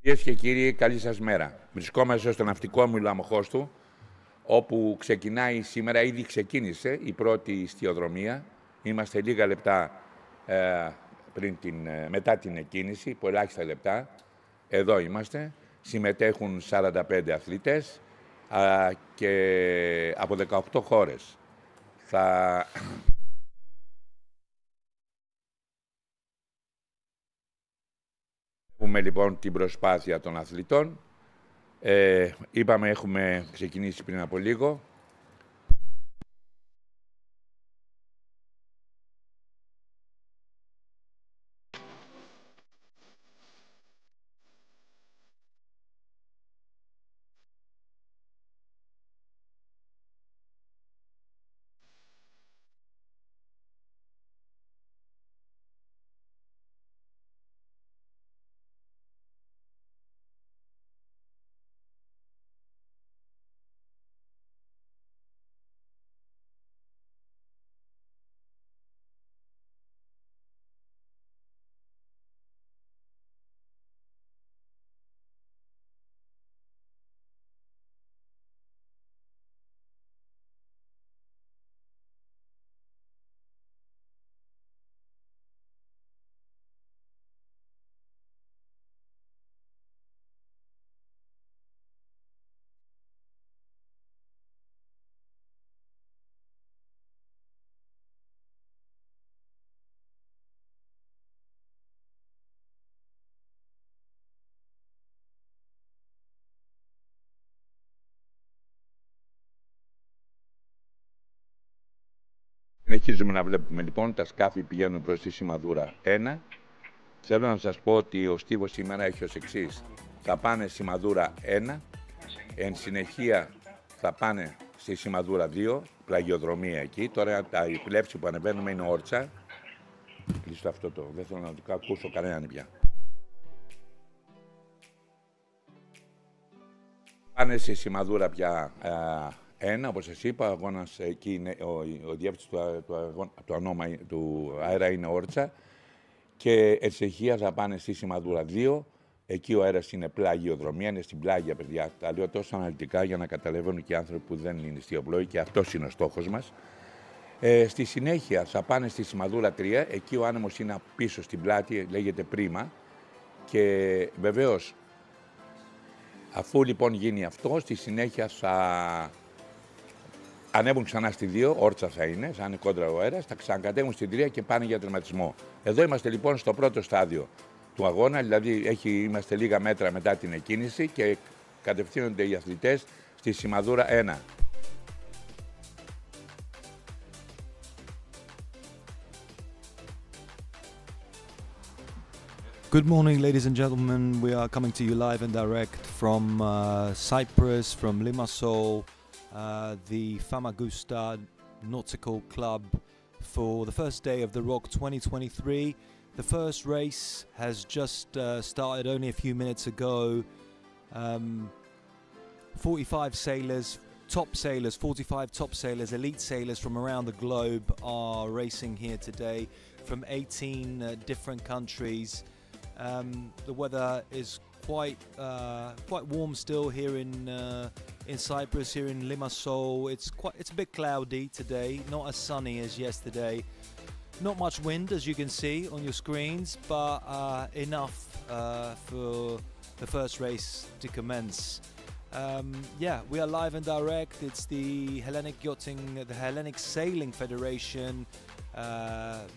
Κυρίες και κύριοι, καλή σας μέρα. Βρισκόμαστε στο ναυτικό όμιλο Αμοχώστου, όπου ξεκινάει σήμερα, ήδη ξεκίνησε η πρώτη ιστιοδρομία. Είμαστε λίγα λεπτά μετά την εκκίνηση, που ελάχιστα λεπτά. Εδώ είμαστε. Συμμετέχουν 45 αθλητές και από 18 χώρες. Έχουμε λοιπόν την προσπάθεια των αθλητών. Είπαμε, έχουμε ξεκινήσει πριν από λίγο. Συνεχίζουμε να βλέπουμε λοιπόν τα σκάφη πηγαίνουν προς τη σημαδούρα 1. Θέλω να σας πω ότι ο στίβος σήμερα έχει ως εξής. Θα πάνε σημαδούρα 1, εν συνεχεία θα πάνε στη σημαδούρα 2, πλαγιοδρομία εκεί. Τώρα η πλεύση που ανεβαίνουμε είναι όρτσα. Κλείστο αυτό το, δεν θέλω να το ακούσω κανέναν πια. Πάνε στη σημαδούρα πια 1, όπως σας είπα, ο αγώνας εκεί είναι, ο διεύθυνσης του αέρα είναι όρτσα και εν συνεχεία θα πάνε στη σημαδούρα 2, εκεί ο αέρας είναι πλάγιοδρομία, είναι στην πλάγια, παιδιά. Τα λέω τόσο αναλυτικά για να καταλαβαίνουν και οι άνθρωποι που δεν είναι ιστιοπλοϊκοί και αυτός είναι ο στόχος μας. Στη συνέχεια θα πάνε στη σημαδούρα 3, εκεί ο άνεμος είναι πίσω στην πλάτη, λέγεται πρίμα και βεβαίως αφού λοιπόν γίνει αυτό, στη συνέχεια θα ανέβουν ξανά στη 2, όρτσα θα είναι, θα είναι κόντρα ο αέρας, θα ξανακατέβουν στην 3 και πάνε για τερματισμό. Εδώ είμαστε λοιπόν στο πρώτο στάδιο του αγώνα, δηλαδή είμαστε λίγα μέτρα μετά την εκκίνηση και κατευθύνονται οι αθλητές στη σημαδούρα 1. Good morning, ladies and gentlemen. We are coming to you live and direct from Cyprus, from Limassol, the Famagusta Nautical Club, for the first day of the R.O.C 2023. The first race has just started only a few minutes ago. 45 sailors, 45 top sailors, elite sailors from around the globe are racing here today from 18 different countries. The weather is quite warm still here in Cyprus, here in Limassol. It's a bit cloudy today, not as sunny as yesterday. Not much wind, as you can see on your screens, but enough for the first race to commence. Yeah, we are live and direct. It's the Hellenic Sailing Federation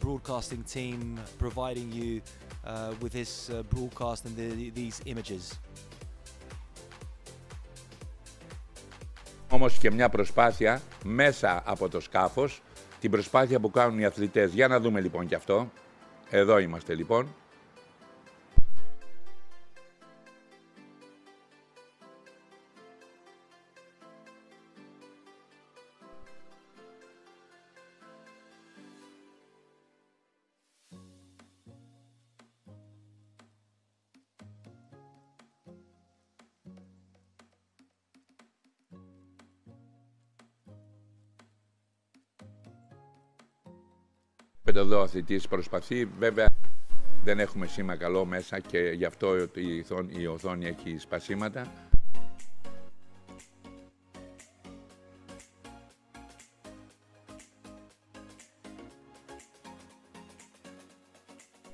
broadcasting team providing you with this broadcast and these images. Όμως και μια προσπάθεια μέσα από το σκάφος, την προσπάθεια που κάνουν οι αθλητές. Για να δούμε λοιπόν και αυτό. Εδώ είμαστε λοιπόν. Εδώ ο αθλητής προσπαθεί, βέβαια δεν έχουμε σήμα καλό μέσα και γι' αυτό η οθόνη έχει σπασίματα.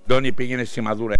Ντόνι, πήγαινε στη σημαδούρα.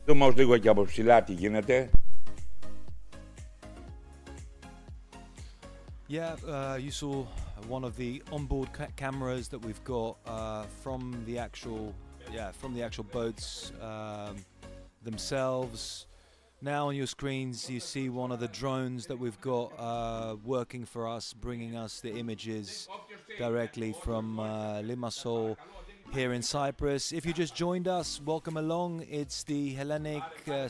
Δούμε όμως λίγο και από ψηλά τι γίνεται. Yeah, you saw one of the onboard cameras that we've got from the actual boats themselves. Now on your screens you see one of the drones that we've got working for us, bringing us the images directly from Limassol here in Cyprus. If you just joined us, welcome along. It's the Hellenic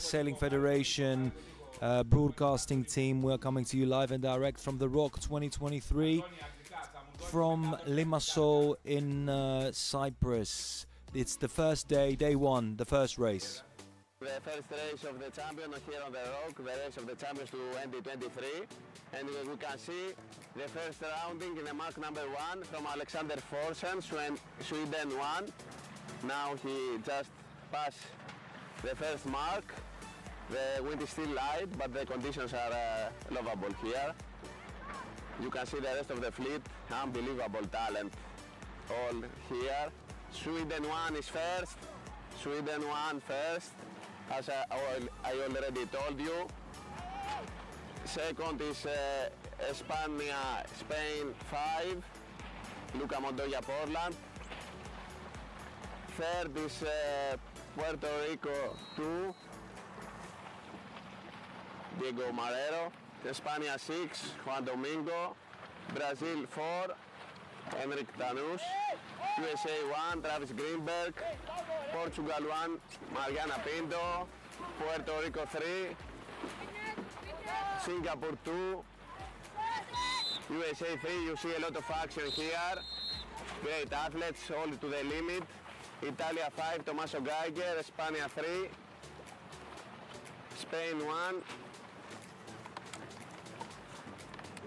Sailing Federation broadcasting team. We're coming to you live and direct from the R.O.C 2023 from Limassol in Cyprus. It's the first day, day one, the first race. The first race of the champion here on the R.O.C, the race of the champions to 2023, and we can see the first rounding in the mark number 1 from Alexander Forsen, Sweden 1. Now he just passed the first mark. The wind is still light, but the conditions are lovable here. You can see the rest of the fleet, unbelievable talent all here. Sweden 1 is first, Sweden 1 first. As I already told you. Second is Spain 5, Luca Montoya Portland. Third is Puerto Rico 2, Diego Marrero. España 6, Juan Domingo. Brazil 4, Enric Tanús. USA 1, Travis Greenberg. Portugal 1, Mariana Pinto. Puerto Rico 3, Singapore 2, USA 3. You see a lot of action here. Great athletes, all to the limit. Italia 5, Tommaso Geiger. España 3, Spain 1.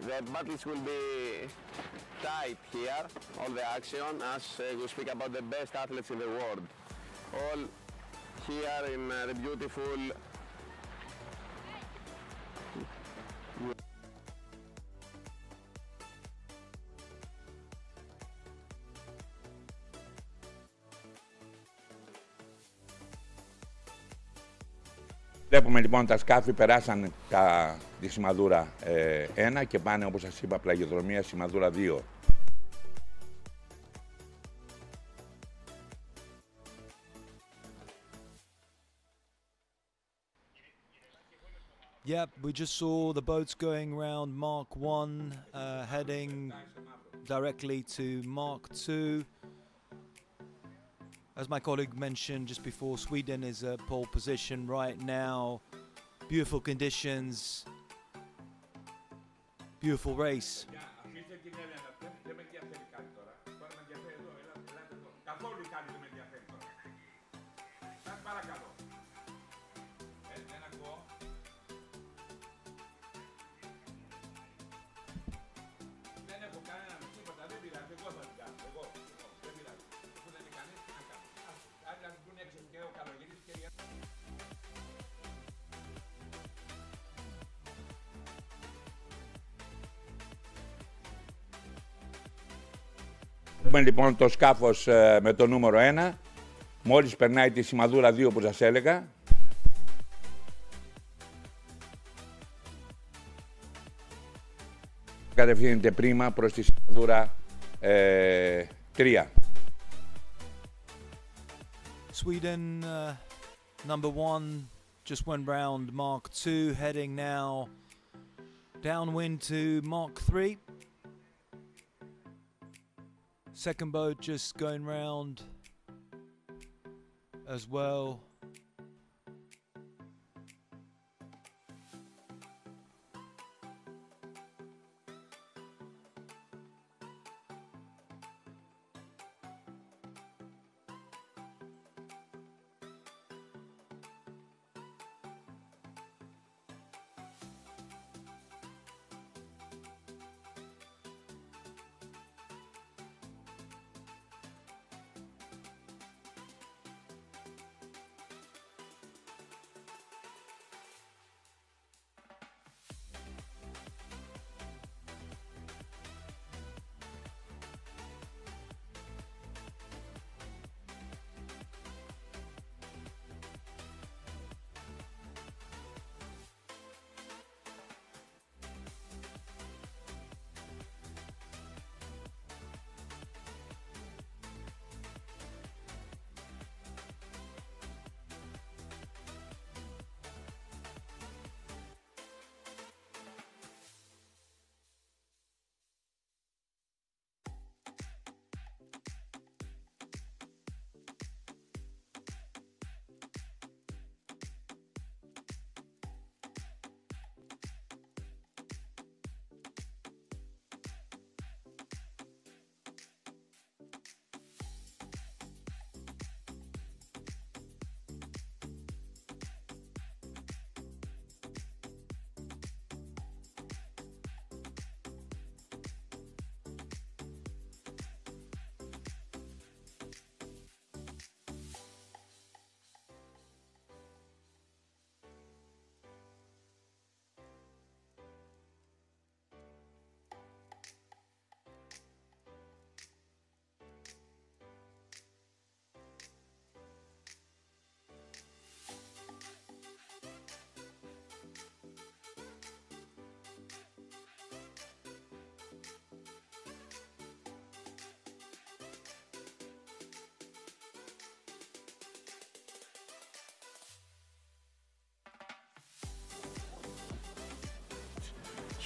The battles will be tight here, all the action, as we speak about the best athletes in the world. All here in the beautiful Βλέπουμε λοιπόν τα σκάφη περάσαν τη σημαδούρα 1 και πάνε, όπως σας είπα, πλαγιοδρομία σημαδούρα 2. Yeah, we just saw the boats going around Mark 1, heading directly to Mark 2. As my colleague mentioned just before, Sweden is at pole position right now. Beautiful conditions, beautiful race. Δεν έχω Έχουμε λοιπόν το σκάφος με το νούμερο 1. Μόλις περνάει τη σημαδούρα 2 που σας έλεγα. Κατευθύνεται πρίμα προς τη σημαδούρα 3. Sweden, number 1, just went round Mark 2, heading now downwind to Mark 3. Second boat just going round as well.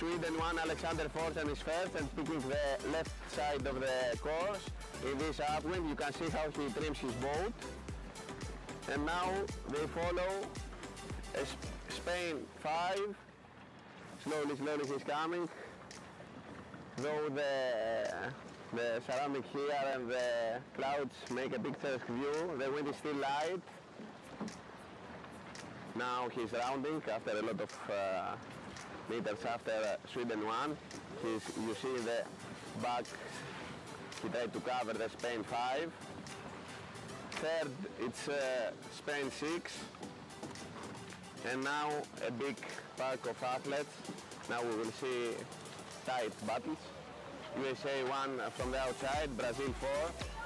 Sweden 1, Alexander Forsen is first and picking the left side of the course. In this upwind you can see how he trims his boat. And now they follow Spain 5. Slowly he's coming. Though the surrounding here and the clouds make a picturesque view, the wind is still light. Now he's rounding after a lot of meters after Sweden 1. You see the back, he tried to cover the Spain 5. Third, it's Spain 6. And now a big pack of athletes. Now we will see tight battles. USA 1 from the outside, Brazil 4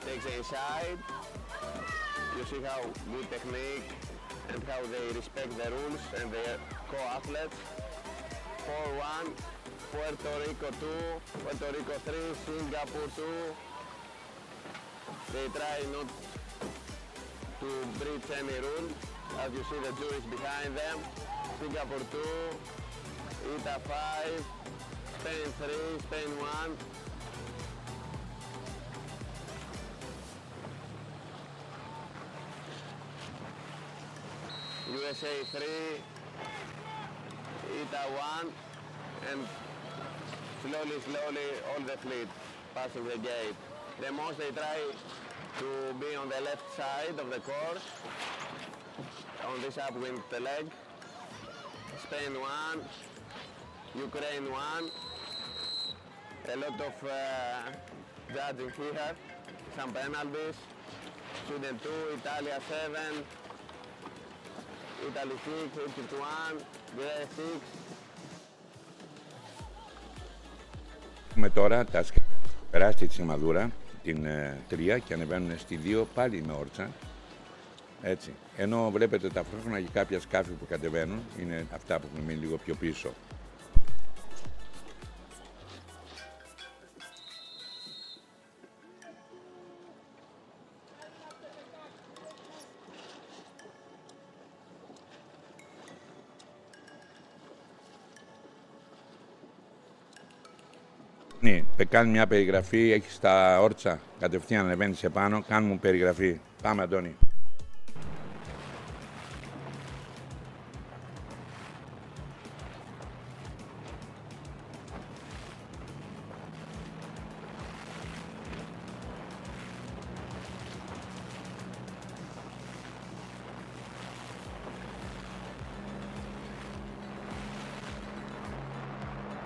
takes the inside. You see how good technique and how they respect the rules and their co-athletes. 4-1, Puerto Rico 2, Puerto Rico 3, Singapore 2. They try not to breach any rule. As you see the juries behind them. Singapore 2, Ita 5, Spain 3, Spain 1. USA 3, Ita 1, and slowly all the fleet passing the gate. The most they try to be on the left side of the course, on this upwind leg. Spain 1, Ukraine 1, a lot of judging here, some penalties. Sweden 2, Italia 7, Italy 6, Egypt 1, Greece 6. Με τώρα τα σκάφη περάσει τη σημαδούρα την 3 και ανεβαίνουν στη 2 πάλι με όρτσα. Έτσι. Ενώ βλέπετε ταυτόχρονα και κάποια σκάφη που κατεβαίνουν, είναι αυτά που έχουν μείνει λίγο πιο πίσω. Ναι, κάνει μια περιγραφή, έχει τα όρτσα, κατευθείαν ανεβαίνει σε πάνω, κάνουμε περιγραφή. Πάμε, Αντώνη.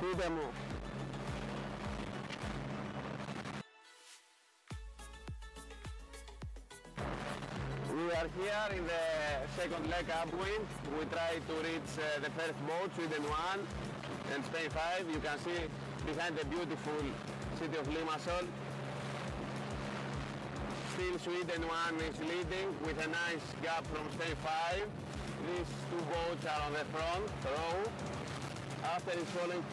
Πείτε μου. We are here in the second leg upwind. We try to reach the first boat, Sweden 1 and Spain 5. You can see behind the beautiful city of Limassol. Still Sweden 1 is leading with a nice gap from Spain 5. These two boats are on the front row. After is following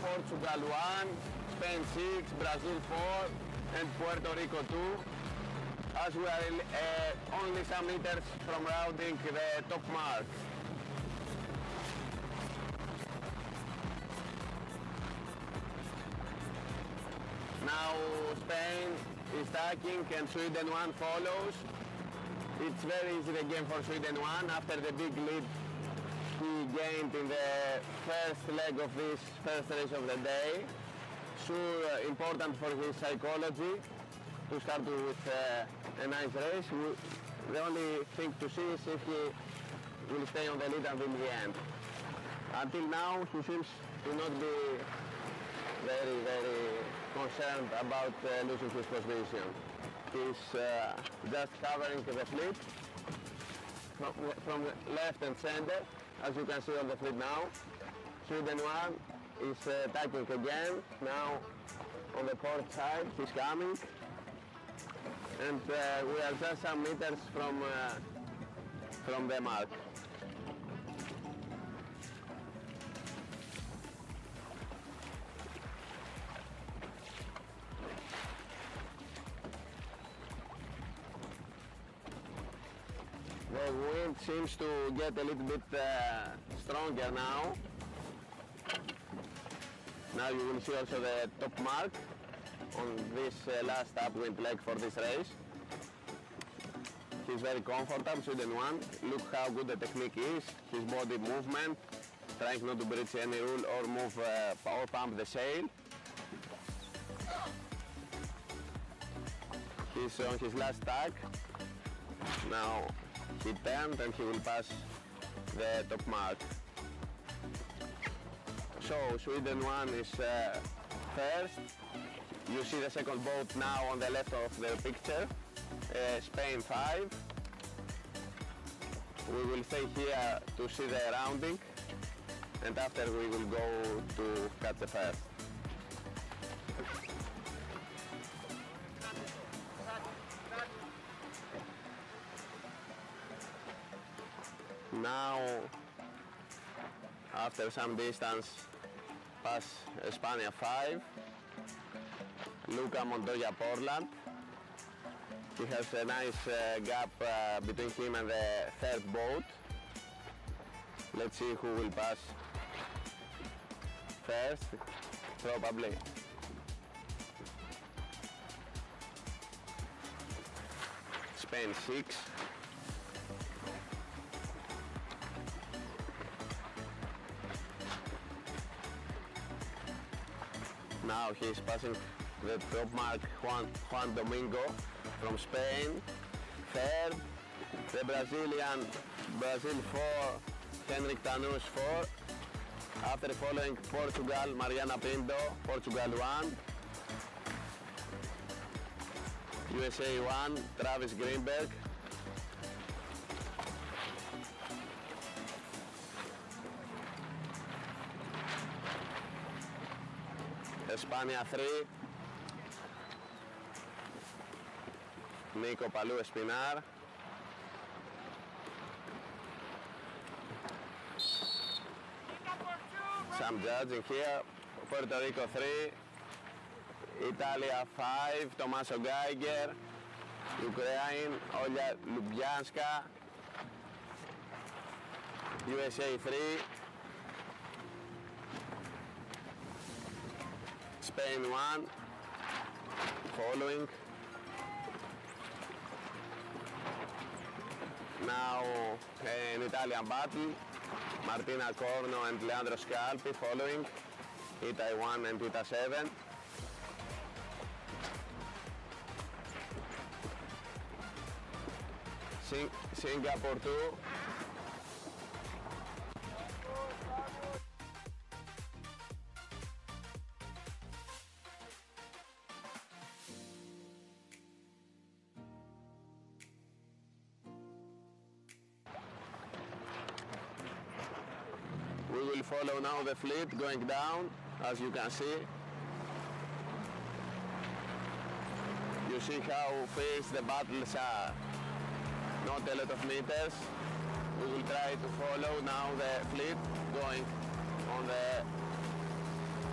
Portugal 1, Spain 6, Brazil 4 and Puerto Rico 2. As we are only some meters from rounding the top mark. Now Spain is tacking and Sweden 1 follows. It's very easy the game for Sweden 1 after the big lead he gained in the first leg of this first race of the day. Sure, important for his psychology to start with a nice race. The only thing to see is if he will stay on the lead until the end. Until now, he seems to not be very, very concerned about losing his position. He's just covering the fleet from left and center, as you can see on the fleet now. Sweden 1 is tacking again, now on the port side, he's coming. And we are just some meters from the mark. The wind seems to get a little bit stronger now. Now you will see also the top mark on this last upwind leg for this race. He's very comfortable, Sweden 1. Look how good the technique is, his body movement, trying not to breach any rule or move or pump the sail. He's on his last tack. Now he turned and he will pass the top mark. So Sweden 1 is first. You see the second boat now on the left of the picture, Spain 5. We will stay here to see the rounding and after we will go to catch the first. Now, after some distance, pass Espania 5. Luca Montoya Portland. He has a nice gap between him and the third boat. Let's see who will pass first, probably. Spain 6. Now he's passing the top mark Juan Domingo from Spain. Third, the Brazil 4, Henrik Tanus 4. After following Portugal, Mariana Pinto, Portugal 1. USA 1, Travis Greenberg. Espania 3, Nico Palou Espinar. Some judging here. Puerto Rico 3, Italia 5, Tommaso Geiger, Ukraine, Olya Lubyanska, USA 3, Spain 1, following. Now an Italian battle, Martina Corno and Leandro Scalpi following, ETA 1 and ETA 7. Singapore 2. We will follow now the fleet going down, as you can see. You see how fierce the battles are. Not a lot of meters. We will try to follow now the fleet going on the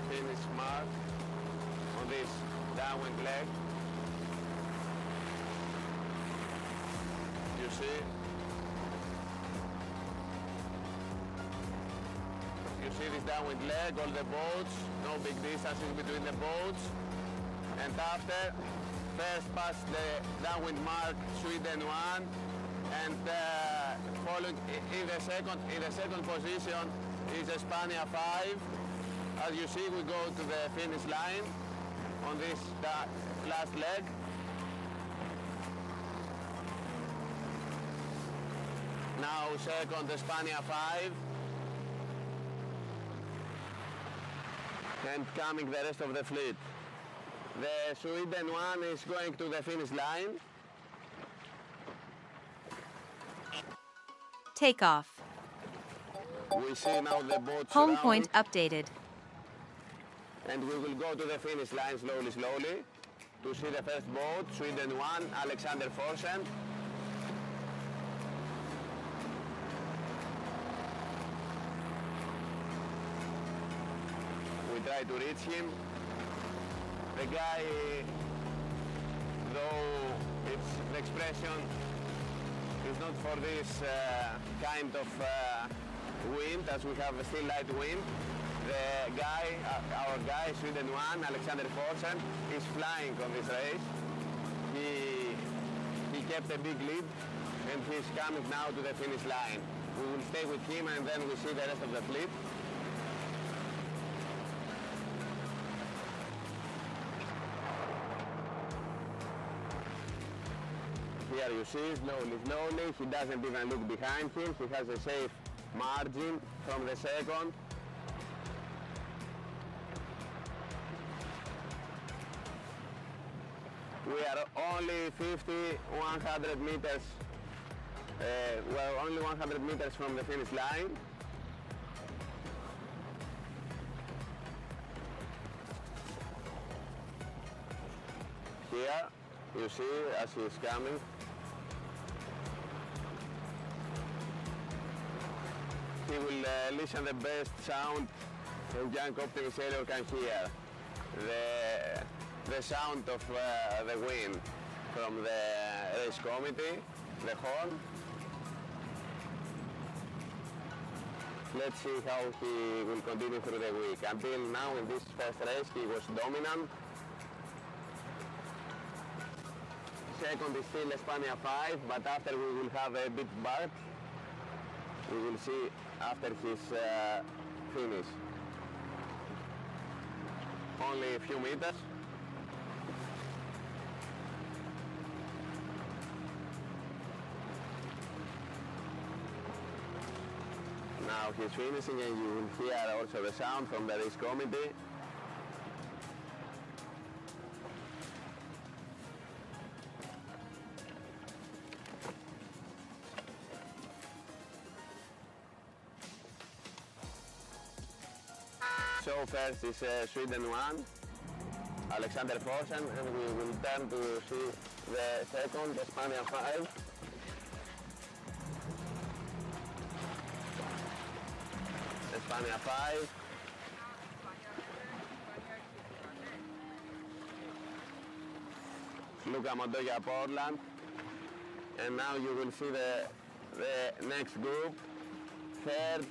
finish mark on this downwind leg. You see? You see this downwind leg, all the boats, no big distances between the boats. And after, first past the downwind mark, Sweden 1, and following in the second position is España 5. As you see, we go to the finish line on this last leg. Now second, España 5. And coming the rest of the fleet. The Sweden 1 is going to the finish line. Takeoff. We see now the boats Home around, point updated. and we will go to the finish line slowly to see the first boat, Sweden 1, Alexander Forsen. We try to reach him. The guy, though it's the expression is not for this kind of wind, as we have still light wind. The guy, our guy, Sweden 1, Alexander Forsen, is flying on this race. He kept a big lead, and he's coming now to the finish line. We will stay with him, and then we see the rest of the fleet. Here you see, slowly, he doesn't even look behind him. He has a safe margin from the second. We are only 100 meters, we're only 100 meters from the finish line. Here, you see, as he is coming. He will listen the best sound a young optimist sailor can hear. The sound of the wind from the race committee, the horn. Let's see how he will continue through the week. Until now, in this first race, he was dominant. Second is still España 5, but after we will have a bit back. We will see after his finish. Only a few meters. Now he's finishing, and you will hear also the sound from the race committee. So first is Sweden 1, Alexander Forsen, and we will turn to see the second, Espania 5. Espania 5. Luca Montoya, Portland. And now you will see the next group. Third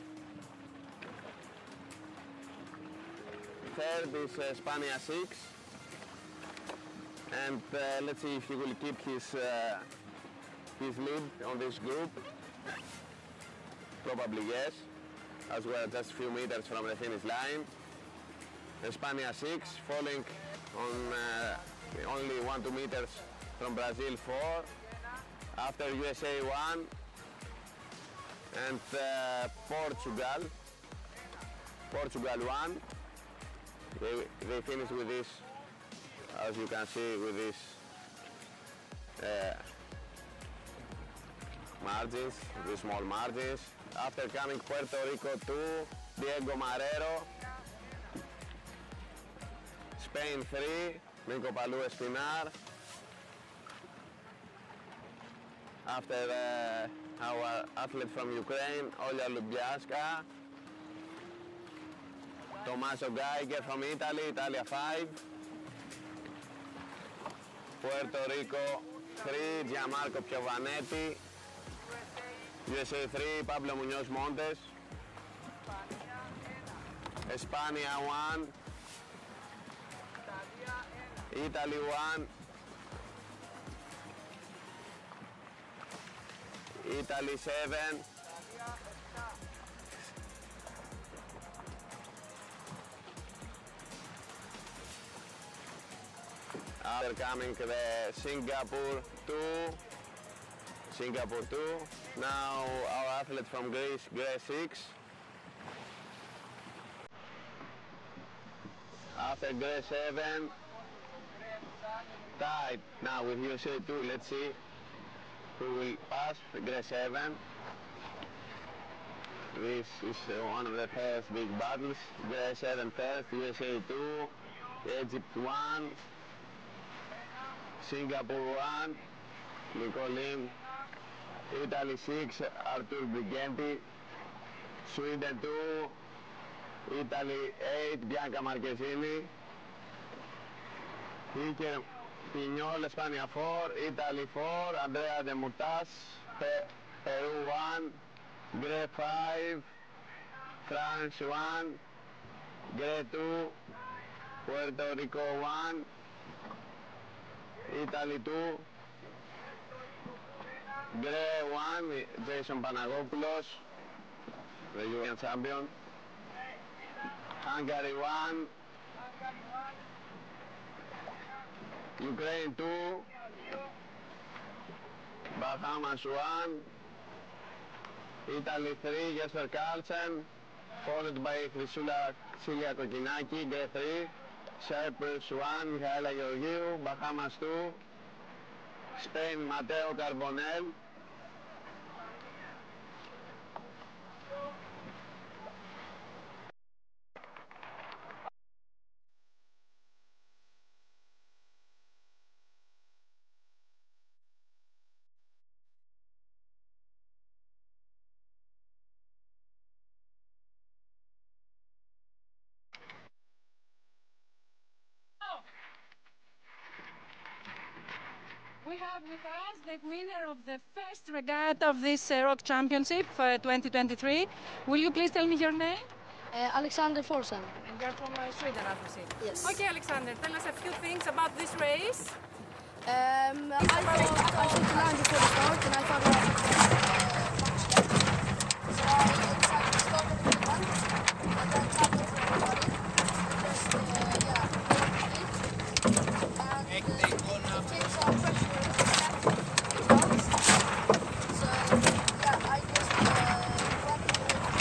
is Espania 6. And let's see if he will keep his lead on this group. Probably yes, as we are just a few meters from the finish line. Espania 6 falling on only 1-2 meters from Brazil 4. After USA 1 and Portugal 1. They finished with this, as you can see, with this margins, these small margins. After coming Puerto Rico 2, Diego Marrero. Spain 3, Nico Palou Espinar. After our athlete from Ukraine, Olya Lubyaska. Tommaso Geiger from Italy, Italia 5. Puerto Rico 3, Gianmarco Piovanetti. USA 3, Pablo Muñoz Montes. Espania 1. Italy 1. Italy 7. After coming the Singapore 2. Now our athlete from Greece, Greece 6. After Greece 7. Tied now with USA 2. Let's see who will pass Greece 7. This is one of the first big battles. Greece 7 first, USA 2, Egypt 1, Singapore 1, Nicolin, Italy 6, Artur Brighenti, Sweden 2, Italy 8, Bianca Marchesini, Iker Pignol, Espania 4, Italy 4, Andrea de Mutas, Peru 1, Gre 5, France 1, Gre 2, Puerto Rico 1, Italy 2, Gre 1, Jason Panagopoulos, the European champion, Hungary 1, Ukraine 2, Bahamas 1, Italy 3, Jesper Carlsen, followed by Chrysula Xilia Kokinaki, Gre 3, Cyprus 1, Michaela Georgiou, Bahamas 2, Spain Mateo Carbonell, We have with us the winner of the first regatta of this R.O.C Championship 2023. Will you please tell me your name? Alexander Forsen. And you're from Sweden, obviously. Yes. Okay, Alexander, tell us a few things about this race. I took the line before the start and I found out so I decided to start at the front and then tap over everybody. Just, and take some pressure. So, yeah, I just went to the fast.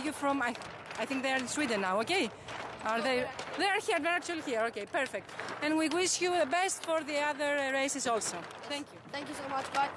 you from? I think they are in Sweden now. Okay, are they? They are here. They're actually here. Okay, perfect. And we wish you the best for the other races also. Thank you. Thank you so much. Bye.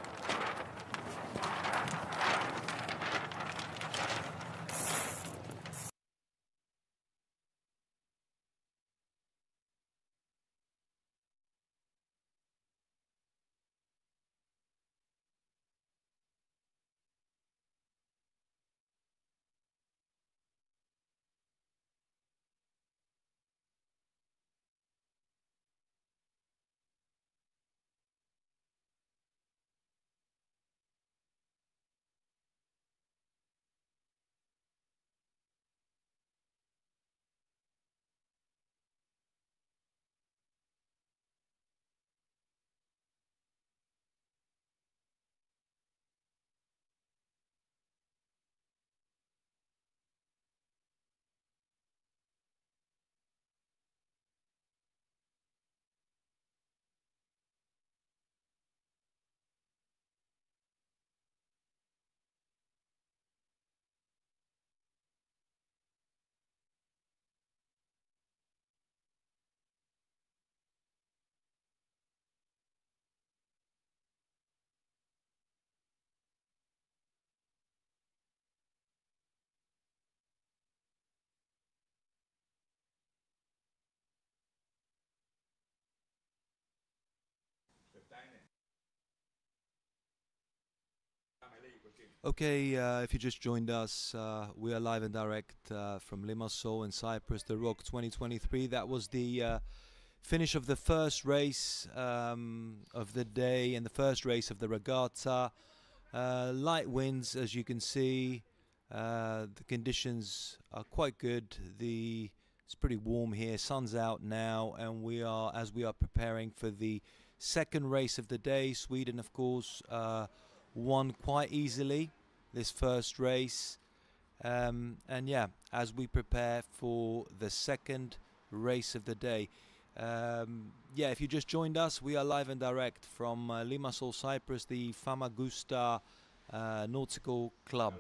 Okay, if you just joined us, we are live and direct from Limassol in Cyprus, the R.O.C 2023. That was the finish of the first race of the day and the first race of the regatta. Light winds, as you can see. The conditions are quite good. It's pretty warm here. Sun's out now, and as we are preparing for the second race of the day. Sweden, of course, won quite easily this first race, and yeah, as we prepare for the second race of the day, yeah, if you just joined us, we are live and direct from Limassol, Cyprus, the Famagusta Nautical Club.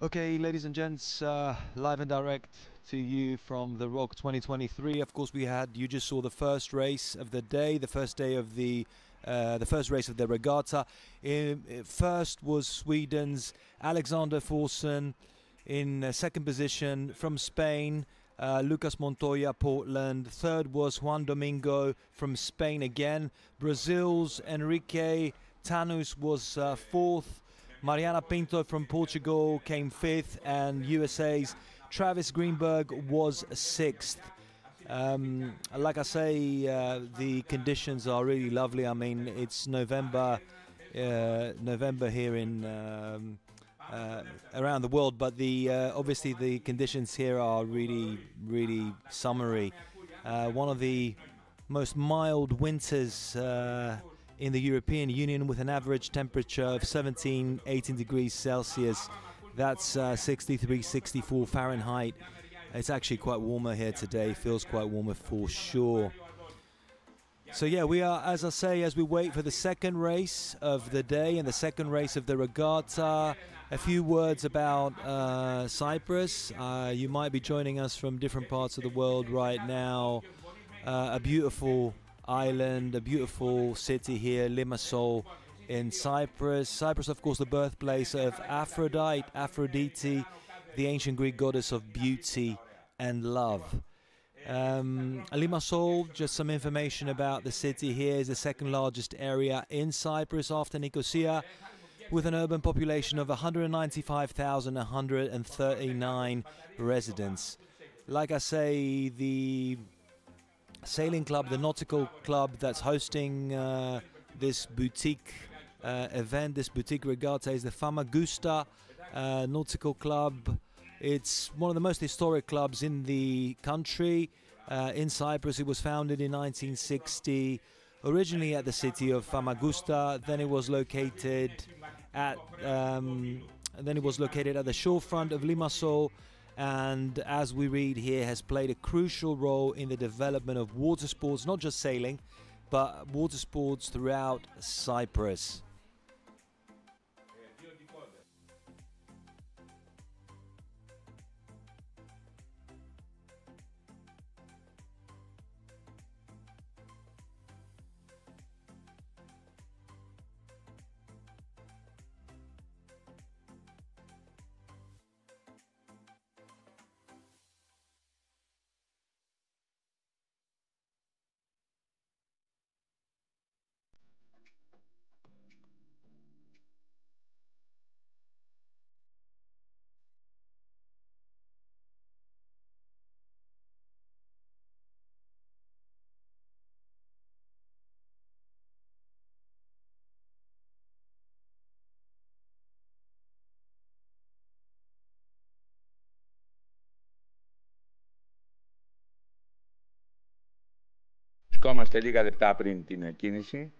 Okay, ladies and gents, live and direct to you from the R.O.C 2023. Of course, you just saw the first race of the day, the first race of the regatta. First was Sweden's Alexander Forsen in second position. From Spain, Lucas Montoya, Portland. Third was Juan Domingo from Spain again. Brazil's Enrique Tanus was fourth. Mariana Pinto from Portugal came fifth, and USA's Travis Greenberg was sixth. Like I say, the conditions are really lovely. I mean, it's November here in around the world, but obviously the conditions here are really summery. One of the most mild winters in the European Union, with an average temperature of 17-18 degrees Celsius. That's 63-64 Fahrenheit. It's actually quite warmer here today, feels quite warmer for sure. So yeah, we are, as I say, as we wait for the second race of the day and the second race of the regatta, a few words about Cyprus. You might be joining us from different parts of the world right now. A beautiful island, a beautiful city here, Limassol in Cyprus. Cyprus, of course, the birthplace of Aphrodite, the ancient Greek goddess of beauty and love. Limassol, just some information about the city here, is the second largest area in Cyprus after Nicosia, with an urban population of 195,139 residents. Like I say, the sailing club, the nautical club that's hosting this boutique event, this boutique regatta, is the Famagusta Nautical Club. It's one of the most historic clubs in the country. In Cyprus, it was founded in 1960, originally at the city of Famagusta. Then it was located at the shorefront of Limassol, and as we read here, has played a crucial role in the development of water sports, not just sailing, but water sports throughout Cyprus. Βρισκόμαστε λίγα λεπτά πριν την κίνηση,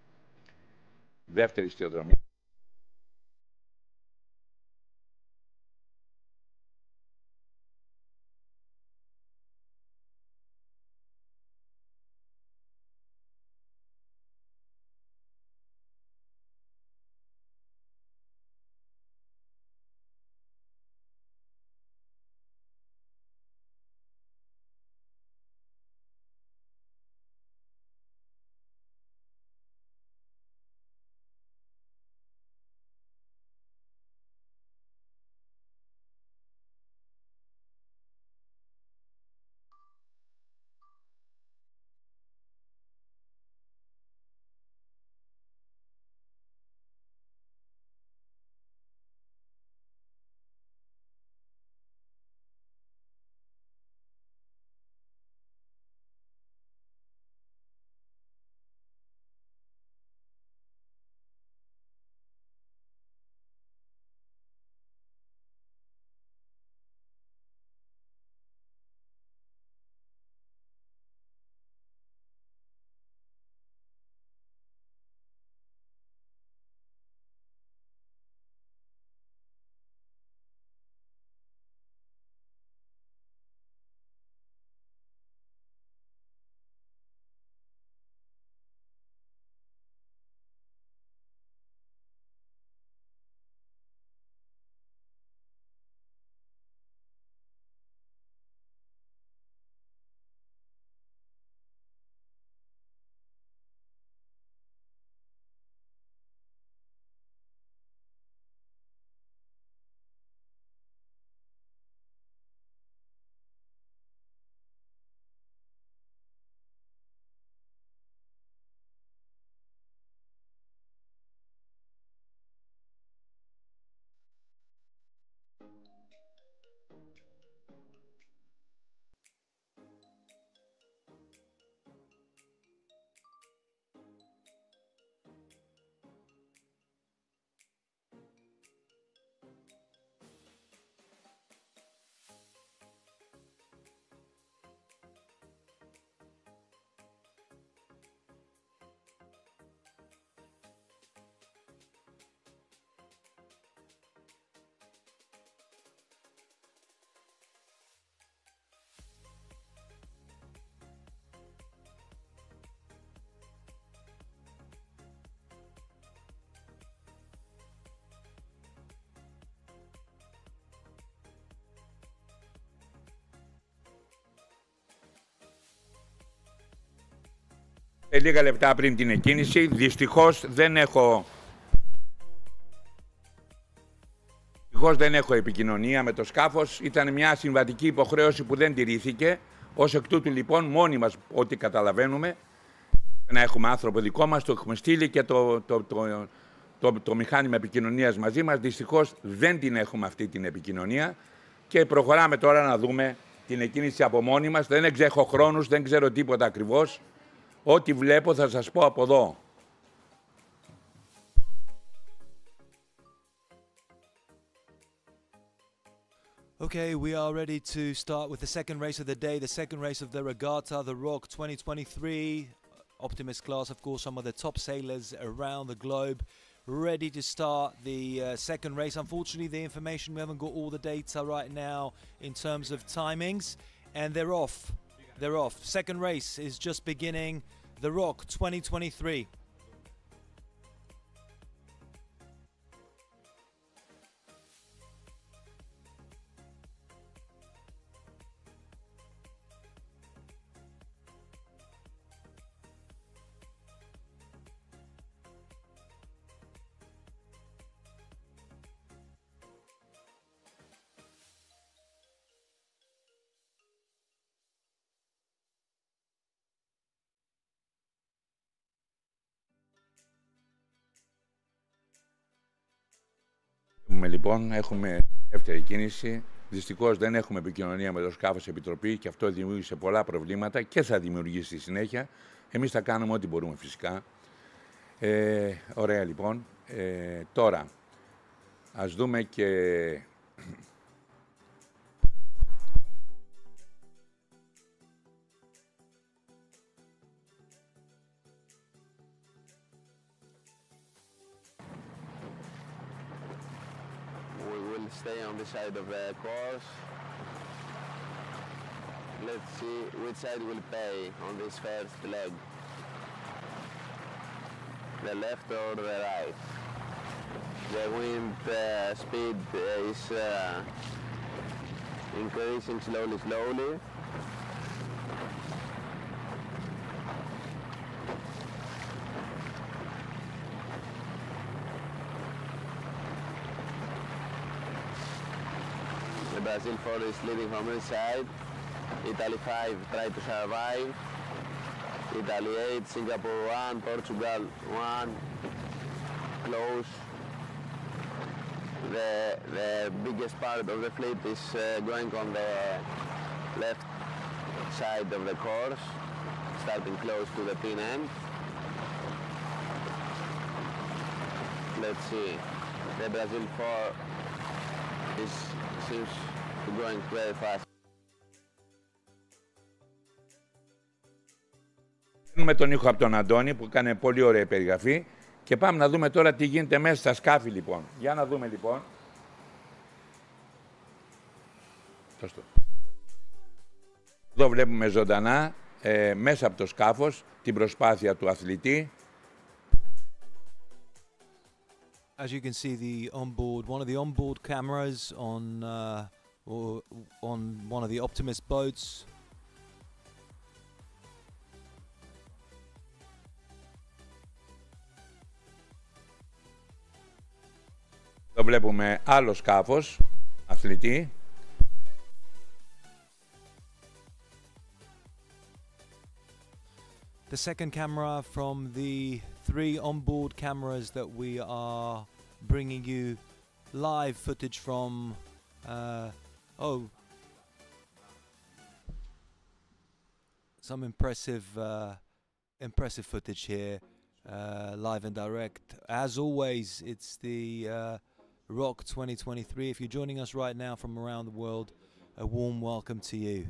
δεύτερη ιστιοδρομία. Λίγα λεπτά πριν την εκκίνηση, δυστυχώς δεν έχω επικοινωνία με το σκάφος. Ήταν μια συμβατική υποχρέωση που δεν τηρήθηκε. Ως εκ τούτου λοιπόν μόνοι μας, ό,τι καταλαβαίνουμε, να έχουμε άνθρωπο δικό μας, το έχουμε στείλει και το μηχάνημα επικοινωνίας μαζί μας. Δυστυχώς δεν την έχουμε αυτή την επικοινωνία και προχωράμε τώρα να δούμε την εκκίνηση από μόνοι μας. Δεν εξέχω χρόνους, δεν ξέρω τίποτα ακριβώς. Ό,τι βλέπω θα σας πω από εδώ. Okay, we are ready to start with the second race of the day, the second race of the regatta, the R.O.C 2023. Optimist class, of course, some of the top sailors around the globe ready to start the second race. Unfortunately, the information, we haven't got all the data right now in terms of timings, and they're off. They're off. Second race is just beginning, the R.O.C 2023. Λοιπόν, έχουμε δεύτερη κίνηση. Δυστυχώς δεν έχουμε επικοινωνία με το σκάφος επιτροπή και αυτό δημιούργησε πολλά προβλήματα και θα δημιουργήσει στη συνέχεια. Εμείς θα κάνουμε ό,τι μπορούμε φυσικά. Ωραία λοιπόν. Τώρα, ας δούμε και... Stay on this side of the course. Let's see which side will pay on this first leg. The left or the right. The wind speed is increasing slowly. Brazil 4 is leading from this side. Italy 5 try to survive. Italy 8, Singapore 1, Portugal 1. Close. The biggest part of the fleet is going on the left side of the course, starting close to the pin end. Let's see. The Brazil 4 seems to be going very fast. Με τον ήχο από τον Αντώνη που έκανε πολύ ωραία περιγραφή και πάμε να δούμε τώρα τι γίνεται μέσα στα σκάφη λοιπόν. Για να δούμε λοιπόν. Εδώ βλέπουμε ζωντανά μέσα από το σκάφος την προσπάθεια του αθλητή. As you can see, one of the onboard cameras on one of the Optimist boats. Εδώ βλέπουμε άλλο σκάφος, αθλητή. The second camera from the 3 onboard cameras that we are bringing you live footage from. Some impressive footage here, live and direct. As always, it's the R.O.C 2023. If you're joining us right now from around the world, a warm welcome to you.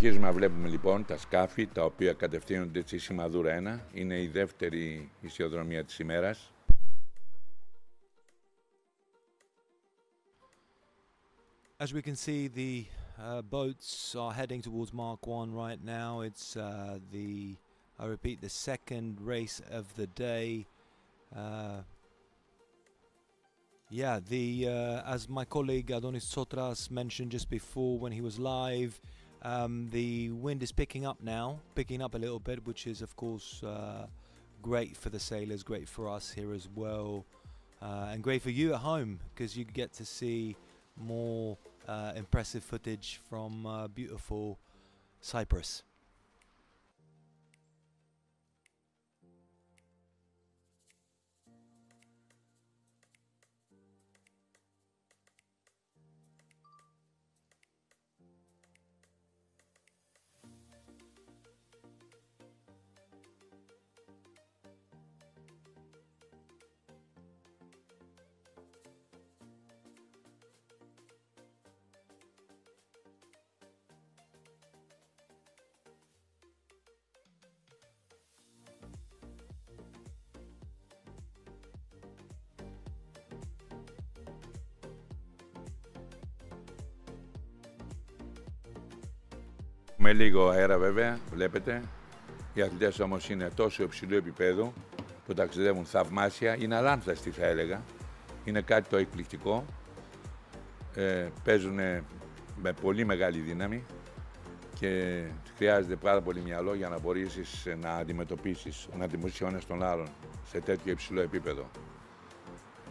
Συνεχίζουμε να βλέπουμε λοιπόν τα σκάφη τα οποία κατευθύνονται στη σημαδούρα 1. Είναι η δεύτερη ιστιοδρομία της ημέρας. As we can see, the boats are heading towards Mark 1 right now. It's I repeat, the second race of the day. As my colleague Adonis Tsotras mentioned just before when he was live, the wind is picking up a little bit, which is of course great for the sailors, great for us here as well, and great for you at home because you get to see more impressive footage from beautiful Cyprus. Με λίγο αέρα βέβαια, βλέπετε. Οι αθλητές όμως είναι τόσο υψηλού επίπεδου που ταξιδεύουν θαυμάσια. Είναι αλάνθαστοι θα έλεγα. Είναι κάτι το εκπληκτικό. Παίζουν με πολύ μεγάλη δύναμη και χρειάζεται πάρα πολύ μυαλό για να μπορείς να αντιμετωπίσεις, να αντιμετωπίσεις ο ένας τον άλλον σε τέτοιο υψηλό επίπεδο.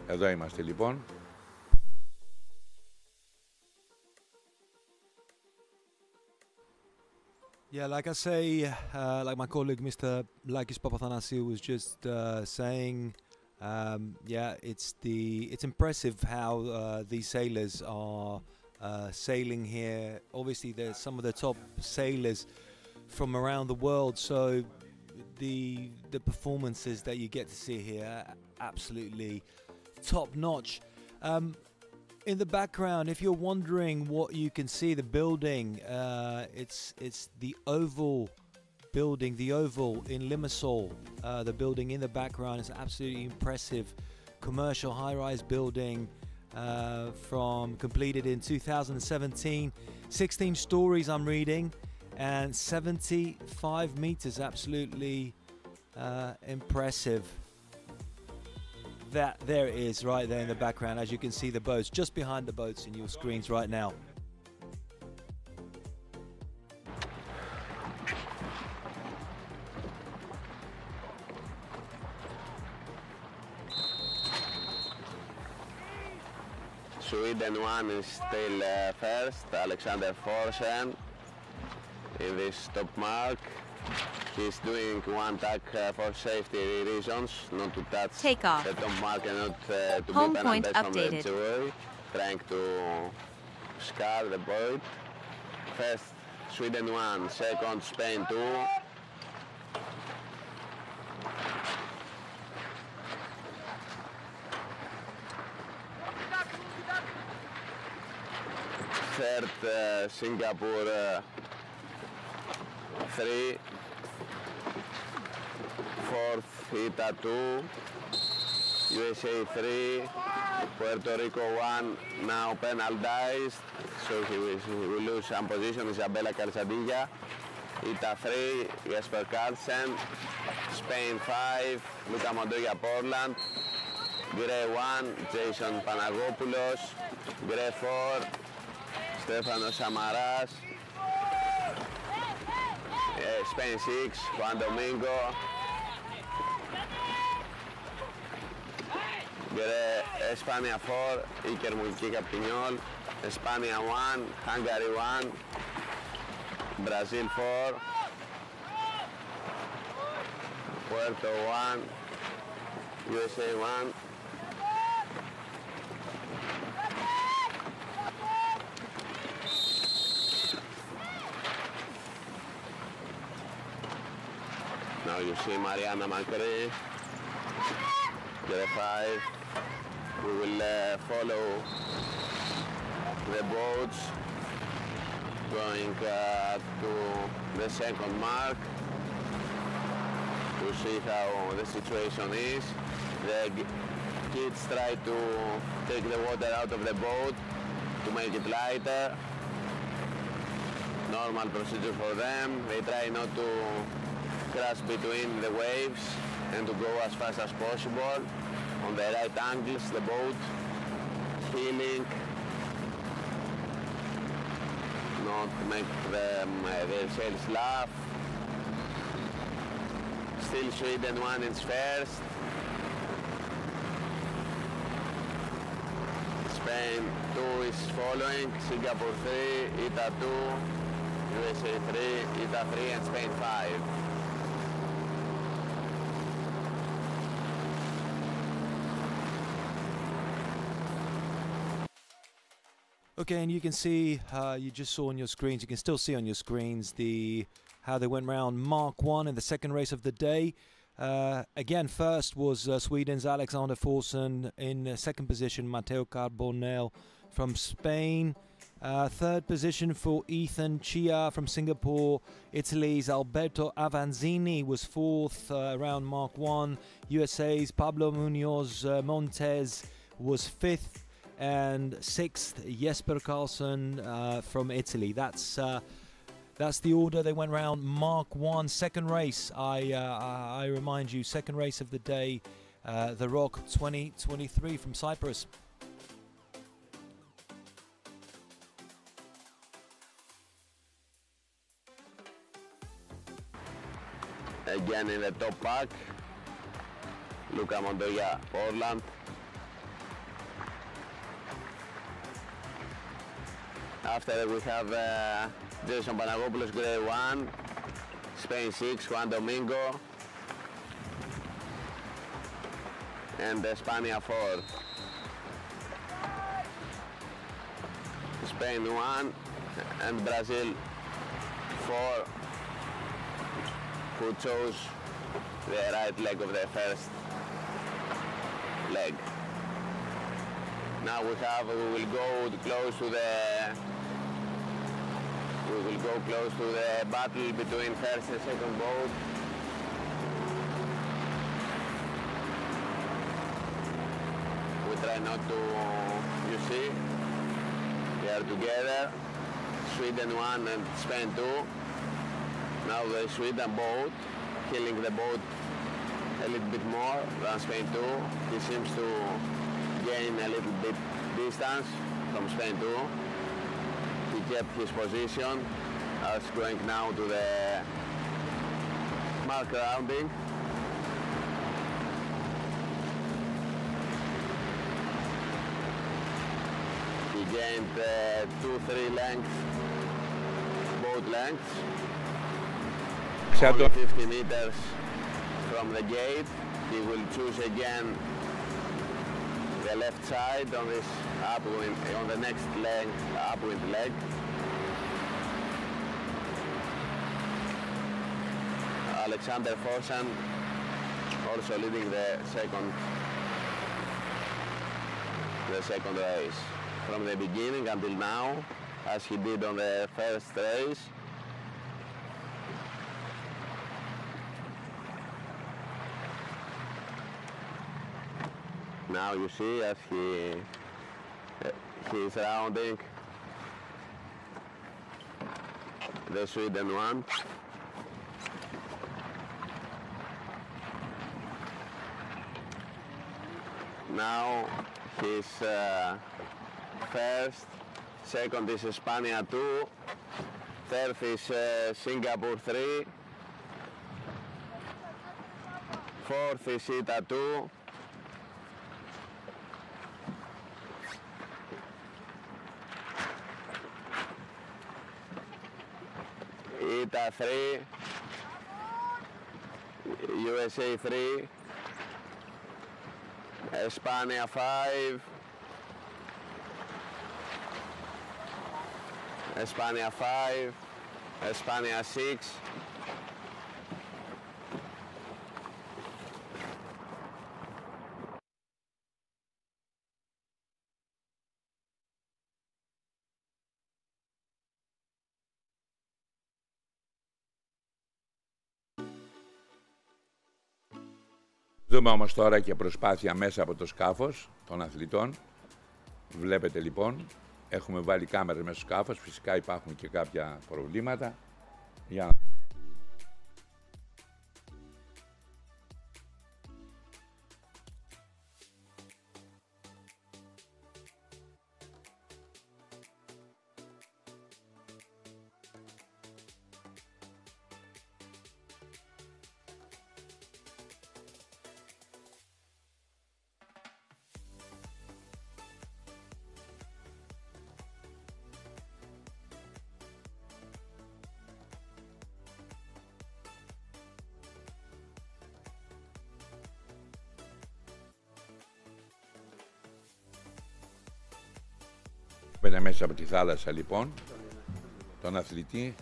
Εδώ είμαστε λοιπόν. Yeah, like I say, like my colleague Mr. Lakis Papathanasiou was just saying, it's impressive how these sailors are sailing here. Obviously, there's some of the top sailors from around the world, so the performances that you get to see here are absolutely top-notch. In the background, if you're wondering what you can see, the building, it's the Oval building, the Oval in Limassol. The building in the background is absolutely impressive commercial high-rise building completed in 2017. 16 stories I'm reading and 75 meters, absolutely impressive. There it is right there in the background, as you can see the boats just behind the boats in your screens right now. Sweden one is still first, Alexander Forsen in this top mark. He's doing one tack for safety reasons, not to touch Takeoff. the top mark and not to Home be point penalized from the updated. jury, trying to scar the boat. First, Sweden 1, second, Spain 2. Third, Singapore 3. Fourth, Ita 2. USA 3. Puerto Rico 1, now penalized, so he will lose some position. Isabella Calzadilla. Ita 3, Jesper Carlsen. Spain 5, Luca Montoya Portland. Gray 1, Jason Panagopoulos. Gray 4, Stefanos Samaras. Spain 6, Juan Domingo. España 4, Iker Mulquica Piñol. España 1, Hungary 1. Brazil 4. Puerto 1. USA 1. Now you see Mariana Macri, grade 5. We will follow the boats going to the second mark to see how the situation is. The kids try to take the water out of the boat to make it lighter. Normal procedure for them. They try not to crash between the waves and to go as fast as possible on the right angles, the boat, heeling, not make them, their sails laugh. Still Sweden 1 is first. Spain 2 is following, Singapore 3, ITA 2, USA 3, ITA 3 and Spain 5. Okay, and you can see, you just saw on your screens, you can still see on your screens how they went round Mark 1 in the second race of the day. Again, first was Sweden's Alexander Forsson. In second position, Matteo Carbonell from Spain. Third position for Ethan Chia from Singapore. Italy's Alberto Avanzini was fourth around Mark 1. USA's Pablo Munoz Montes was fifth. And sixth, Jesper Karlsson from Italy. That's the order they went round Mark 1. Second race, I remind you, second race of the day, the R.O.C 2023 from Cyprus. Again in the top pack, Luca Montoya, Portland. After we have Jason Panagopoulos, Grade 1, Spain 6, Juan Domingo, and España 4. Spain 1 and Brazil 4, who chose the right leg of the first leg. Now we will go close to the battle between first and second boat. We try not to, you see, we are together, Sweden 1 and Spain 2. Now the Sweden boat, killing the boat a little bit more than Spain 2. He seems to gain a little bit distance from Spain 2. He kept his position. As going now to the mark rounding. He gained 2-3 lengths, boat lengths, only 50 meters from the gate. He will choose again the left side on this upwind, on the next leg, upwind leg. Alexander Forsson also leading the second race from the beginning until now, as he did on the first race. Now you see as he is rounding the Sweden 1. Now he's first, second is España 2, third is Singapore 3, fourth is ITA 2, ITA 3, USA 3, España 5, España 5, España 6, Δούμε όμως τώρα και προσπάθεια μέσα από το σκάφος των αθλητών. Βλέπετε λοιπόν, έχουμε βάλει κάμερες μέσα στο σκάφος, φυσικά υπάρχουν και κάποια προβλήματα. Για να... Μπαίνε μέσα από τη θάλασσα λοιπόν, τον αθλητή.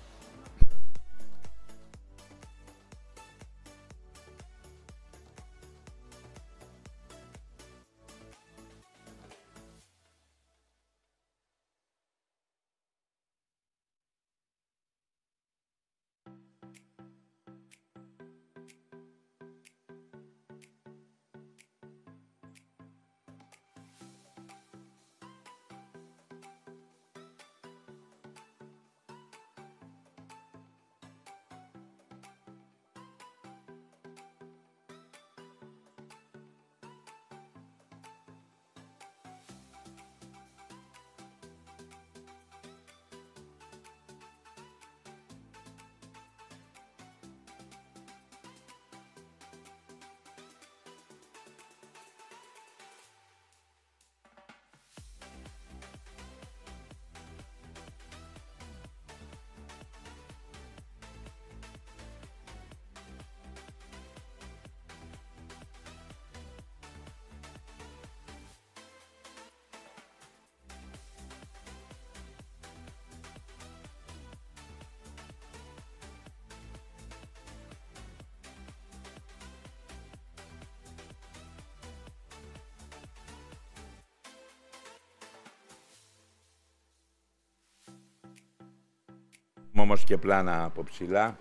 Όμως και πλάνα από ψηλά.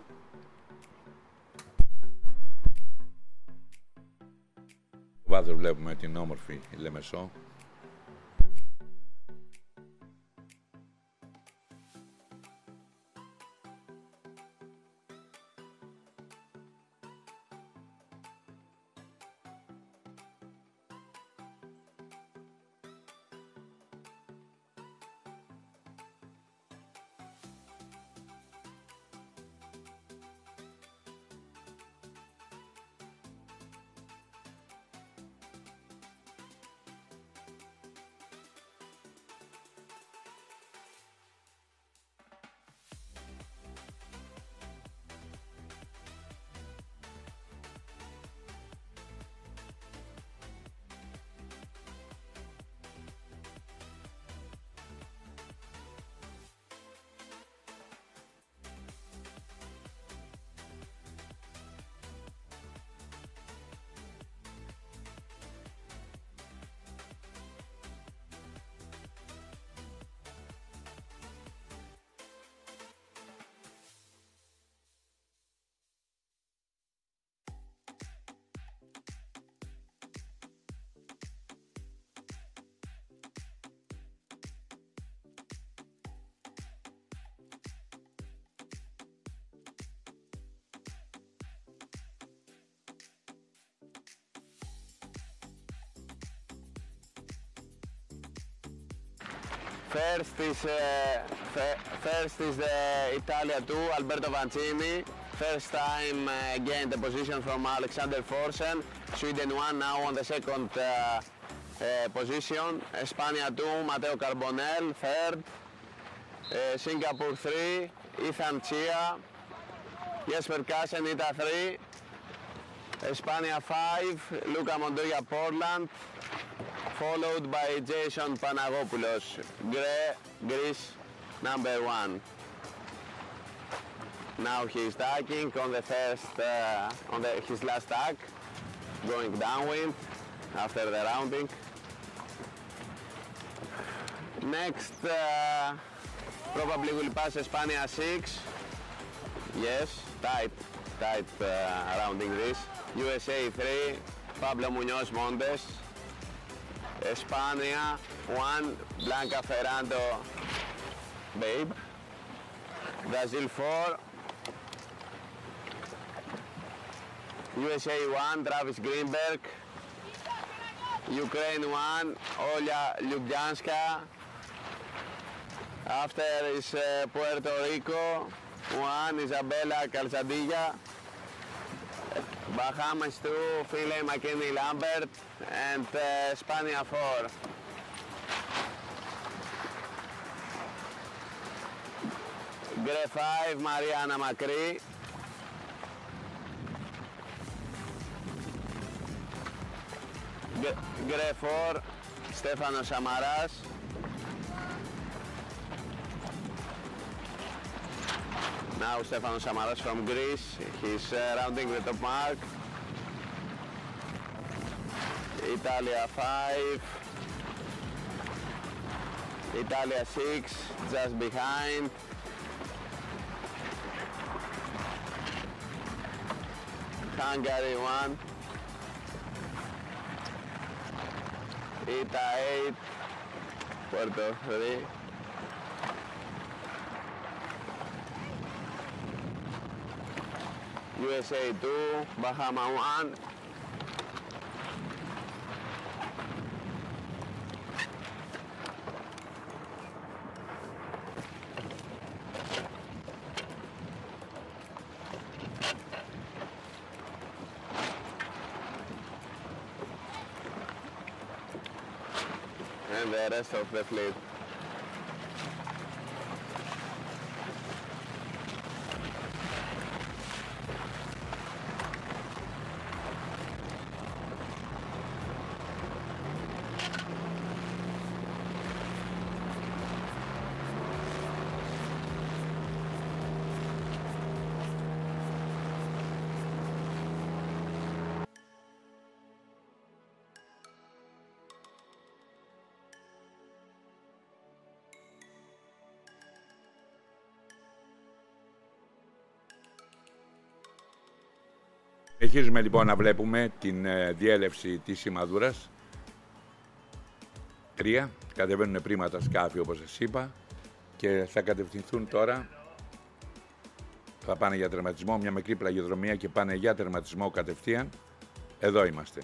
Στο βάθος βλέπουμε την όμορφη Λεμεσό. First is the Italia 2, Alberto Vancini. First time gained the position from Alexander Forsen. Sweden 1 now on the second position. España 2, Matteo Carbonell, third. Singapore 3, Ethan Chia. Jesper Kassen, Ita 3. España 5, Luca Montoya, Portland. Followed by Jason Panagopoulos, Greece, number 1. Now he's tacking on the first, his last tack, going downwind after the rounding. Next, probably will pass España 6. Yes, tight rounding this. USA 3, Pablo Muñoz Montes. España 1, Blanca Ferrando Babe. Brazil 4. USA 1, Travis Greenberg. Ukraine 1, Olya Lubjanska. After is Puerto Rico 1, Isabella Calzadilla. Bahamas 2, Finlay McKinney Lambert. And Spania 4. Grade 5, Mariana Macri. Grade 4, Stefano Samaras. Now Stefano Samaras from Greece. He's rounding the top mark. Italia 5. Italia 6, just behind. Hungary 1. Ita 8. Puerto 3. USA 2. Bahama 1. And the rest of the fleet. Συνεχίζουμε λοιπόν να βλέπουμε την διέλευση της σημαδούρας. 3, κατεβαίνουν πρίματα σκάφη όπως σας είπα και θα κατευθυνθούν τώρα, θα πάνε για τερματισμό, μια μικρή πλαγιοδρομία και πάνε για τερματισμό κατευθείαν. Εδώ είμαστε.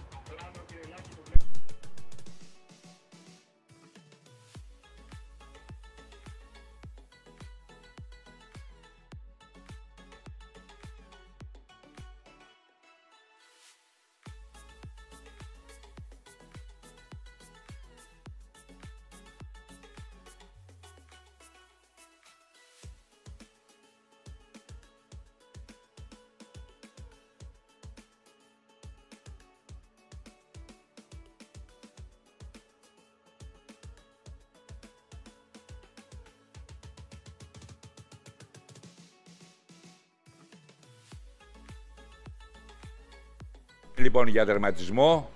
Λοιπόν, για τερματισμό.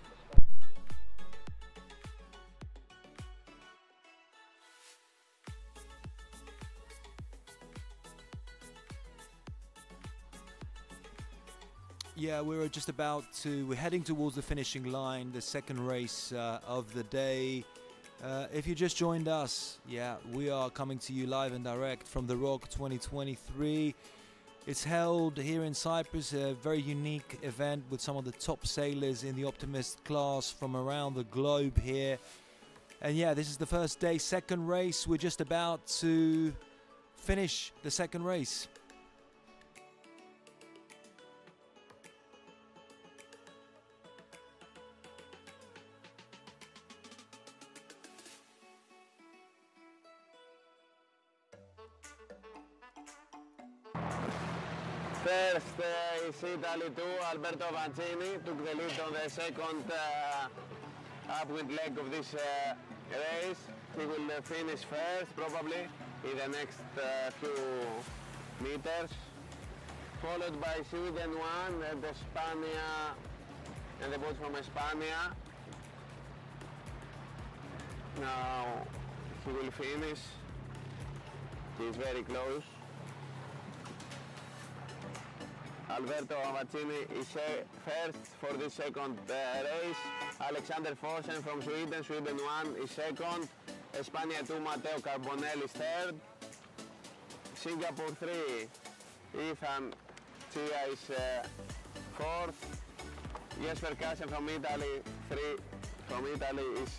Yeah, we're heading towards the finishing line, the second race of the day. If you just joined us, yeah, we are coming to you live and direct from the R.O.C 2023. It's held here in Cyprus, a very unique event with some of the top sailors in the Optimist class from around the globe here. And yeah, this is the first day, second race. We're just about to finish the second race. First is Italy 2, Alberto Vancini took the lead on the second upwind leg of this race. He will finish first probably in the next few meters. Followed by Sweden 1 and España and the boat from España. Now he will finish. He is very close. Alberto Avancini is first for the second race. Alexander Forsen from Sweden, Sweden 1 is second. Espania 2, Matteo Carbonelli is third. Singapore 3, Ethan Chia is fourth. Jesper Kassen from Italy, is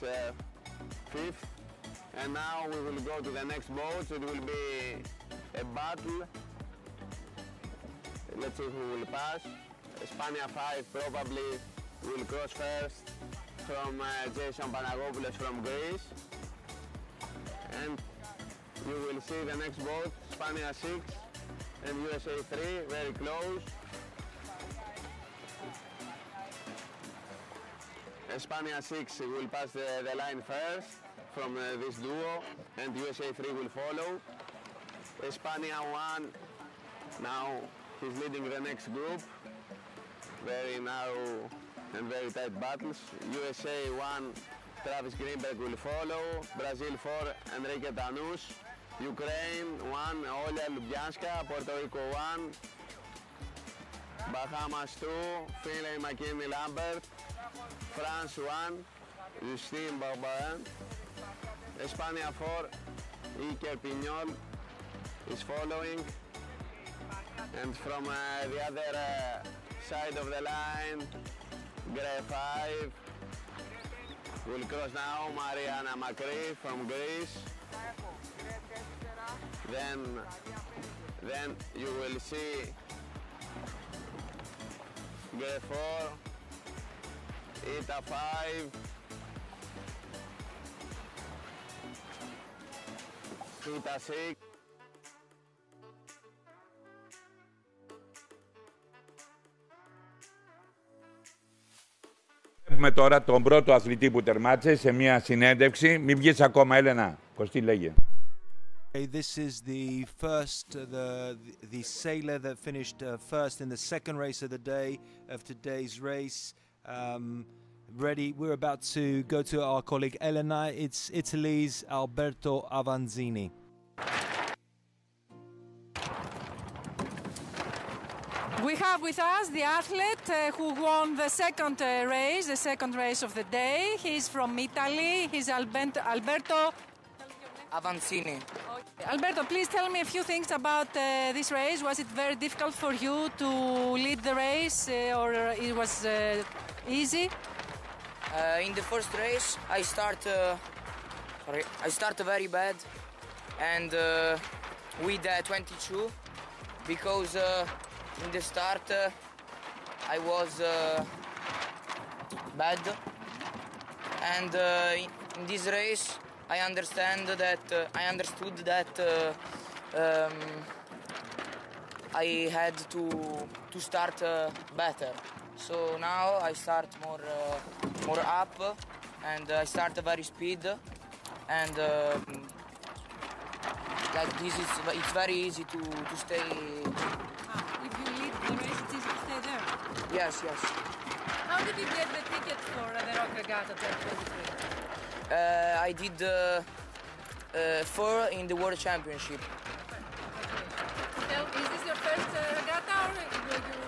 fifth. And now we will go to the next boat. It will be a battle. Let's see who will pass. Spania 5 probably will cross first from Jason Panagopoulos from Greece. And you will see the next boat, Spania 6 and USA 3, very close. Spania 6 will pass the line first from this duo, and USA 3 will follow. Spania 1 now he's leading the next group. Very narrow and very tight battles. USA 1, Travis Greenberg will follow. Brazil 4, Enrique Tanous. Ukraine 1, Olya Lubyanska. Puerto Rico 1. Bahamas 2, Finlay McKinney Lambert. France 1, Justine Barbarin. Espania 4, Iker Pignol is following. And from the other side of the line, Grey 5 will cross now, Mariana Macri from Greece. Then you will see Grey 4, Ita 5, Ita 6. Βλέπουμε τώρα τον πρώτο αθλητή που τερμάτισε σε μια συνέντευξη. Μην βγεις ακόμα, Έλενα. Κωστή, λέγε. This is the first, the sailor that finished first in the second race of the day of today's race. Ready, we're about to go to our colleague Elena. It's Italy's Alberto Avanzini. We have with us the athlete who won the second race of the day. He's from Italy. He's Alberto Avanzini. Okay. Alberto, please tell me a few things about this race. Was it very difficult for you to lead the race, or it was easy? In the first race, I start very bad, and with 22, because in the start I was bad, and in this race I understood that I had to start better. So now I start more up, and I start very speed, and like this it's very easy to stay. If you lead the race, it's easy to stay there. Yes. How did you get the ticket for the R.O.C. Regatta 2023? I did 4 in the World Championship. Okay. Is this your first regatta, or were you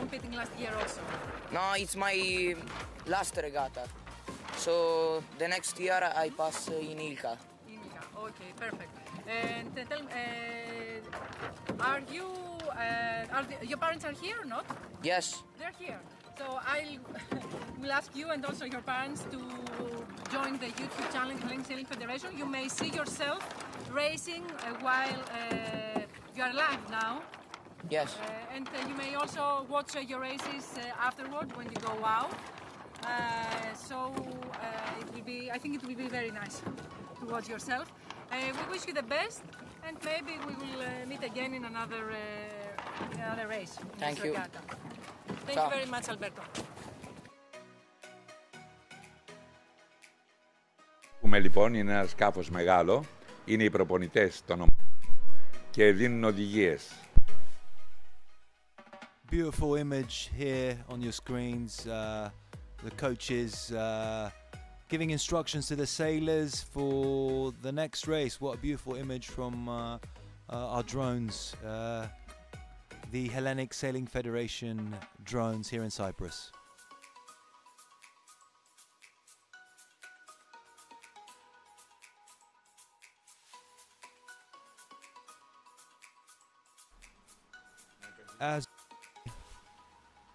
competing last year also? No, it's my last regatta. So the next year I pass in Ilka. Ilka, okay, perfect. And tell me, your parents are here or not? Yes. They're here. So I will ask you and also your parents to join the YouTube channel Hellenic Sailing Federation. You may see yourself racing while you are live now. Yes. And you may also watch your races afterward when you go out. It will be, I think it will be very nice to watch yourself. We wish you the best, and maybe we will meet again in another race. Thank you. Regatta. Thank you very much, Alberto. Έχουμε λοιπόν, είναι ένα σκάφος μεγάλο, είναι οι προπονητές των ομάδων και δίνουν οδηγίες. Beautiful image here on your screens. The coaches giving instructions to the sailors for the next race. What a beautiful image from our drones. the Hellenic Sailing Federation drones here in Cyprus.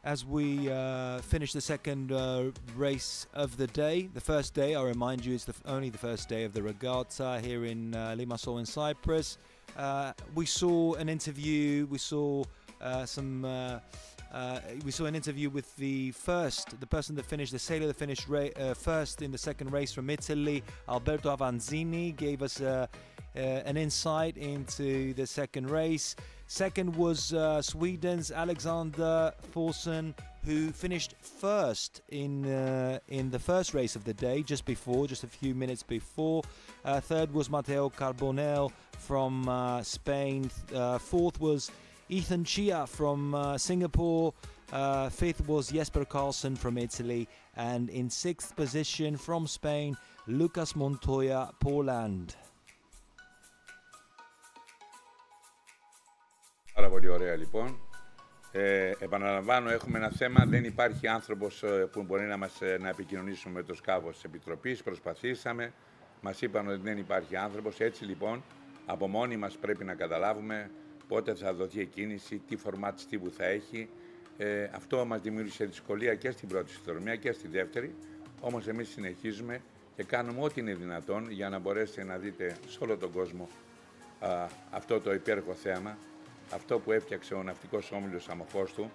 As we finish the second race of the day, the first day, I remind you, is only the first day of the regatta here in Limassol in Cyprus. We saw an interview. We saw an interview with the person that finished, the sailor that finished first in the second race from Italy, Alberto Avanzini, gave us an insight into the second race. Second was Sweden's Alexander Forsson, who finished first in the first race of the day, just a few minutes before. Third was Matteo Carbonell from Spain. Fourth was Ethan Chia from Singapore. Fifth was Jesper Karlsson from Italy. And in sixth position from Spain, Lucas Montoya, Poland. Πάρα πολύ ωραία λοιπόν. Επαναλαμβάνω, έχουμε ένα θέμα. Δεν υπάρχει άνθρωπος που μπορεί να επικοινωνήσουμε με το σκάφος της Επιτροπής. Προσπαθήσαμε, μας είπαν ότι δεν υπάρχει άνθρωπος. Έτσι λοιπόν, από μόνοι μας πρέπει να καταλάβουμε πότε θα δοθεί εκκίνηση, τι φορμάτ τύπου θα έχει. Αυτό μας δημιούργησε δυσκολία και στην πρώτη συνδρομία και στη δεύτερη. Όμως εμείς συνεχίζουμε και κάνουμε ό,τι είναι δυνατόν για να μπορέσετε να δείτε σε όλο τον κόσμο αυτό το υπέροχο θέαμα. Αυτό που έφτιαξε ο ναυτικός όμιλος Αμοχώστου,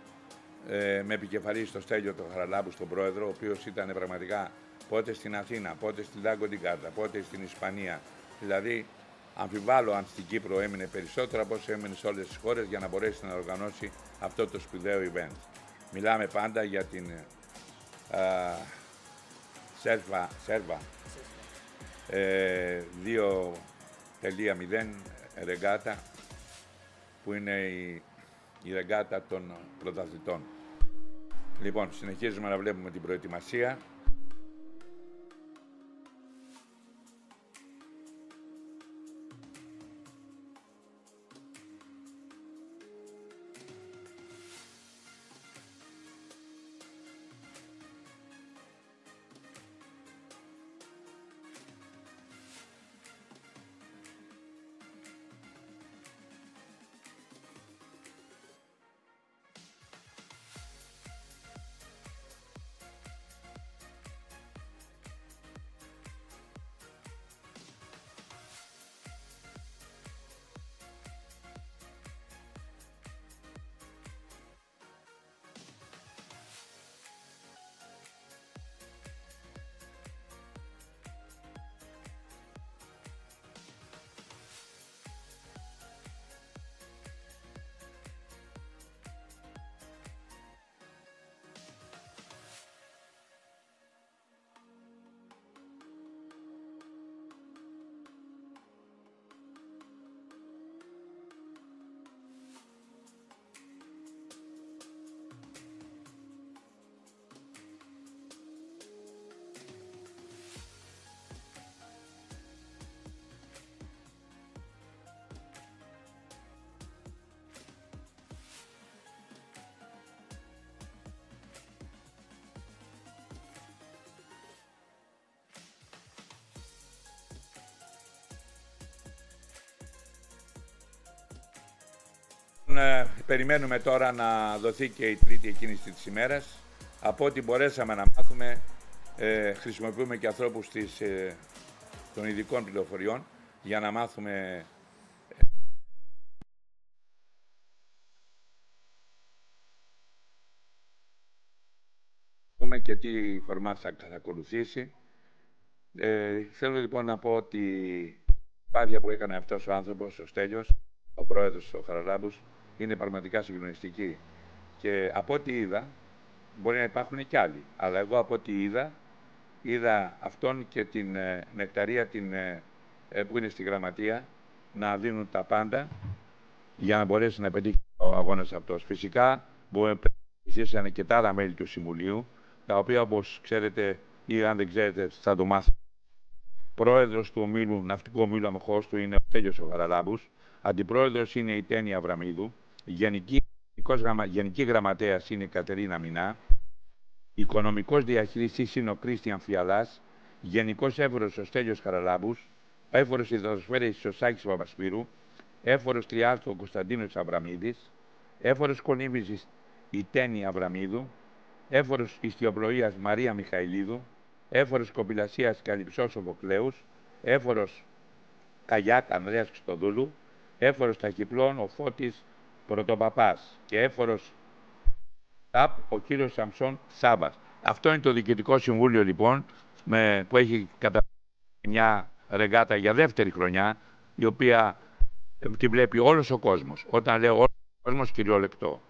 με επικεφαλή στο Στέλιο τον Χαραλάμπου, στον πρόεδρο, ο οποίος ήταν πραγματικά πότε στην Αθήνα, πότε στην Λάγκο την Κάρτα, πότε στην Ισπανία. Δηλαδή, αμφιβάλλω αν στην Κύπρο έμεινε περισσότερο από όσο έμεινε σε όλες τις χώρες για να μπορέσει να οργανώσει αυτό το σπουδαίο event. Μιλάμε πάντα για την CHESVA 2.0 REGATTA, που είναι η ρεγκάτα των πρωταθλητών. Λοιπόν, συνεχίζουμε να βλέπουμε την προετοιμασία. Περιμένουμε τώρα να δοθεί και η τρίτη εκκίνηση της ημέρας. Από ό,τι μπορέσαμε να μάθουμε, χρησιμοποιούμε και ανθρώπους των ειδικών πληροφοριών για να μάθουμε και τι φορμάτ θα ακολουθήσει. Θέλω λοιπόν να πω ότι η προσπάθεια που έκανε αυτός ο άνθρωπος, ο Στέλιος, ο πρόεδρος, ο Χαραλάμπους, είναι πραγματικά συγκλονιστική. Και από ό,τι είδα, μπορεί να υπάρχουν κι άλλοι, αλλά εγώ από ό,τι είδα αυτόν και την Νεκταρία που είναι στη γραμματεία να δίνουν τα πάντα για να μπορέσει να πετύχει ο αγώνας αυτός. Φυσικά, βοηθήσανε και τα άλλα μέλη του Συμβουλίου, τα οποία, όπως ξέρετε ή αν δεν ξέρετε, θα το μάθετε. Πρόεδρος του ναυτικού ομίλου Αμοχώστου είναι ο Στέλιος ο Χαραλάμπους. Αντιπρόεδρος είναι η Τένια Αβραμίδου. Γενική Γενική Γραμματέας είναι η Κατερίνα Μινά, Οικονομικός Διαχειριστής είναι ο Κρίστιαν Φιαλάς, Γενικός Έφορος ο Στέλιος Χαραλάμπους, Έφορος Ιδροσφαίρεσης ο Σάκης Παπασπύρου, Έφορος Τριάρτου ο Κωνσταντίνος Αβραμίδης, Έφορος Κολύμβησης η Τέννη Αβραμίδου, Έφορος Ιστιοπλοείας Μαρία Μιχαηλίδου, Έφορος Κοπηλασίας Καλυψός Οβοκλέους, Έφορος Καγιάκ Ανδρέας Χριστοδούλου, Έφορος Ταχυπλών ο Φώτης Πρωτοπαπάς και Έφορος ΤΑΠ ο κύριος Σαμσόν Σάβας. Αυτό είναι το Διοικητικό Συμβούλιο λοιπόν που έχει καταφέρει μια ρεγάτα για δεύτερη χρονιά, η οποία τη βλέπει όλος ο κόσμος. Όταν λέω όλος ο κόσμος, κυριολεκτό.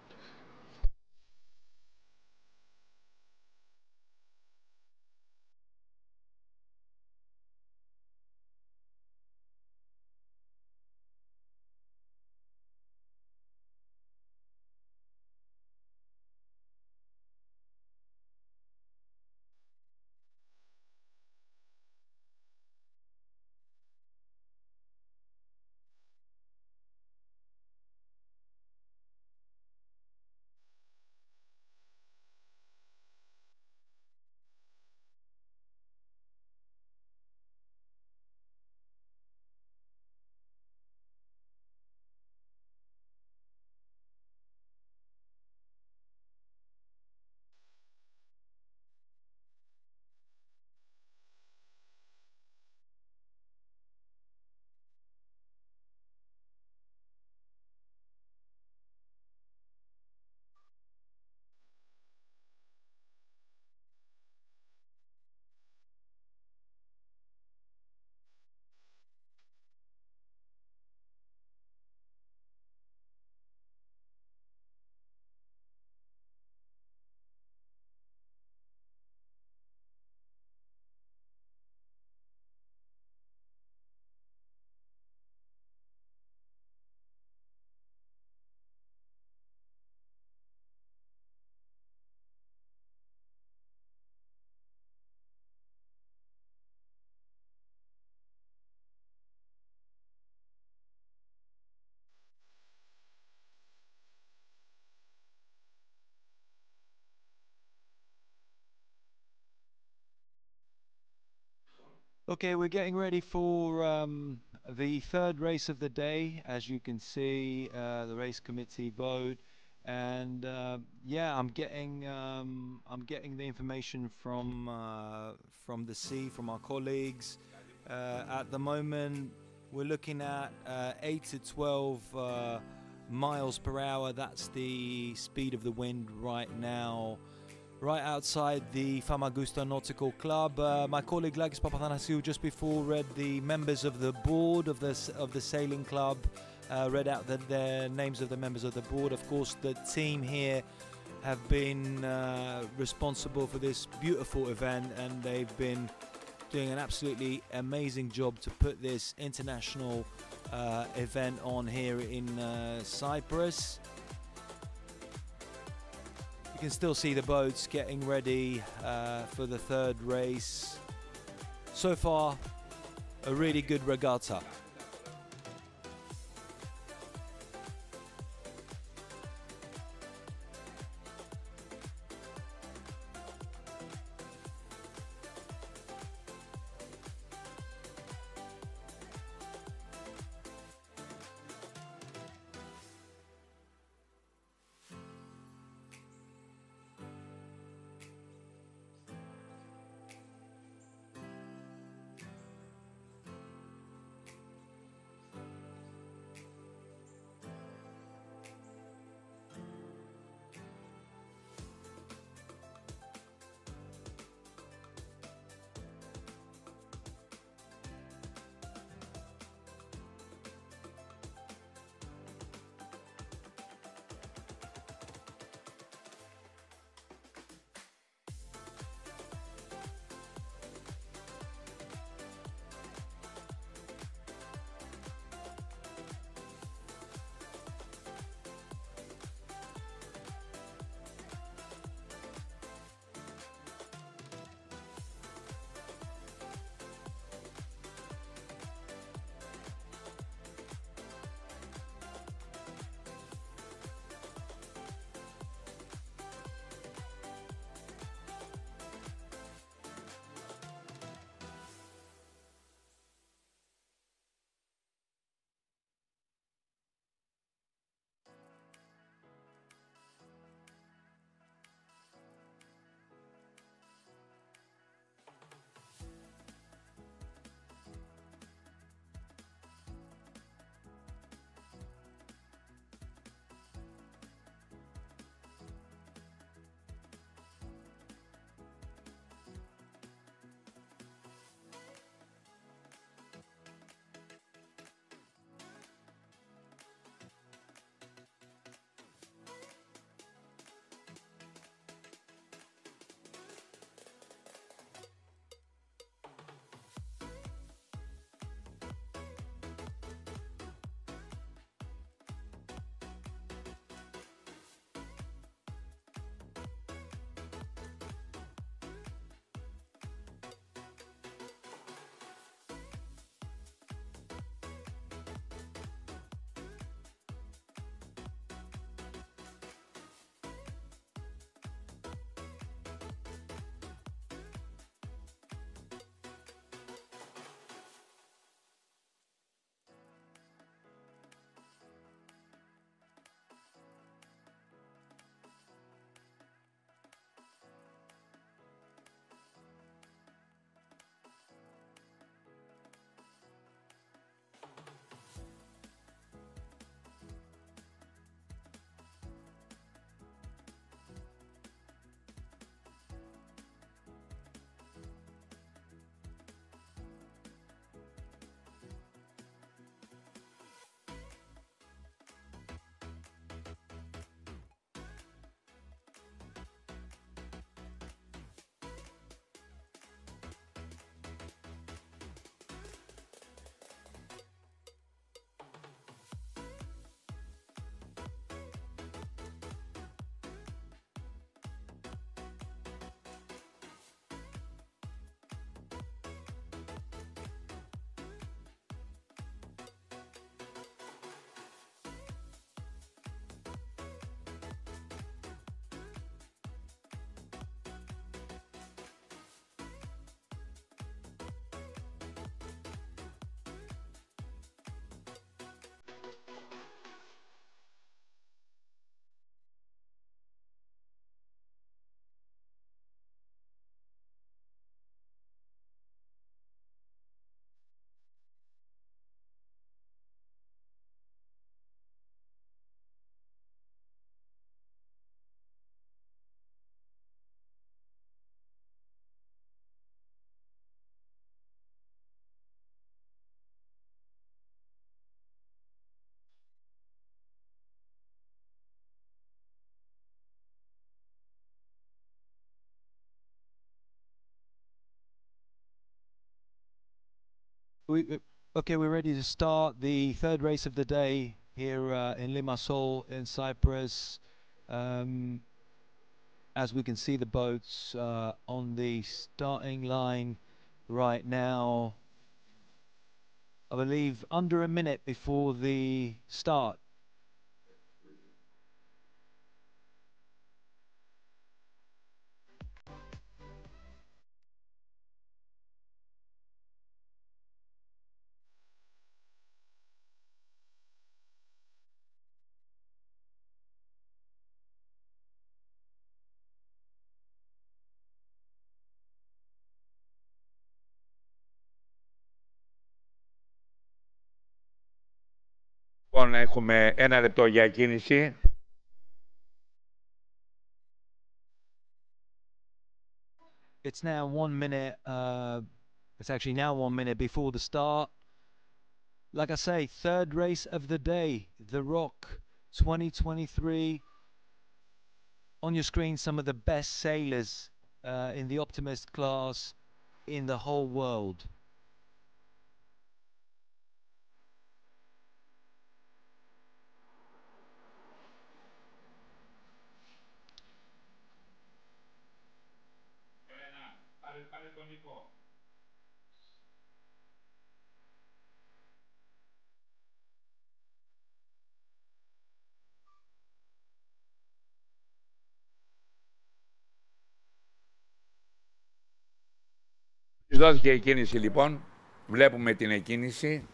Okay, we're getting ready for the third race of the day. As you can see, the race committee vote, and yeah, I'm getting the information from the sea, from our colleagues. At the moment, we're looking at 8 to 12 miles per hour. That's the speed of the wind right now, right outside the Famagusta Nautical Club. My colleague Lagis Papathanasiou just before read the members of the board of the sailing club, read out the names of the members of the board. Of course, the team here have been responsible for this beautiful event, and they've been doing an absolutely amazing job to put this international event on here in Cyprus. You can still see the boats getting ready for the third race. So far, a really good regatta. Okay, we're ready to start the third race of the day here in Limassol in Cyprus. As we can see the boats on the starting line right now, I believe under a minute before the start. Λοιπόν, έχουμε 1 λεπτό για κίνηση. It's now 1 minute, it's actually now 1 minute before the start. Like I say, third race of the day, the R.O.C 2023. On your screen, some of the best sailors in the Optimist class in the whole world. Δόθηκε η κίνηση λοιπόν. Βλέπουμε την εκκίνηση.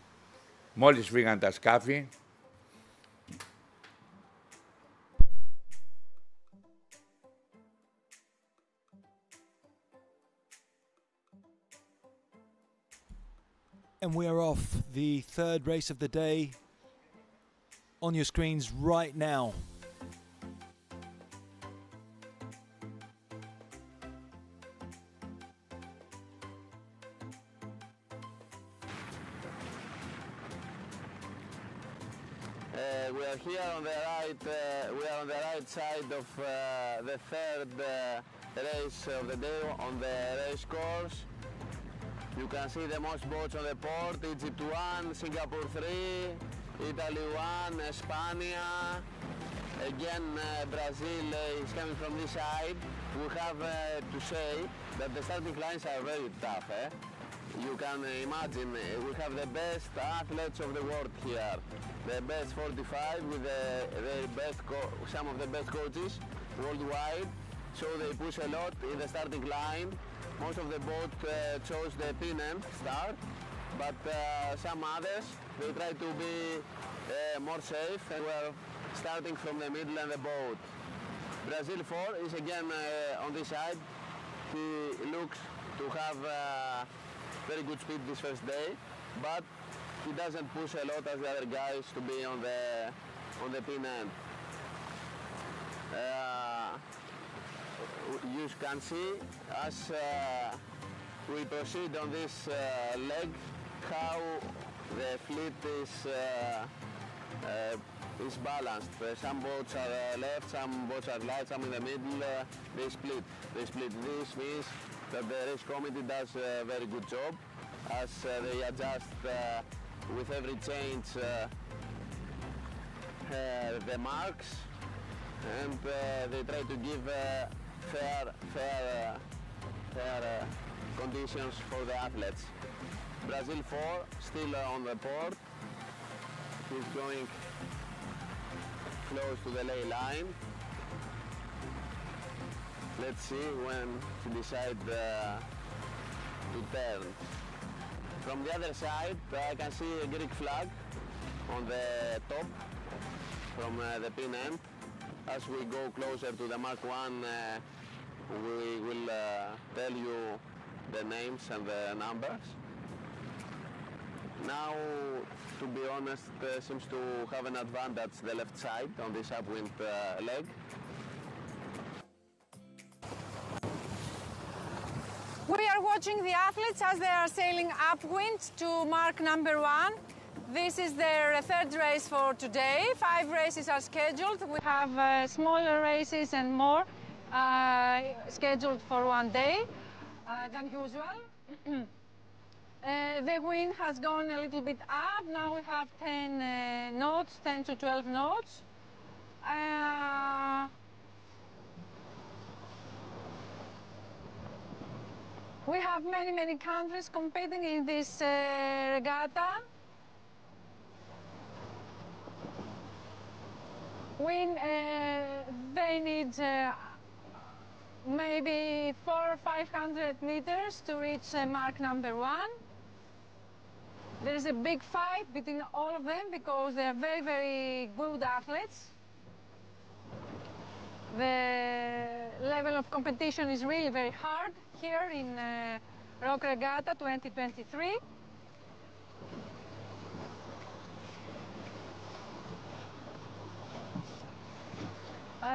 Μόλις φύγαν τα σκάφη. And we are off. The third race of the day on your screens right now. We are here on the right. We are on the right side of the third race of the day on the race course. You can see the most boats on the port: Egypt 1, Singapore 3, Italy 1, España. Again, Brazil is coming from this side. We have to say that the starting lines are very tough. You can imagine we have the best athletes of the world here. The best 45 with some of the best coaches worldwide. So they push a lot in the starting line. Most of the boat chose the pin-end start, but some others, they try to be more safe and we're starting from the middle and the boat. Brazil 4 is again on this side. He looks to have very good speed this first day, but he doesn't push a lot as the other guys to be on the pin-end. You can see as we proceed on this leg how the fleet is balanced. Some boats are left, some boats are right, some in the middle. They split. This means that the race committee does a very good job as they adjust with every change the marks, and they try to give fair conditions for the athletes. Brazil 4 still on the port. He's going close to the ley line. Let's see when he decides to turn. From the other side, I can see a Greek flag on the top from the pin end. As we go closer to the Mark 1, we will tell you the names and the numbers. Now, to be honest, seems to have an advantage the left side on this upwind leg. We are watching the athletes as they are sailing upwind to mark number 1. This is their third race for today. 5 races are scheduled. We have smaller races and more scheduled for one day than usual. The wind has gone a little bit up. Now we have 10 knots, 10 to 12 knots. We have many countries competing in this regatta. They need maybe 400 or 500 meters to reach mark number 1. There is a big fight between all of them because they are very good athletes. The level of competition is really very hard here in R.O.C Regatta 2023.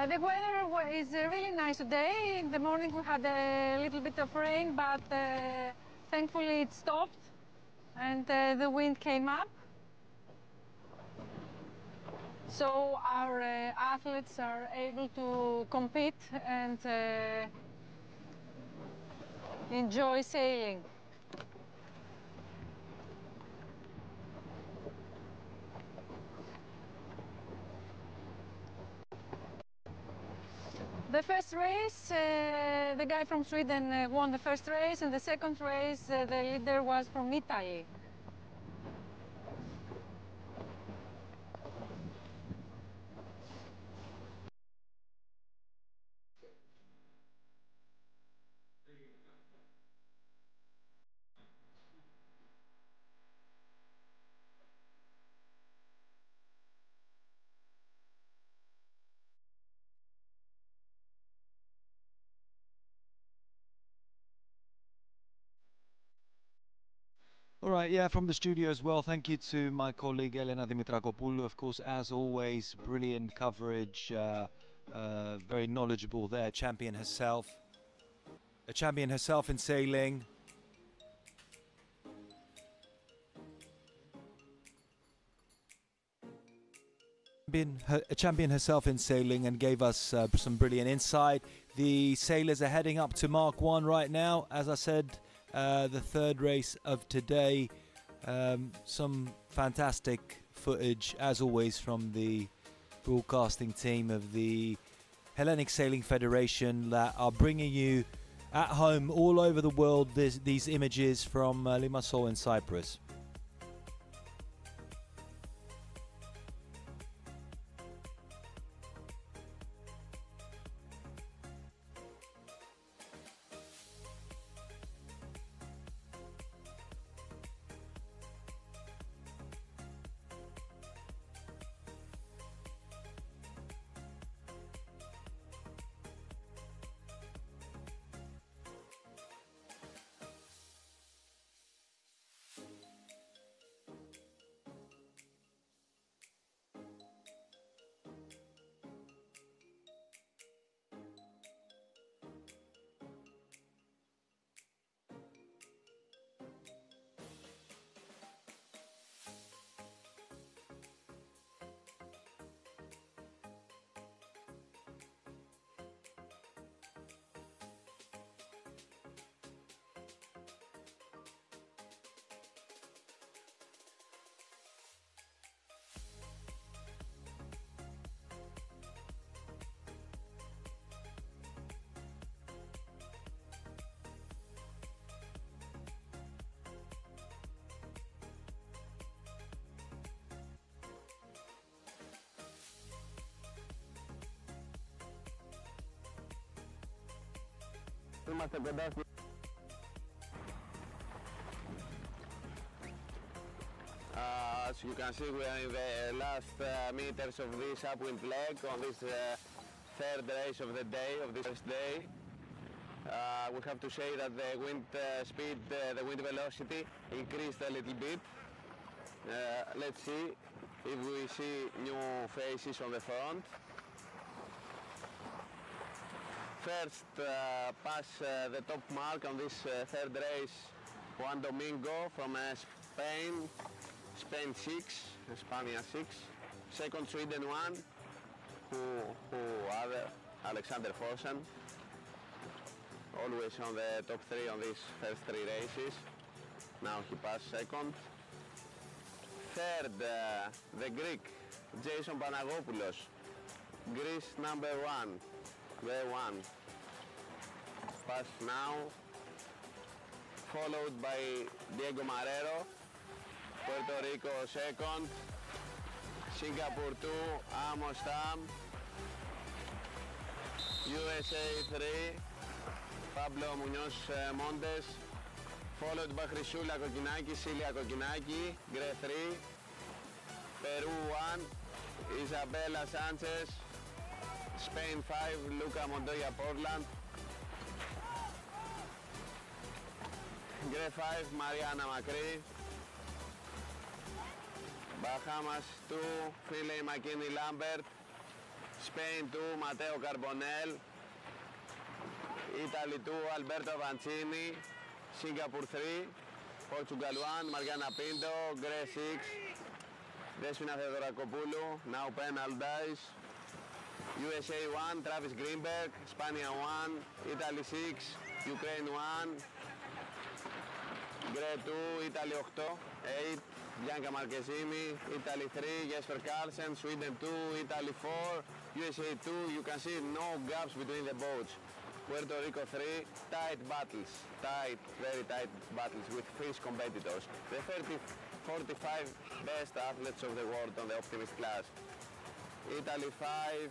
The weather is really nice today. In the morning we had a little bit of rain, but thankfully it stopped and the wind came up. So our athletes are able to compete and enjoy sailing. The first race, the guy from Sweden won the first race, and the second race, the leader was from Italy. All right, yeah, from the studio as well. Thank you to my colleague Elena Dimitrakopoulou. Of course, as always, brilliant coverage, very knowledgeable there. Champion herself, a champion herself in sailing. A champion herself in sailing, and gave us some brilliant insight. The sailors are heading up to Mark 1 right now. As I said, the third race of today. Some fantastic footage, as always, from the broadcasting team of the Hellenic Sailing Federation that are bringing you at home all over the world these images from Limassol in Cyprus. Είμαστε κοντά στην... As you can see, we are in the last meters of this upwind leg on this third race of the day, of this first day. We have to say that the wind speed, the wind velocity increased a little bit. Let's see if we see new faces on the front. First pass the top mark on this third race, Juan Domingo from Spain, Spain 6, Spania 6. Second Sweden 1, who other, Alexander Forsen. Always on the top 3 on these first 3 races. Now he passed second. Third, the Greek, Jason Panagopoulos, Greece number 1, the 1. Pass now. Followed by Diego Marrero, Puerto Rico second. Singapore 2, Amos Tam. USA 3, Pablo Muñoz Montes. Followed by Χρυσούλα Κοκκινάκη, Σίλια Κοκκινάκη, Gre 3. Peru 1, Isabella Sanchez. Spain 5, Luca Montoya Portland. Gre 5, Mariana Macri. Bahamas 2, Philly McKinney Lambert. Spain 2, Matteo Carbonell. Italy 2, Alberto Vancini. Singapore 3, Portugal 1, Mariana Pinto. Gre 6, Despina Theodorakopoulou, now penal dice. USA 1, Travis Greenberg. Spania 1, Italy 6, Ukraine 1. Gre 2, Italy 8, Bianca Marchesini. Italy 3, Jesper Carlsen. Sweden 2, Italy 4, USA 2. You can see no gaps between the boats. Puerto Rico 3, tight battles, very tight battles with Finnish competitors. The 45 best athletes of the world on the optimist class. Italy 5,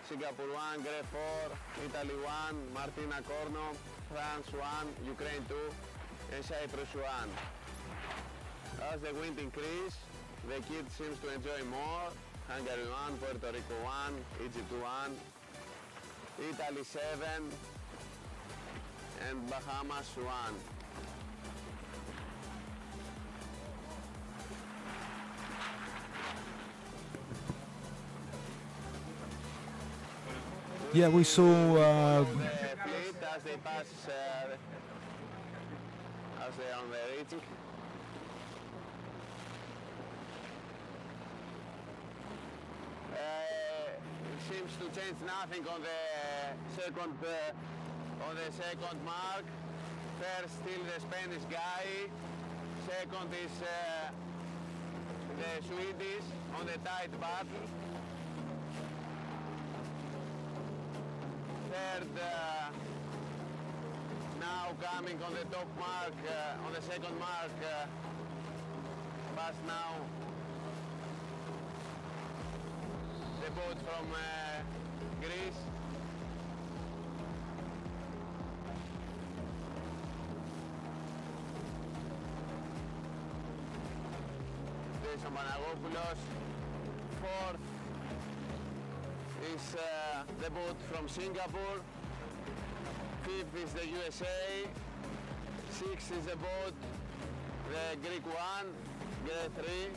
Singapore 1, Gre 4, Italy 1, Martina Corno, France 1, Ukraine 2, and Cyprus 1. As the wind increases, the kid seems to enjoy more. Hungary 1, Puerto Rico 1, Egypt 1, Italy 7, and Bahamas 1. Yeah, we saw. Fleet as they pass, as they are on the reaching. Seems to change nothing on the second mark. First, still the Spanish guy. Second is the Swedish on the tight battle. Third, now coming on the top mark, on the second mark, pass now. The boat from Greece. Jason Panagopoulos. Fourth is the boat from Singapore. Fifth is the USA. Sixth is the boat, the Greek one, Gre 3.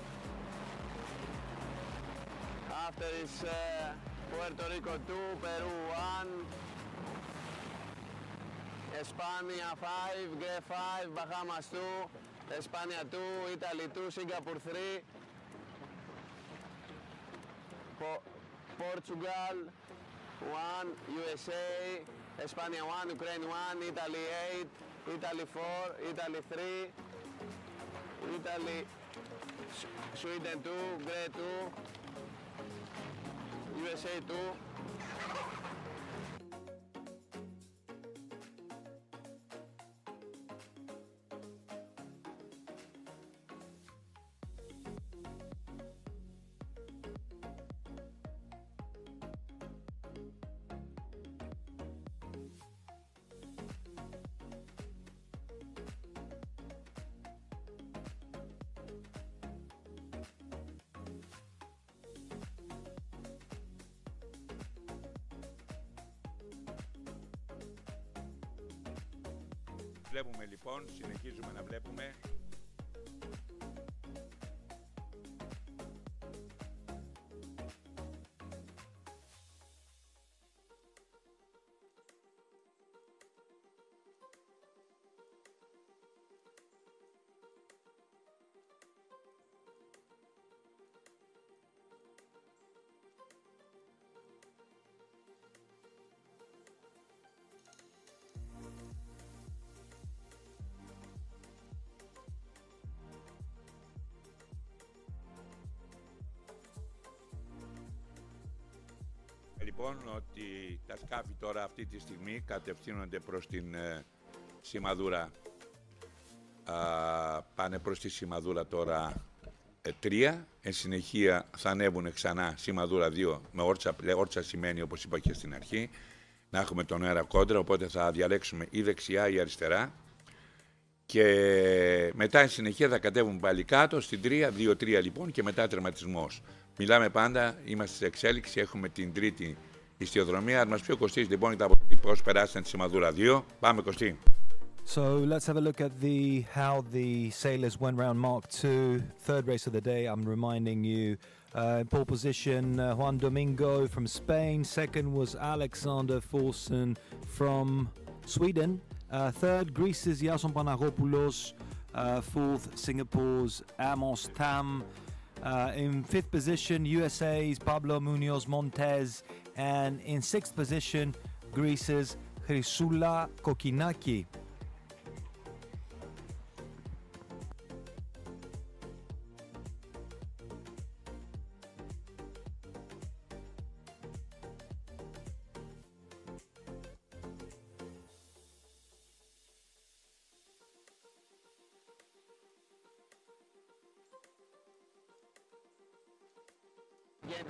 After is Puerto Rico 2, Peru 1, España 5, Gre 5, Bahamas 2, España 2, Italy 2, Singapore 3, Portugal 1, USA, España 1, Ukraine 1, Italy 8, Italy 4, Italy 3, Italy, Sweden 2, Gre 2, USA 2. Βλέπουμε λοιπόν, συνεχίζουμε να βλέπουμε. λοιπόν ότι τα σκάφη τώρα αυτή τη στιγμή κατευθύνονται προς την σημαδούρα. Πάνε προς τη σημαδούρα τώρα 3. Εν συνεχεία θα ανέβουν ξανά σημαδούρα 2 με όρτσα. Όρτσα σημαίνει, όπως είπα και στην αρχή, να έχουμε τον αέρα κόντρα, οπότε θα διαλέξουμε ή δεξιά ή αριστερά. Και μετά εν συνεχεία θα κατέβουν πάλι κάτω στην 3, 2-3 λοιπόν και μετά τερματισμός. Μιλάμε πάντα, είμαστε σε εξέλιξη, έχουμε την τρίτη ιστιοδρομία. Αν μας πει ο Κωστής λοιπόν πώς περάσαν τη σημαδούρα 2. Πάμε Κωστή. So let's have a look at how the sailors went round Mark II, third race of the day. I'm reminding you, in pole position, Juan Domingo from Spain. Second was Alexander Forsen from Sweden. Third, Greece's Iason Panagopoulos. Fourth, Singapore's Amos Tam. In fifth position, USA's Pablo Munoz Montez. And in sixth position, Greece's Chrysoula Kokinaki. Get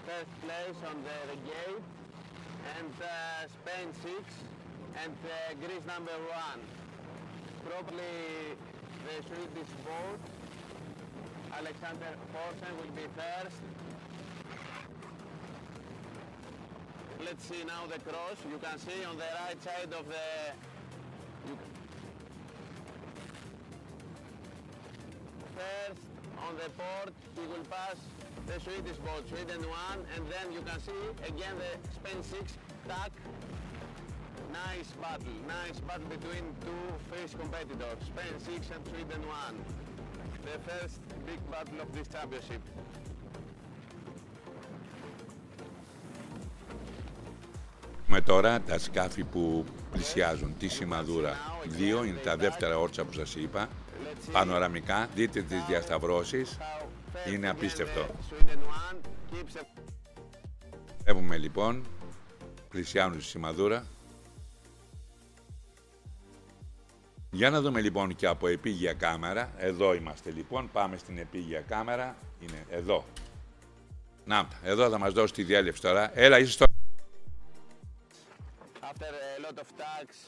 first place on the regate, and Spain 6 and Greece number 1. Probably the Swedish boat, Alexander Forsen, will be first. Let's see now the cross. You can see on the right side of the... First on the port he will pass the Swedish boat, Sweden 1, and then you can see again the Spain 6 tack. Nice battle between two fierce competitors, Spain 6 and Sweden 1. The first big battle of this championship. Με τώρα τα σκάφη που πλησιάζουν τη σημαδούρα 2, είναι τα δεύτερα όρτσα που σας είπα, πανοραμικά, δείτε τις διασταυρώσεις, είναι απίστευτο. Βλέπουμε λοιπόν, πλησιάζουν τη σημαδούρα. Για να δούμε λοιπόν και από επίγεια κάμερα, εδώ είμαστε λοιπόν, πάμε στην επίγεια κάμερα, είναι εδώ. Να, εδώ θα μας δώσει τη διέλευση τώρα, έλα είσαι στο... After a lot of tags,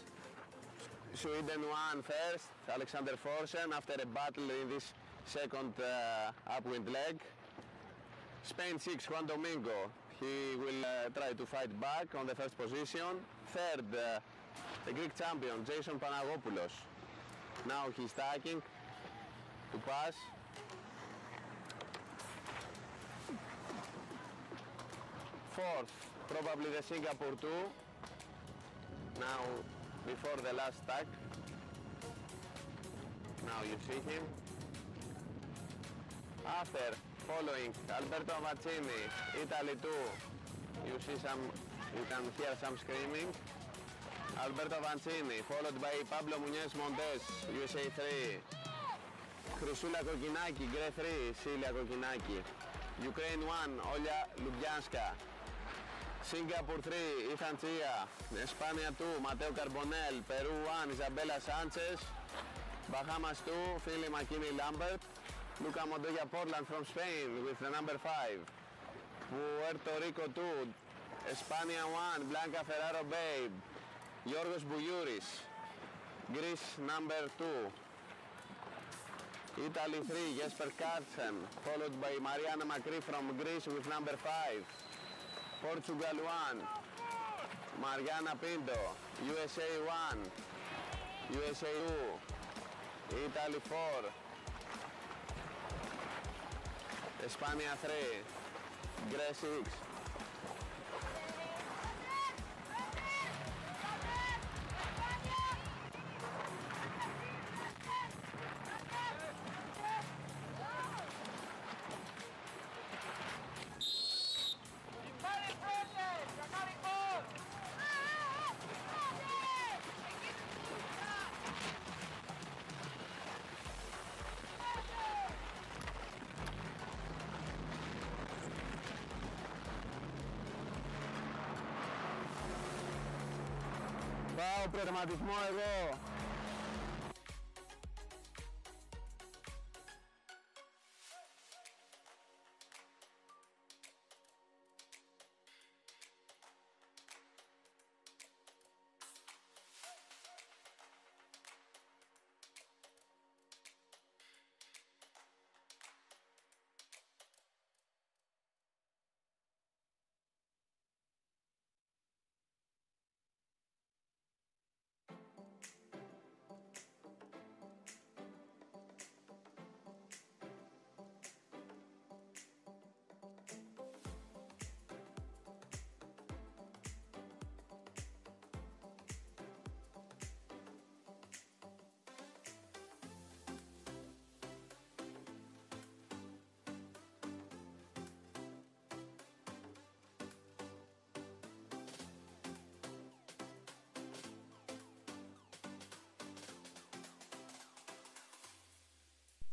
Sweden won first, Alexander Forsen, after a battle in this second upwind leg. Spain 6, Juan Domingo, he will try to fight back on the first position. Third, the Greek champion, Jason Panagopoulos. Now he's tagging to pass. Fourth, probably the Singapore 2. Now, before the last tag. Now you see him. After, following, Alberto Mancini, Italy 2. You can hear some screaming. Alberto Mancini, followed by Pablo Munoz Montez, USA 3. Chrysoula Kokinaki, grade 3, Celia Kokinaki. Ukraine 1, Olya Lubyanska. Singapore 3, Ethan Chia. España 2, Mateo Carbonell. Peru 1, Isabella Sanchez. Bahamas 2, Philly McKinney Lambert. Luca Montoya Portland from Spain with the number 5. Puerto Rico 2, España 1, Blanca Ferraro Babe. Yorgos Boulouris. Greece number 2. Italy 3, Jesper Karlsen. Followed by Mariana Macri from Greece with number 5. Portugal 1, Mariana Pinto, USA 1, USA 2, Italy 4, España 3, Greece 6. Πάω προγραμματισμό εγώ.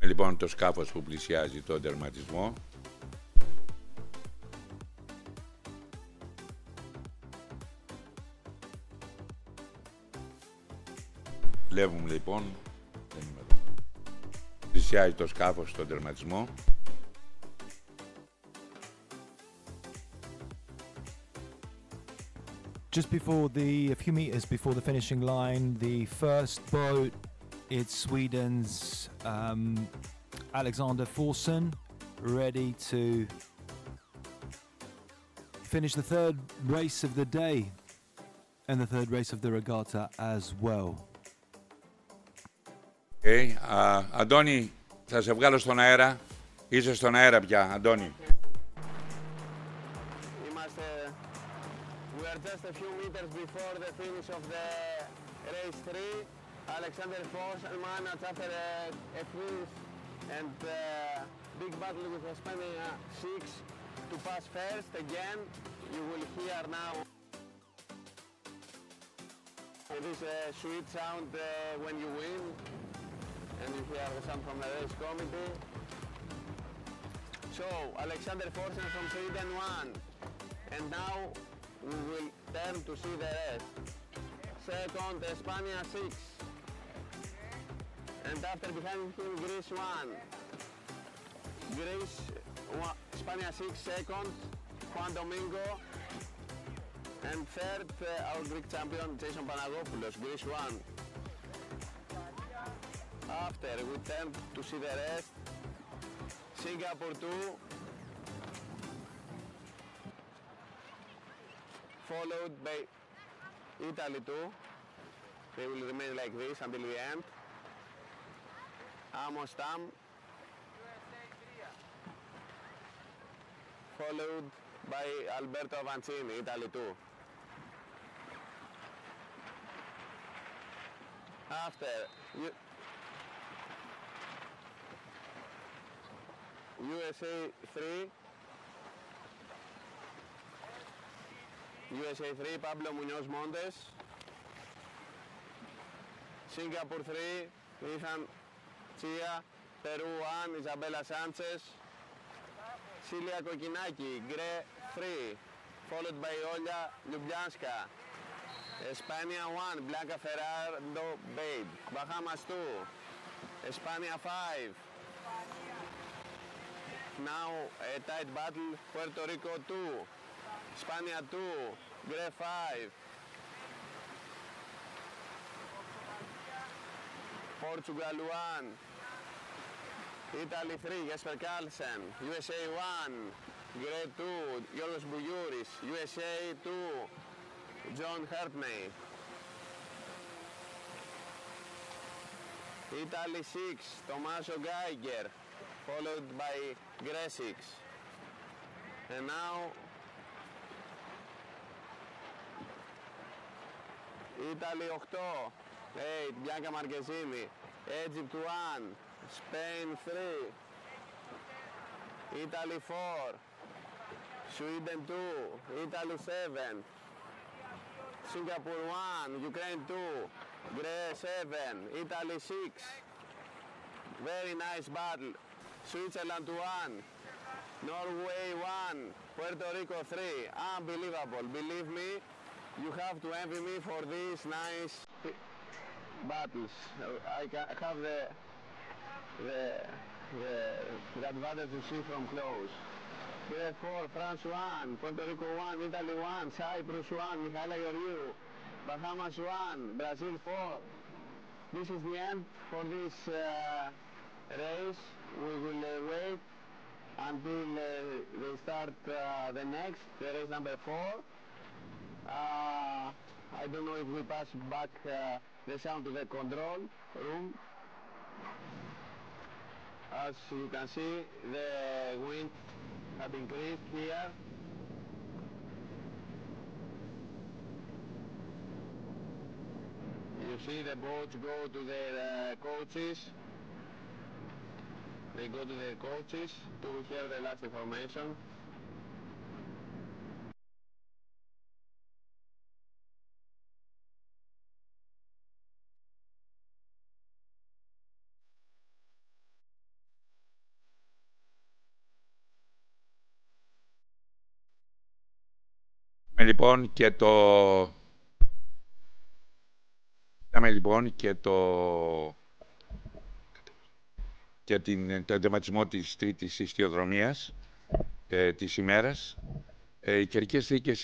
Λοιπόν, το σκάφος που πλησιάζει τον τερματισμό. Βλέπουμε λοιπόν, πλησιάζει το σκάφος στον τερματισμό. Just before a few meters before the finishing line, the first boat, it's Sweden's Alexander Forsson, ready to finish the third race of the day and the third race of the regatta as well. Okay. Αντώνη, θα σε βγάλω στον αέρα. Είσαι στον αέρα πια, Αντώνη. We are just a few meters before the finish of the race 3. Alexander Forsson managed after a finish and big battle with Hispania 6 to pass first. Again, you will hear now this sweet sound when you win, and you hear the sound from the race committee. So, Alexander Forsson from Sweden won, and now we will turn to see the rest. Second, Hispania 6. And after behind him, Greece 1. Greece, Spania 6 second, Juan Domingo. And third, our Greek champion, Jason Panagopoulos, Greece 1. After, we turn to see the rest. Singapore 2. Followed by Italy 2. They will remain like this until the end. Amsterdam, followed by Alberto Avancini, Italy 2. After, USA 3, USA 3, Pablo Munoz Montes. Singapore 3, Ethan Chia, Peru 1, Isabella Sanchez. Celia Kokinaki, Gre 3, followed by Olya Ljubljanska. Espania 1, Blanca Ferrando Babe. Bahamas 2, Espania 5. Now a tight battle, Puerto Rico 2, Spania 2, Gre 5. Portugal 1, Italy 3, Jesper Carlsen, USA 1, Gre 2, Giorgos Bougouris, USA 2, John Hartney. Italy 6, Tommaso Geiger, followed by Gre 6. And now Italy 8, 8, Bianca Marchesini, Egypt 1, Spain 3, Italy 4, Sweden 2, Italy 7, Singapore 1, Ukraine 2, Gre 7, Italy 6. Very nice battle. Switzerland 1, Norway 1, Puerto Rico 3. Unbelievable, believe me. You have to envy me for these nice battles. I have the advantage to see from close. Here 4, France 1, Puerto Rico 1, Italy 1, Cyprus 1, Michaela Georgiou, Bahamas 1, Brazil 4. This is the end for this race. We will wait until they start the next, the race number 4. I don't know if we pass back the sound to the control room. As you can see, the wind have increased here. You see the boats go to their coaches. They go to their coaches to hear the last information. Λοιπόν και τον τερματισμό της τρίτης ιστιοδρομίας της ημέρας. Οι καιρικές συνθήκες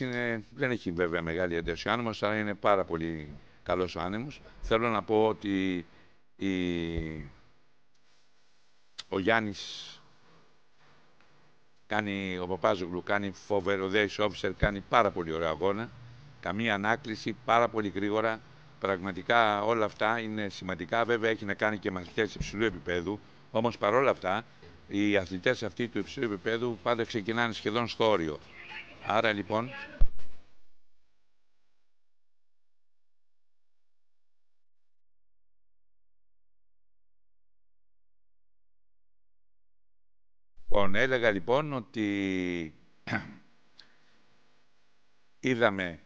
δεν έχει βέβαια μεγάλη ένταση ο άνεμος, αλλά είναι πάρα πολύ καλός ο άνεμος. Θέλω να πω ότι ο Γιάννης ο Παπάζογλου κάνει φοβερό race officer, κάνει πάρα πολύ ωραίο αγώνα. Καμία ανάκληση, πάρα πολύ γρήγορα. Πραγματικά όλα αυτά είναι σημαντικά. Βέβαια έχει να κάνει και μαθητές υψηλού επίπεδου. Όμως παρόλα αυτά οι αθλητές αυτοί του υψηλού επίπεδου πάντα ξεκινάνε σχεδόν στο όριο. Άρα λοιπόν έλεγα λοιπόν ότι είδαμε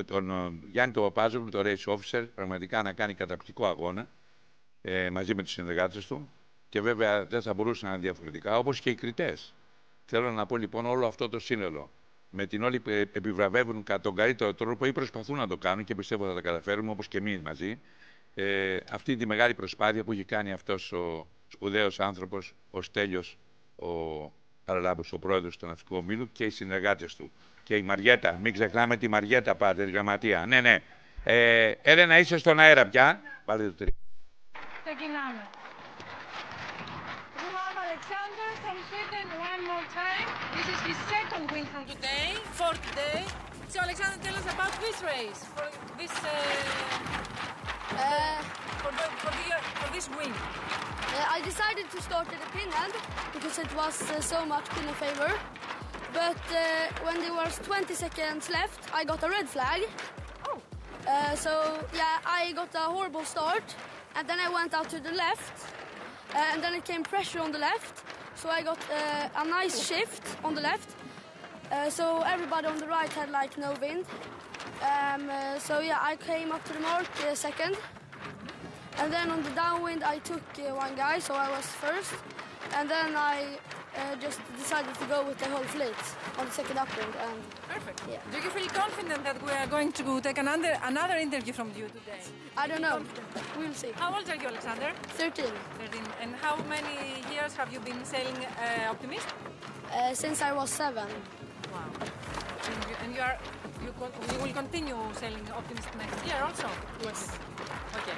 τον Γιάννη τον Παπάζογλου, το race officer, πραγματικά να κάνει καταπληκτικό αγώνα μαζί με τους συνεργάτες του και βέβαια δεν θα μπορούσε να είναι διαφορετικά, όπως και οι κριτές. Θέλω να πω λοιπόν όλο αυτό το σύνολο με την όλη επιβραβεύουν κατά τον καλύτερο τρόπο ή προσπαθούν να το κάνουν και πιστεύω θα τα καταφέρουμε όπως και εμείς μαζί. Αυτή τη μεγάλη προσπάθεια που έχει κάνει αυτός ο σπουδαίος άνθρωπος, ο Στέλιος, ο Καραλάμπος, ο πρόεδρος του Ναυτικού Ομίλου και οι συνεργάτες του. Και η Μαριέτα, μην ξεχνάμε τη Μαριέτα πάτε, τη γραμματεία. Ναι. Έλενα, είσαι στον αέρα πια. Βάλτε το 3. Ξεκινάμε. We have Alexander from Sweden one more time. This is his second win from today, for today. So Alexander, tell us about this race, for this win. I decided to start at the pin end because it was so much pin in favor. But when there was 20 seconds left, I got a red flag. Oh. So yeah, I got a horrible start, and then I went out to the left, and then it came pressure on the left. So I got a nice shift on the left. So everybody on the right had like no wind. So yeah, I came up to the mark second. And then on the downwind I took one guy, so I was first. And then I just decided to go with the whole fleet on the second upwind. And perfect. Yeah. Do you feel confident that we are going to take another interview from you today? I don't know. We'll see. How old are you, Alexander? 13. 13. And how many years have you been sailing Optimist? Since I was 7. Wow. And you will continue sailing Optimist next year also? Yes. Okay.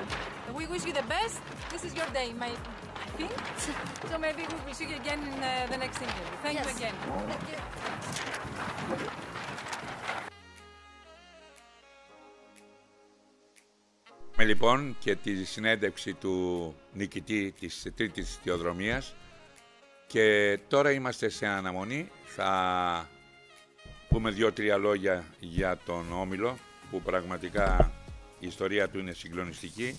We wish you the best. This is your day, I think. So maybe we will see you again in the next interview. Thank you again. Thank you. Λοιπόν και τη συνέντευξη του νικητή της τρίτης ιστιοδρομίας και τώρα είμαστε σε αναμονή. Θα πούμε 2-3 λόγια για τον Όμιλο που πραγματικά η ιστορία του είναι συγκλονιστική.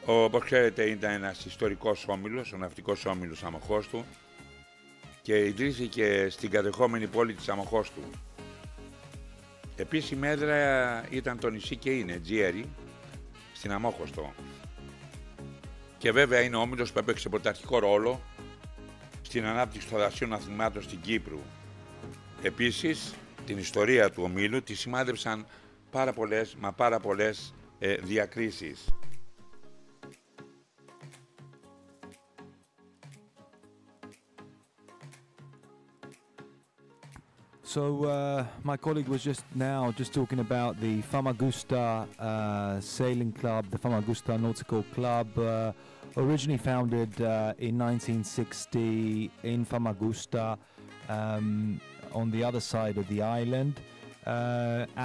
Όπως ξέρετε ήταν ένας ιστορικός όμιλος, ο ναυτικός όμιλος Σαμοχώστου και ιδρύθηκε στην κατεχόμενη πόλη της Σαμοχώστου. Επίσημη έδρα ήταν το νησί και είναι Τζιέρι, στην Αμόχωστο. Και βέβαια είναι ο όμιλος που έπαιξε πρωταρχικό ρόλο στην ανάπτυξη των δασίων αθλημάτων στην Κύπρου. Επίσης, την ιστορία του ομίλου τη σημάδεψαν πάρα πολλές διακρίσεις. So my colleague was just talking about the Famagusta sailing club, the Famagusta Nautical Club, originally founded in 1960 in Famagusta, on the other side of the island,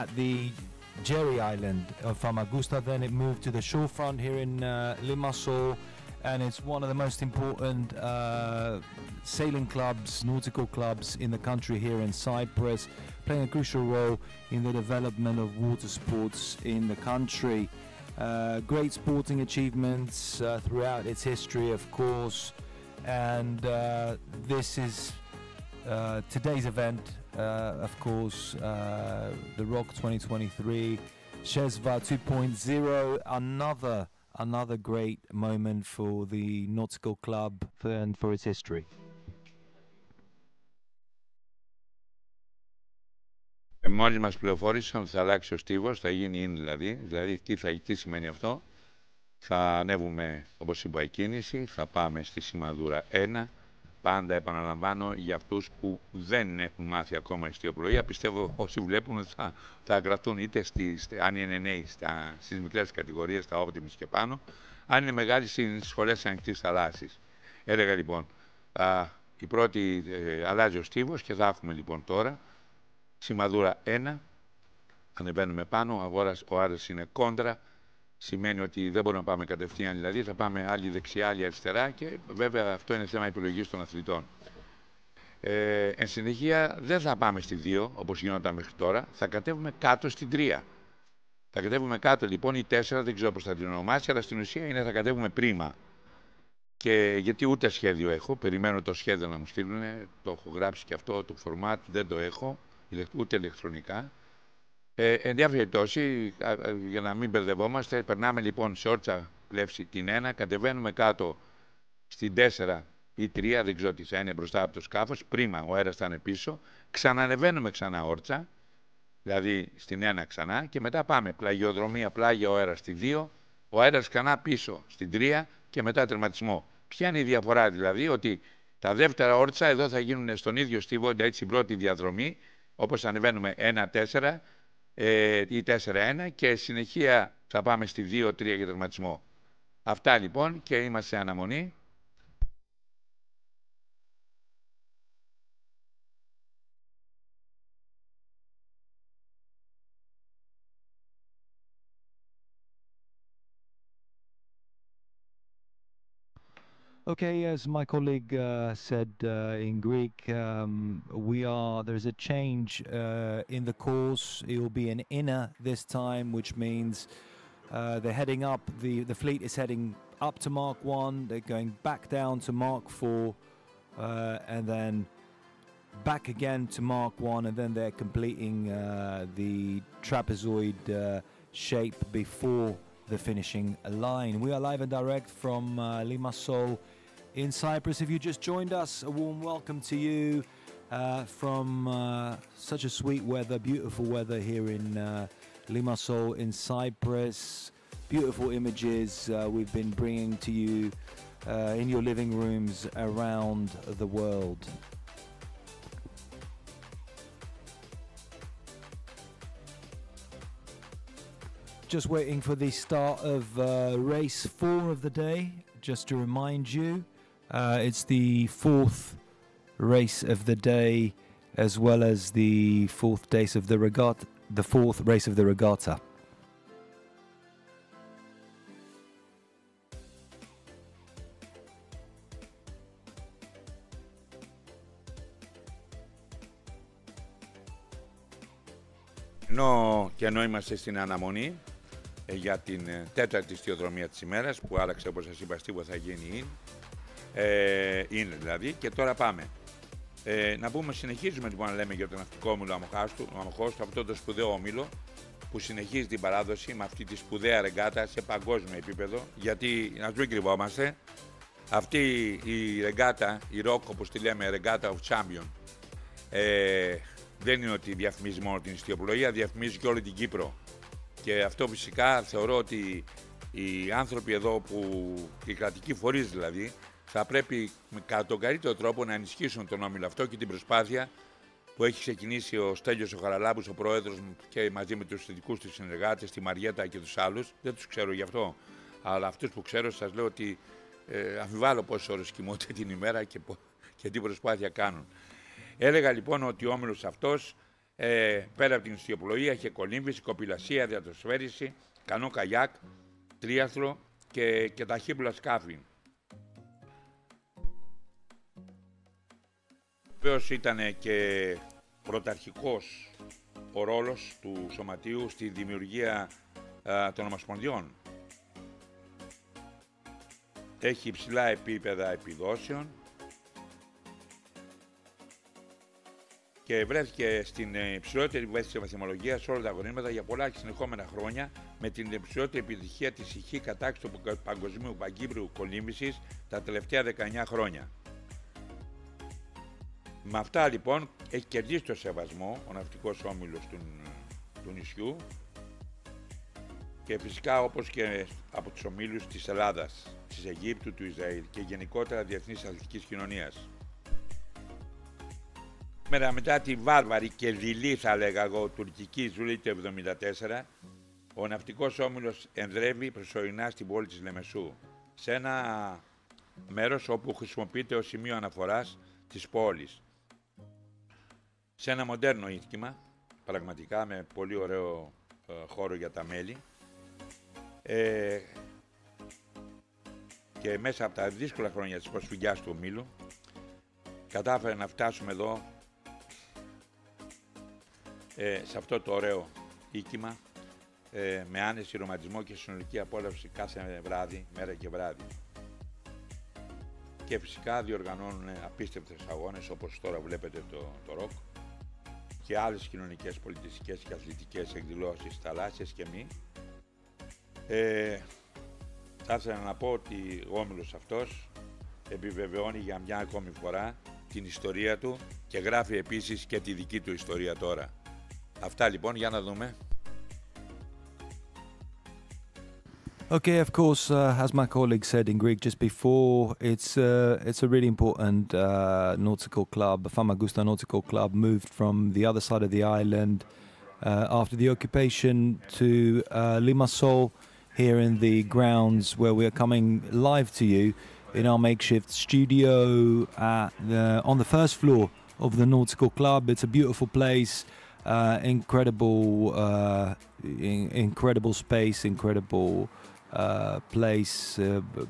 at the Jerry Island of Famagusta. Then it moved to the shorefront here in Limassol, and it's one of the most important sailing clubs, nautical clubs in the country here in Cyprus, playing a crucial role in the development of water sports in the country. Great sporting achievements throughout its history, of course, and this is today's event, of course, the R.O.C 2023, CHESVA 2.0, another great moment for the nautical club and for its history. Μόλις μας πληροφόρησαν ότι θα αλλάξει ο στίβος, θα γίνει in δηλαδή τι σημαίνει αυτό. Θα ανέβουμε, όπως είπα, η κίνηση, θα πάμε στη σημαδούρα 1. Πάντα επαναλαμβάνω για αυτούς που δεν έχουν μάθει ακόμα ιστιοπλοεία. Πιστεύω όσοι βλέπουν ότι θα κρατούν είτε αν είναι νέοι στις μικρές κατηγορίες, στα Optimis και πάνω, αν είναι μεγάλοι στις σχολές ανοιχτής θαλάσσης. Έλεγα λοιπόν, η πρώτη αλλάζει ο στίβος και θα έχουμε λοιπόν τώρα σημαδούρα 1. Ανεβαίνουμε πάνω, ο Άρης είναι κόντρα. Σημαίνει ότι δεν μπορούμε να πάμε κατευθείαν, δηλαδή θα πάμε άλλη δεξιά, άλλη αριστερά και βέβαια αυτό είναι θέμα επιλογής των αθλητών. Εν συνεχεία δεν θα πάμε στη 2 όπως γινόταν μέχρι τώρα, θα κατέβουμε κάτω στην 3. Θα κατέβουμε κάτω λοιπόν η 4, δεν ξέρω πώς θα την ονομάσει, αλλά στην ουσία είναι θα κατέβουμε πρίμα. Και γιατί ούτε σχέδιο έχω, περιμένω το σχέδιο να μου στείλουν, το έχω γράψει και αυτό, το format δεν το έχω, ούτε ηλεκτρονικά. Εν διάφορη περιπτώσει, για να μην μπερδευόμαστε, περνάμε λοιπόν σε όρτσα πλεύση την 1, κατεβαίνουμε κάτω στην 4 ή 3, δεν ξέρω τι θα είναι μπροστά από το σκάφος, πρίμα ο αέρας θα είναι πίσω, ξανανεβαίνουμε ξανά όρτσα, δηλαδή στην 1 ξανά και μετά πάμε πλαγιοδρομία, πλάγια ο αέρας στη 2, ο αέρας ξανά πίσω στην 3 και μετά τερματισμό. Ποια είναι η διαφορά δηλαδή, ότι τα δεύτερα όρτσα εδώ θα γίνουν στον ίδιο στίβο, δηλαδή στην πρώτη διαδρομή, όπως ανεβαίνουμε 1-4, ή 4-1 και συνεχεία θα πάμε στη 2-3 για τερματισμό. Αυτά λοιπόν και είμαστε σε αναμονή. Okay, as my colleague said in Greek, there's a change in the course. It will be an inner this time, which means they're heading up, the fleet is heading up to Mark 1, they're going back down to Mark 4, and then back again to Mark 1, and then they're completing the trapezoid shape before the finishing line. We are live and direct from Limassol in Cyprus. If you just joined us, a warm welcome to you from such a sweet weather, beautiful weather here in Limassol in Cyprus. Beautiful images we've been bringing to you in your living rooms around the world. Just waiting for the start of race 4 of the day. Just to remind you, it's the 4th race of the day, as well as the 4th race of the regatta. The 4th race of the regatta. Ενώ είμαστε στην αναμονή για την 4η ιστιοδρομία της ημέρας, που άραξε, όπως σας είπα, στίβο θα γίνει είναι δηλαδή, και τώρα πάμε. Να πούμε, συνεχίζουμε λοιπόν να λέμε για τον ναυτικό όμιλο Αμοχώστου, αυτό το σπουδαίο όμιλο που συνεχίζει την παράδοση με αυτή τη σπουδαία ρεγκάτα σε παγκόσμιο επίπεδο, γιατί να μην κρυβόμαστε, Αυτή η REGATTA, η R.O.C όπως τη λέμε, REGATTA of Champion, δεν είναι ότι διαφημίζει μόνο την ιστιοπλοεία, διαφημίζει και όλη την Κύπρο. Και αυτό φυσικά θεωρώ ότι οι άνθρωποι εδώ, οι κρατικοί φορείς δηλαδή, θα πρέπει κατά τον καλύτερο τρόπο να ενισχύσουν τον όμιλο αυτό και την προσπάθεια που έχει ξεκινήσει ο Στέλιος ο Χαραλάμπους, ο πρόεδρος μου, και μαζί με τους δικούς του συνεργάτες, τη Μαριέτα και τους άλλους. Δεν τους ξέρω γι' αυτό, αλλά αυτούς που ξέρω σας λέω ότι αμφιβάλλω πόσες ώρες κοιμούνται την ημέρα και τι προσπάθεια κάνουν. Έλεγα λοιπόν ότι ο όμιλος αυτός, πέρα από την ιστιοπλοεία, είχε κολύμβηση, κοπηλασία, διατροσφαίριση, κανό καγιάκ, τρίαθλο και ταχύπλα σκάφη. Βεβαίως ήταν και πρωταρχικός ο ρόλος του σωματείου στη δημιουργία των Ομοσπονδιών. Έχει υψηλά επίπεδα επιδόσεων και βρέθηκε στην υψηλότερη βαθμολογία σε όλα τα αγωνίσματα για πολλά και συνεχόμενα χρόνια, με την υψηλότερη επιτυχία της ηχή κατάξυση του παγκοσμίου παγκύπριου κολύμβησης τα τελευταία 19 χρόνια. Με αυτά λοιπόν έχει κερδίσει το σεβασμό ο ναυτικός όμιλος του νησιού και φυσικά όπως και από τους ομίλους της Ελλάδας, της Αιγύπτου, του Ισραήλ και γενικότερα διεθνής αθλητικής κοινωνίας. Μετά τη βάρβαρη και δειλή, θα λέγα εγώ, τουρκική ζούλη του 1974, ο ναυτικός όμιλος ενδρεύει προσωρινά στην πόλη της Λεμεσού, σε ένα μέρος όπου χρησιμοποιείται ως σημείο αναφοράς της πόλης. Σε ένα μοντέρνο ίδρυμα, πραγματικά με πολύ ωραίο χώρο για τα μέλη, και μέσα από τα δύσκολα χρόνια της προσφυγιάς του ομίλου κατάφερε να φτάσουμε εδώ, σε αυτό το ωραίο οίκημα, με άνεση, ρομαντισμό και συνολική απόλαυση κάθε βράδυ, μέρα και βράδυ. Και φυσικά διοργανώνουν απίστευτες αγώνες όπως τώρα βλέπετε το ROC και άλλες κοινωνικές, πολιτιστικές και αθλητικές εκδηλώσεις, θαλάσσιες και μη. Θα ήθελα να πω ότι ο όμιλος αυτός επιβεβαιώνει για μια ακόμη φορά την ιστορία του και γράφει επίσης και τη δική του ιστορία τώρα. Αυτά λοιπόν, για να δούμε. Okay, of course, as my colleague said in Greek just before, it's a really important nautical club. Famagusta Nautical Club moved from the other side of the island after the occupation to Limassol, here in the grounds where we are coming live to you in our makeshift studio on the first floor of the Nautical Club. It's a beautiful place, incredible space, incredible place,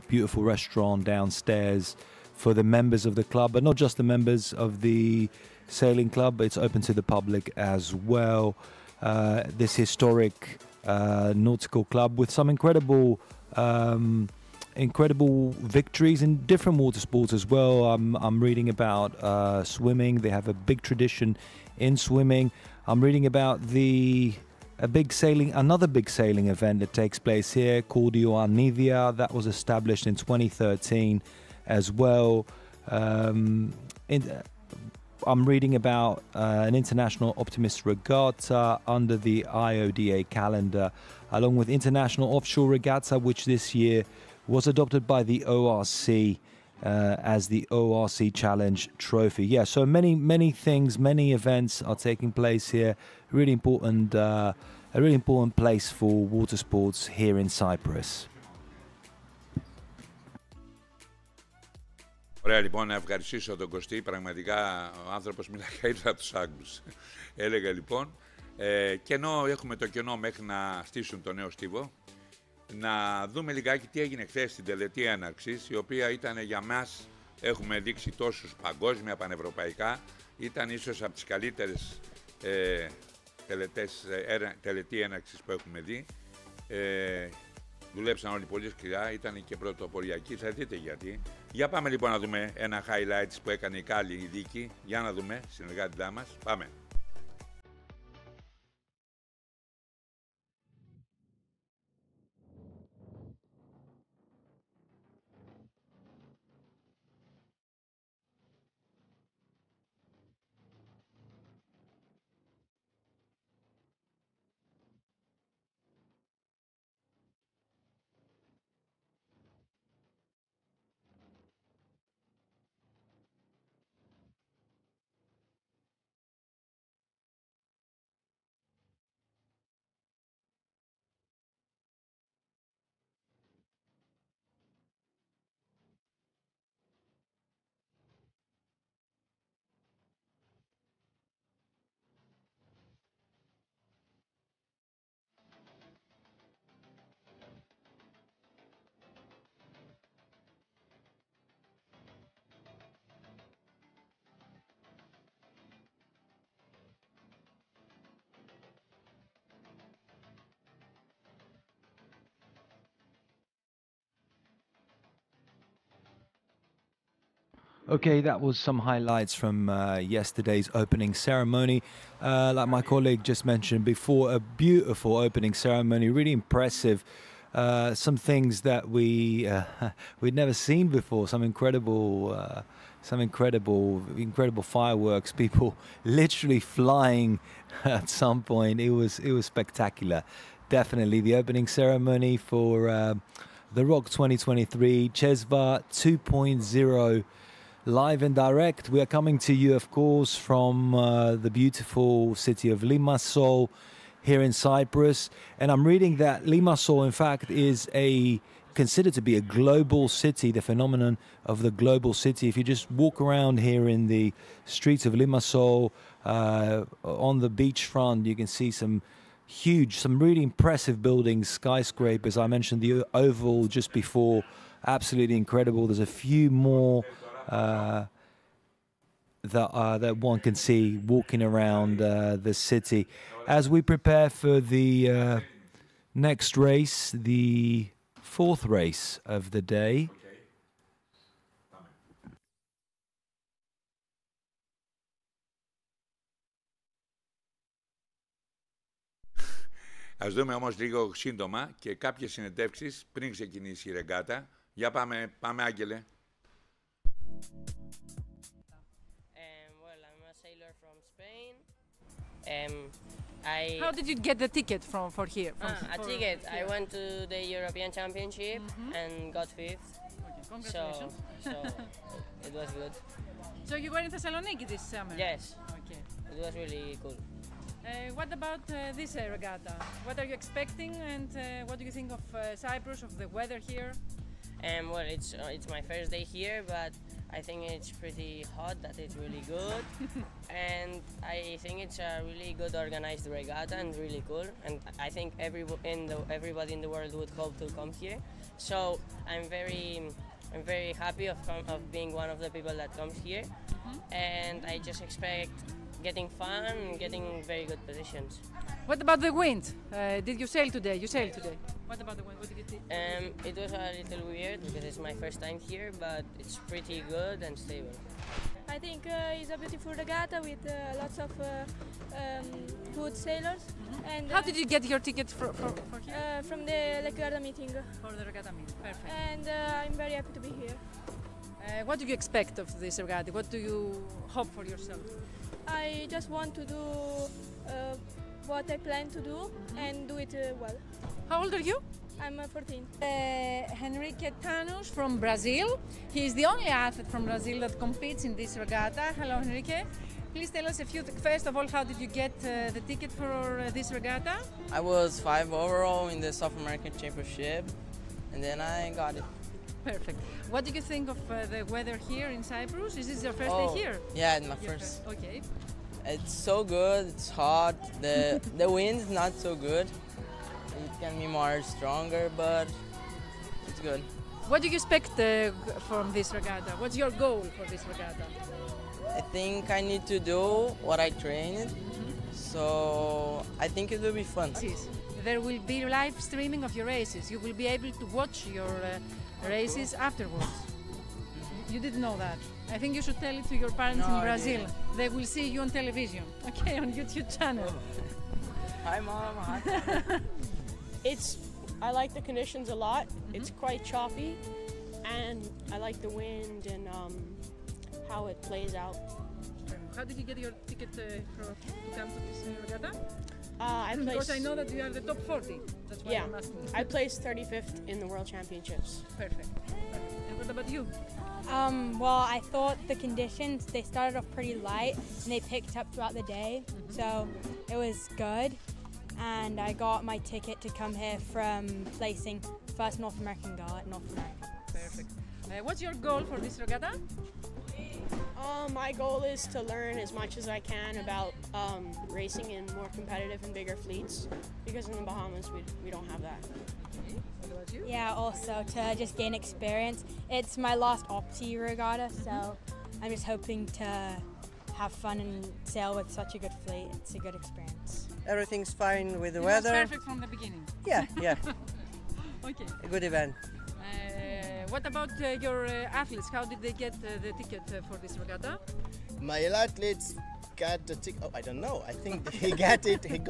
beautiful restaurant downstairs for the members of the club, but not just the members of the sailing club, it's open to the public as well. This historic nautical club with some incredible victories in different water sports as well. I'm reading about swimming. They have a big tradition in swimming. I'm reading about another big sailing event that takes place here called the Ioannidea, that was established in 2013 as well. I'm reading about an international optimist regatta under the IODA calendar, along with international offshore regatta, which this year was adopted by the R.O.C as the R.O.C Challenge Trophy. Yeah, so many things, many events are taking place here. Really important, a really important place for water sports here in Cyprus. Ωραία λοιπόν, να ευχαριστήσω τον Κωστή, πραγματικά ο άνθρωπος μιλάει καλύτερα από τους Άγγλους. Έλεγα λοιπόν, και ενώ έχουμε το κενό μέχρι να στήσουν το νέο στίβο, να δούμε λιγάκι τι έγινε χθες στην τελετή έναρξης, η οποία ήταν για μας, έχουμε δείξει τόσους παγκόσμια, πανευρωπαϊκά, ήταν ίσως από τις καλύτερες τελετή έναρξης που έχουμε δει. Δουλέψαν όλοι πολύ σκληρά, ήταν και πρωτοποριακοί, θα δείτε γιατί. Για πάμε λοιπόν να δούμε ένα highlights που έκανε η Κάλλη η Δίκη. Για να δούμε, συνεργάτητά μας. Πάμε. Okay, that was some highlights from yesterday's opening ceremony. Like my colleague just mentioned before, a beautiful opening ceremony, really impressive. Some things that we'd never seen before. Some incredible fireworks. People literally flying at some point. It was spectacular. Definitely the opening ceremony for the R.O.C 2023 CHESVA 2.0. Live and direct. We are coming to you, of course, from the beautiful city of Limassol here in Cyprus. And I'm reading that Limassol, in fact, is considered to be a global city, the phenomenon of the global city. If you just walk around here in the streets of Limassol, on the beachfront, you can see some really impressive buildings, skyscrapers. I mentioned the Oval just before, absolutely incredible. There's a few more that one can see walking around the city. As we prepare for the next race, the fourth race of the day. Ας δούμε όμως λίγο σύντομα και κάποιες συνεντεύξεις πριν ξεκινήσει η ρεγκάτα. Για πάμε Άγγελε. Well, I'm a sailor from Spain. How did you get the ticket for here? Ticket. I went to the European Championship and got 5th. Okay, congratulations. So it was good. So you were in Thessaloniki this summer? Yes. Okay. It was really cool. What about this regatta? What are you expecting, and what do you think of Cyprus, of the weather here? Well, it's my first day here, but I think it's pretty hot, that it's really good. And I think it's a really good organized regatta and really cool. And I think everybody in the world would hope to come here. So I'm very happy of being one of the people that comes here. And I just expect getting fun and getting very good positions. What about the wind? Did you sail today? You sailed today. What about the wind? What did you think? It was a little weird because it's my first time here, but it's pretty good and stable. I think it's a beautiful regatta with lots of good sailors. And How did you get your ticket for here? from the regatta meeting. For the regatta meeting. Perfect. And I'm very happy to be here. What do you expect of this regatta? What do you hope for yourself? I just want to do what I plan to do and do it well. How old are you? I'm 14. Henrique Tanus from Brazil. He is the only athlete from Brazil that competes in this regatta. Hello, Henrique. Please tell us a few. First of all, how did you get the ticket for this regatta? I was 5 overall in the South American Championship, and then I got it. Perfect. What do you think of the weather here in Cyprus? Is this your first day here? Yeah, it's my first. Okay. It's so good. It's hot. The wind's not so good. It can be more stronger, but it's good. What do you expect from this regatta? What's your goal for this regatta? I think I need to do what I trained, so I think it will be fun. There will be live streaming of your races. You will be able to watch your races afterwards. You didn't know that. I think you should tell it to your parents in Brazil. They will see you on television, okay, on YouTube channel. Hi, Mom. Hi. I like the conditions a lot. It's quite choppy, and I like the wind and how it plays out. How did you get your ticket to come to this regatta? Because I know that you are the top 40. That's why I'm asking. I placed 35th in the World Championships. Perfect. And what about you? Well, I thought the conditions, they started off pretty light and they picked up throughout the day, so it was good. And I got my ticket to come here from placing first North American girl at North America. Perfect. What's your goal for this regatta? My goal is to learn as much as I can about racing in more competitive and bigger fleets, because in the Bahamas we don't have that. What about you? Yeah, also to just gain experience. It's my last R.O.C regatta, so I'm just hoping to have fun and sail with such a good fleet. It's a good experience. Everything's fine with the It weather. was perfect from the beginning. Yeah. Okay. A good event. What about your athletes? How did they get the ticket for this regatta? My athletes got the ticket. Oh, I don't know. I think he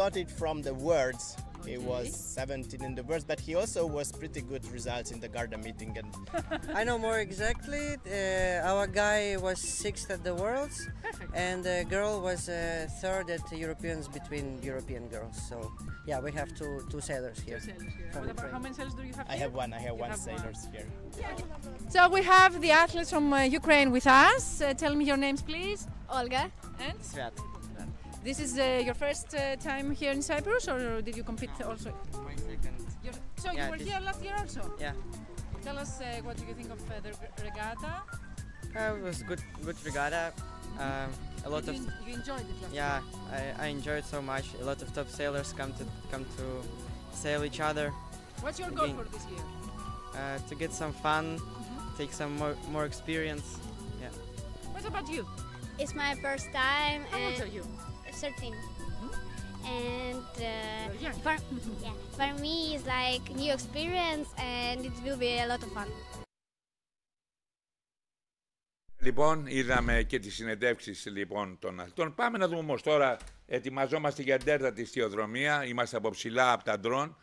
got it from the words. Okay. He was 17 in the words, but he also was pretty good results in the garden meeting. And I know more exactly. Our guy was 6th at the Worlds. Perfect. And the girl was 3rd at the Europeans between European girls. So yeah, we have two sailors here. Two sailors here. What about, how many sailors do you have? I have one. I have one sailors here. So we have the athletes from Ukraine with us. Tell me your names, please. Olga. And? Svet. This is your first time here in Cyprus, or did you compete also? My second. So you were here last year also? Yeah. Tell us what do you think of the regatta? It was good regatta. A lot You enjoyed it last year? Yeah, I enjoyed so much. A lot of top sailors come to sail each other. What's your goal for this year? To get some fun, take some more experience. Yeah. What about you? It's my first time. How old are you? 13. And young. for me it's like new experience and it will be a lot of fun. Λοιπόν, είδαμε και τις συνεντεύξεις λοιπόν των αθλητών. Πάμε να δούμε όμως τώρα, ετοιμαζόμαστε για την 4η στιοδρομία. Είμαστε από ψηλά από τα ντρόν.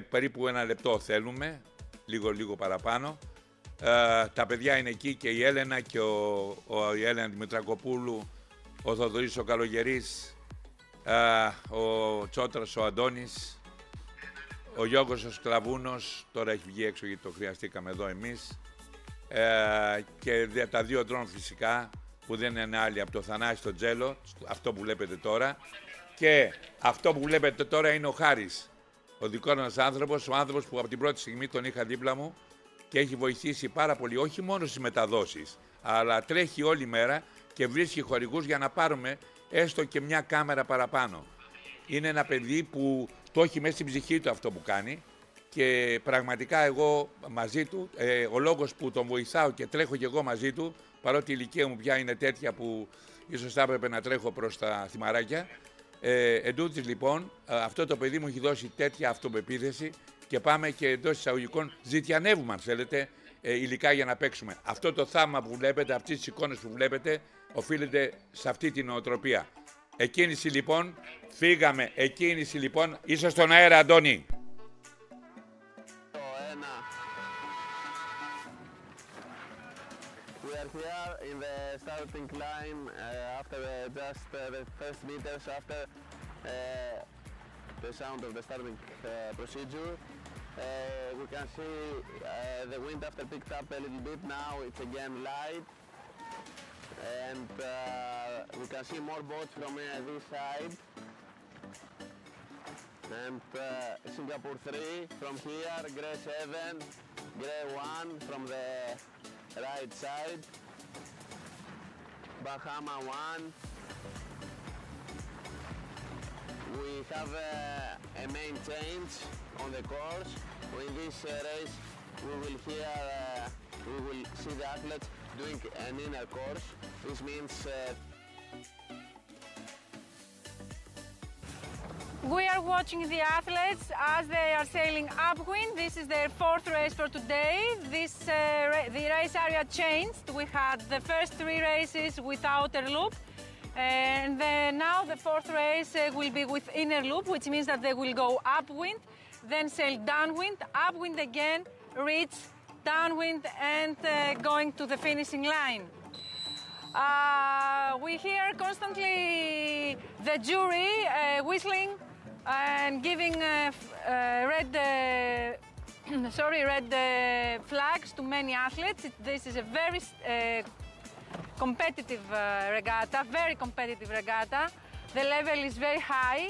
Περίπου 1 λεπτό θέλουμε, λίγο παραπάνω. Τα παιδιά είναι εκεί και η Έλενα και η Έλενα Δημητρακοπούλου, ο Θοδωρής ο Καλογερής, ο Τσότρας ο Αντώνης, ο Γιώργος ο Σκλαβούνος, τώρα έχει βγει έξω γιατί το χρειαστήκαμε εδώ εμείς, και τα 2 ντρόν φυσικά που δεν είναι άλλοι από το Θανάση στο Τζέλο, αυτό που βλέπετε τώρα, και αυτό που βλέπετε τώρα είναι ο Χάρης, ο δικός μας άνθρωπος, ο άνθρωπος που από την πρώτη στιγμή τον είχα δίπλα μου και έχει βοηθήσει πάρα πολύ, όχι μόνο στις μεταδόσεις, αλλά τρέχει όλη μέρα και βρίσκει χορηγούς για να πάρουμε έστω και μια κάμερα παραπάνω. Είναι ένα παιδί που το έχει μέσα στην ψυχή του αυτό που κάνει και πραγματικά εγώ μαζί του, ο λόγος που τον βοηθάω και τρέχω και εγώ μαζί του, παρότι η ηλικία μου πια είναι τέτοια που ίσως θα έπρεπε να τρέχω προς τα θυμαράκια, εντούτοις λοιπόν αυτό το παιδί μου έχει δώσει τέτοια αυτοπεποίθηση και πάμε και εντός εισαγωγικών ζητιανεύουμε αν θέλετε υλικά για να παίξουμε. Αυτό το θαύμα που βλέπετε, αυτές τις εικόνες που βλέπετε, οφείλεται σε αυτή την νοοτροπία. Εκκίνηση λοιπόν, φύγαμε, εκκίνηση λοιπόν, είσαι στον αέρα Αντώνη. We are here in the starting line after just the first meters after the sound of the starting procedure. We can see the wind after picked up a little bit, now it's again light. And we can see more boats from this side. And Singapore 3 from here, Grey 7, Grey 1 from the right side, Bahama 1. We have a main change on the course. In this race we will see the athletes doing an inner course. This means we are watching the athletes as they are sailing upwind. This is their 4th race for today. The race area changed. We had the first 3 races with outer loop, and now the 4th race will be with inner loop, which means that they will go upwind, then sail downwind, upwind again, reach downwind, and going to the finishing line. We hear constantly the jury whistling and giving red flags to many athletes. This is a very competitive regatta, very competitive regatta. The level is very high,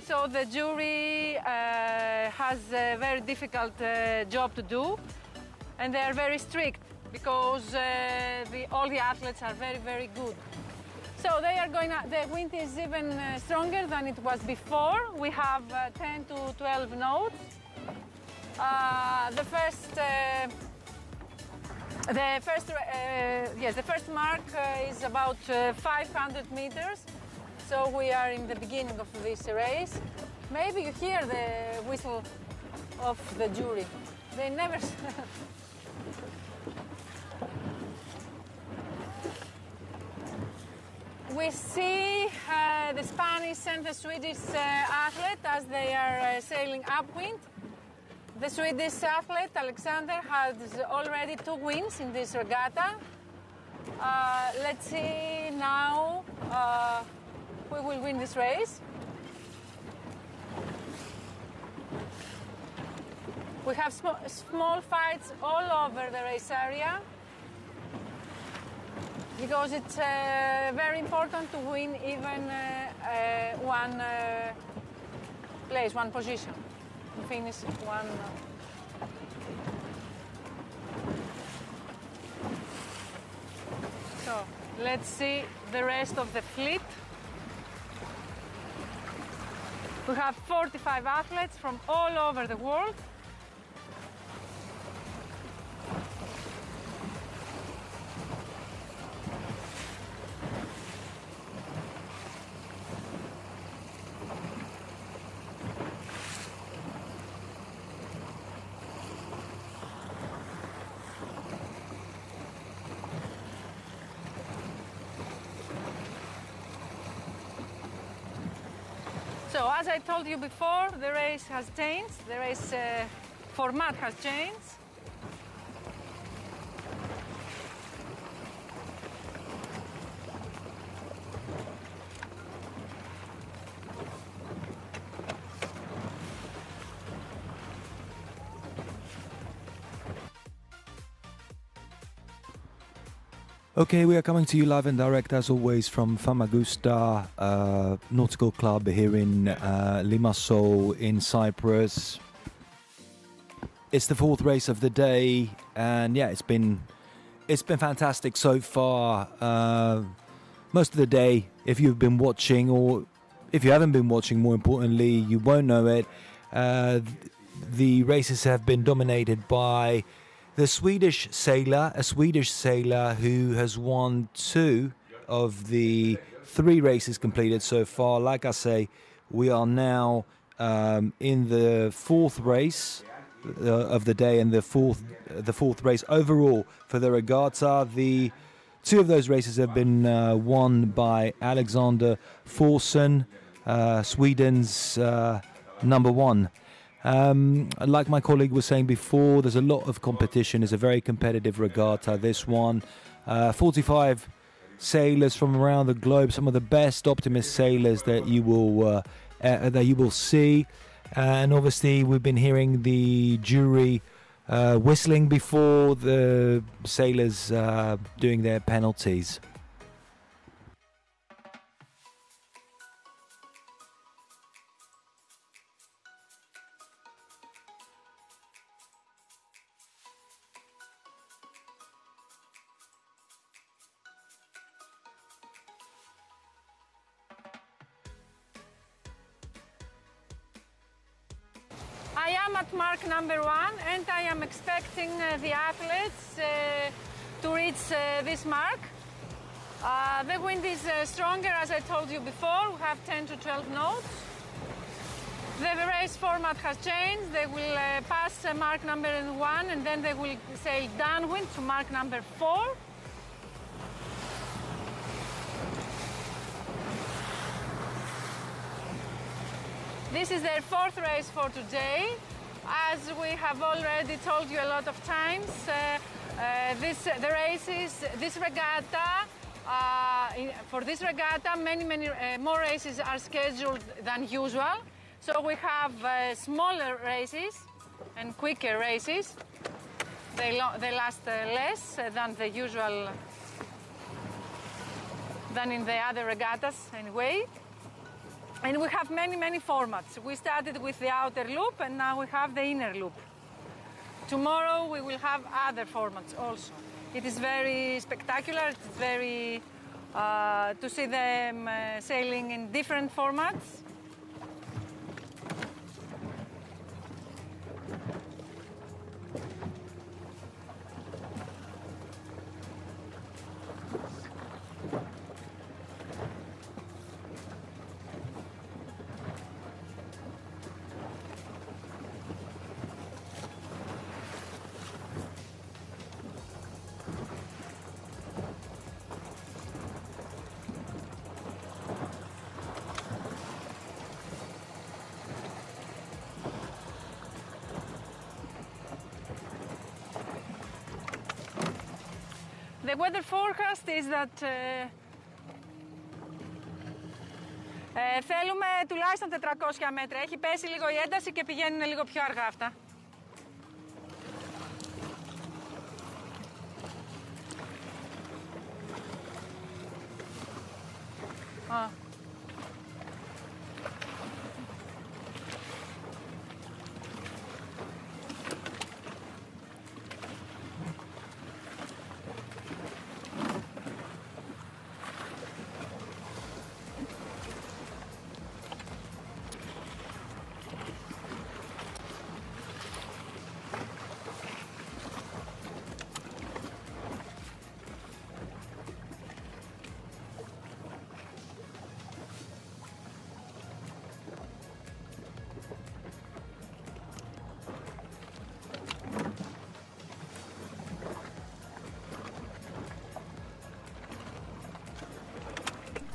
so the jury has a very difficult job to do, and they are very strict because all the athletes are very, very good. So they are going. The wind is even stronger than it was before. We have 10 to 12 knots. The first mark is about 500 meters. So we are in the beginning of this race. Maybe you hear the whistle of the jury. They never we see the Spanish and the Swedish athlete as they are sailing upwind. The Swedish athlete, Alexander, has already 2 wins in this regatta. Let's see now who will win this race. We have small fights all over the race area because it's very important to win even one place, one position, to finish one. So let's see the rest of the fleet. We have 45 athletes from all over the world. So, as I told you before, the race has changed, the race format has changed. Okay, we are coming to you live and direct as always from Famagusta Nautical Club here in Limassol in Cyprus. It's the 4th race of the day, and yeah, it's been fantastic so far. Most of the day, if you've been watching, or if you haven't been watching, more importantly, you won't know it. The races have been dominated by the Swedish sailor, a Swedish sailor who has won 2 of the 3 races completed so far. Like I say, we are now in the 4th race of the day and the fourth race overall for the regatta. The 2 of those races have been won by Alexander Forsson, Sweden's number 1. Like my colleague was saying before, there's a lot of competition. It's a very competitive regatta, this one. 45 sailors from around the globe, some of the best optimist sailors that you will see. And obviously we've been hearing the jury whistling before the sailors doing their penalties. I am at mark number 1 and I am expecting the athletes to reach this mark. The wind is stronger, as I told you before. We have 10 to 12 knots. The race format has changed. They will pass mark number 1 and then they will sail downwind to mark number 4. This is their 4th race for today. As we have already told you a lot of times, this regatta, for this regatta, many more races are scheduled than usual. So we have smaller races and quicker races. They last less than the usual, than in the other regattas anyway. And we have many formats. We started with the outer loop and now we have the inner loop. Tomorrow we will have other formats also. It is very spectacular. It's very to see them sailing in different formats. weather forecast is that θέλουμε τουλάχιστον 400 μέτρα. Έχει πέσει λίγο η ένταση και πηγαίνουν λίγο πιο αργά αυτά.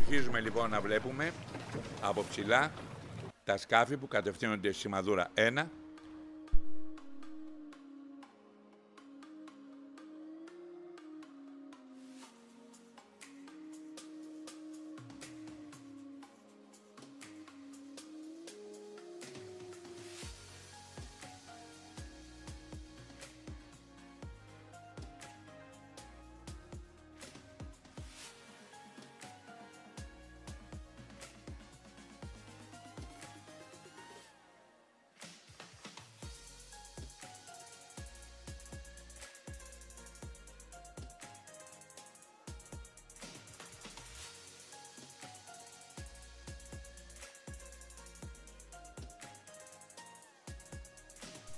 Αρχίζουμε λοιπόν να βλέπουμε από ψηλά τα σκάφη που κατευθύνονται στη σημαδούρα 1.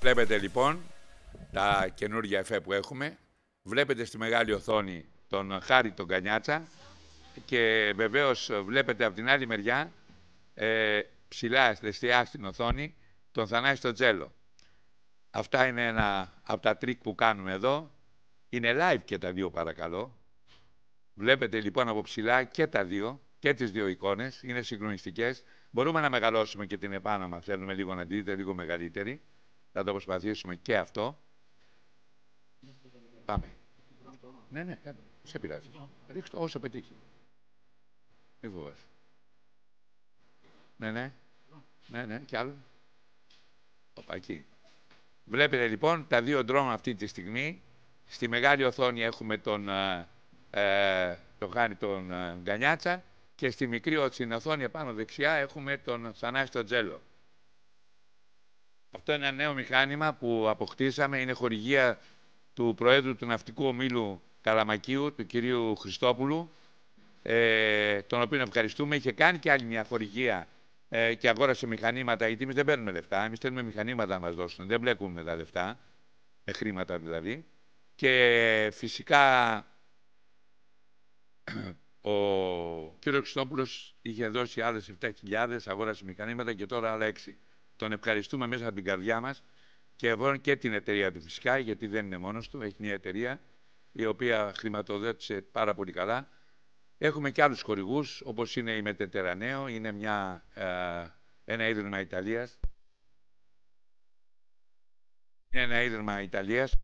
Βλέπετε λοιπόν τα καινούργια εφέ που έχουμε. Βλέπετε στη μεγάλη οθόνη τον Χάρη τον Κανιάτσα και βεβαίως βλέπετε από την άλλη μεριά ψηλά δεξιά στην οθόνη τον Θανάση τον Τζέλο. Αυτά είναι ένα από τα τρίκ που κάνουμε εδώ. Είναι live και τα δύο παρακαλώ. Βλέπετε λοιπόν από ψηλά και τα δύο και τις δύο εικόνες. Είναι συγκλονιστικές. Μπορούμε να μεγαλώσουμε και την επάνω άμα θέλουμε λίγο να δείτε λίγο μεγαλύτερη. Θα το προσπαθήσουμε και αυτό. Πάμε. Ναι, κάτω. Σε πειράζει. Ρίξτε όσο πετύχει. Μη φοβάσαι. Ναι, κι άλλο. Οπα, εκεί. Βλέπετε λοιπόν τα δύο ντρόουν αυτή τη στιγμή. Στη μεγάλη οθόνη έχουμε τον Χάρη τον Γκανιάτσα και στη μικρή οθόνη επάνω δεξιά έχουμε τον Θανάση τον Τζέλο. Αυτό είναι ένα νέο μηχάνημα που αποκτήσαμε, είναι χορηγία του Προέδρου του Ναυτικού Ομίλου Καλαμακίου, του κυρίου Χριστόπουλου, τον οποίο ευχαριστούμε. Είχε κάνει και άλλη μια χορηγία και αγόρασε μηχανήματα, γιατί εμείς δεν παίρνουμε λεφτά, εμείς θέλουμε μηχανήματα να μας δώσουν, δεν μπλέκουμε τα λεφτά, με χρήματα δηλαδή. Και φυσικά ο κύριος Χριστόπουλος είχε δώσει άλλες 7.000, αγόρασε μηχανήματα και τώρα άλλα 6. Τον ευχαριστούμε μέσα από την καρδιά μας και την εταιρεία του φυσικά, γιατί δεν είναι μόνος του, έχει μια εταιρεία η οποία χρηματοδότησε πάρα πολύ καλά. Έχουμε και άλλους χορηγούς, όπως είναι η Μετετερανέο, είναι ένα ίδρυμα Ιταλίας. Είναι ένα ίδρυμα Ιταλίας.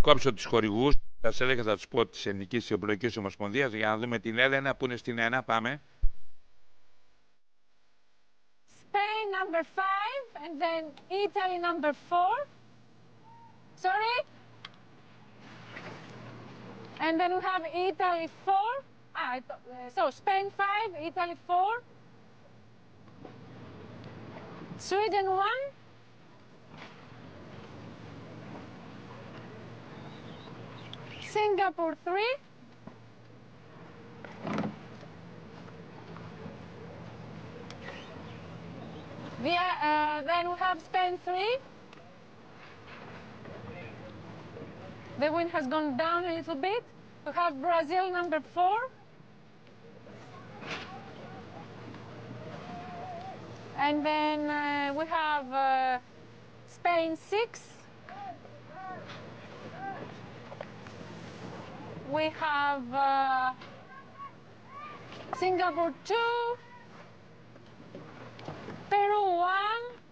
Κόψω τους χορηγούς, σας έλεγα θα τους πω της Ελληνικής Ιστιοπλοϊκής Ομοσπονδίας για να δούμε την Έλενα που είναι στην 1, πάμε. Spain number 5 and then Italy number 4. Sorry? And then we have Italy 4. So Spain 5, Italy 4. Sweden 1. Singapore 3. Then we have Spain 3. The wind has gone down a little bit. We have Brazil number 4. And then we have Spain 6. We have Singapore 2. Peru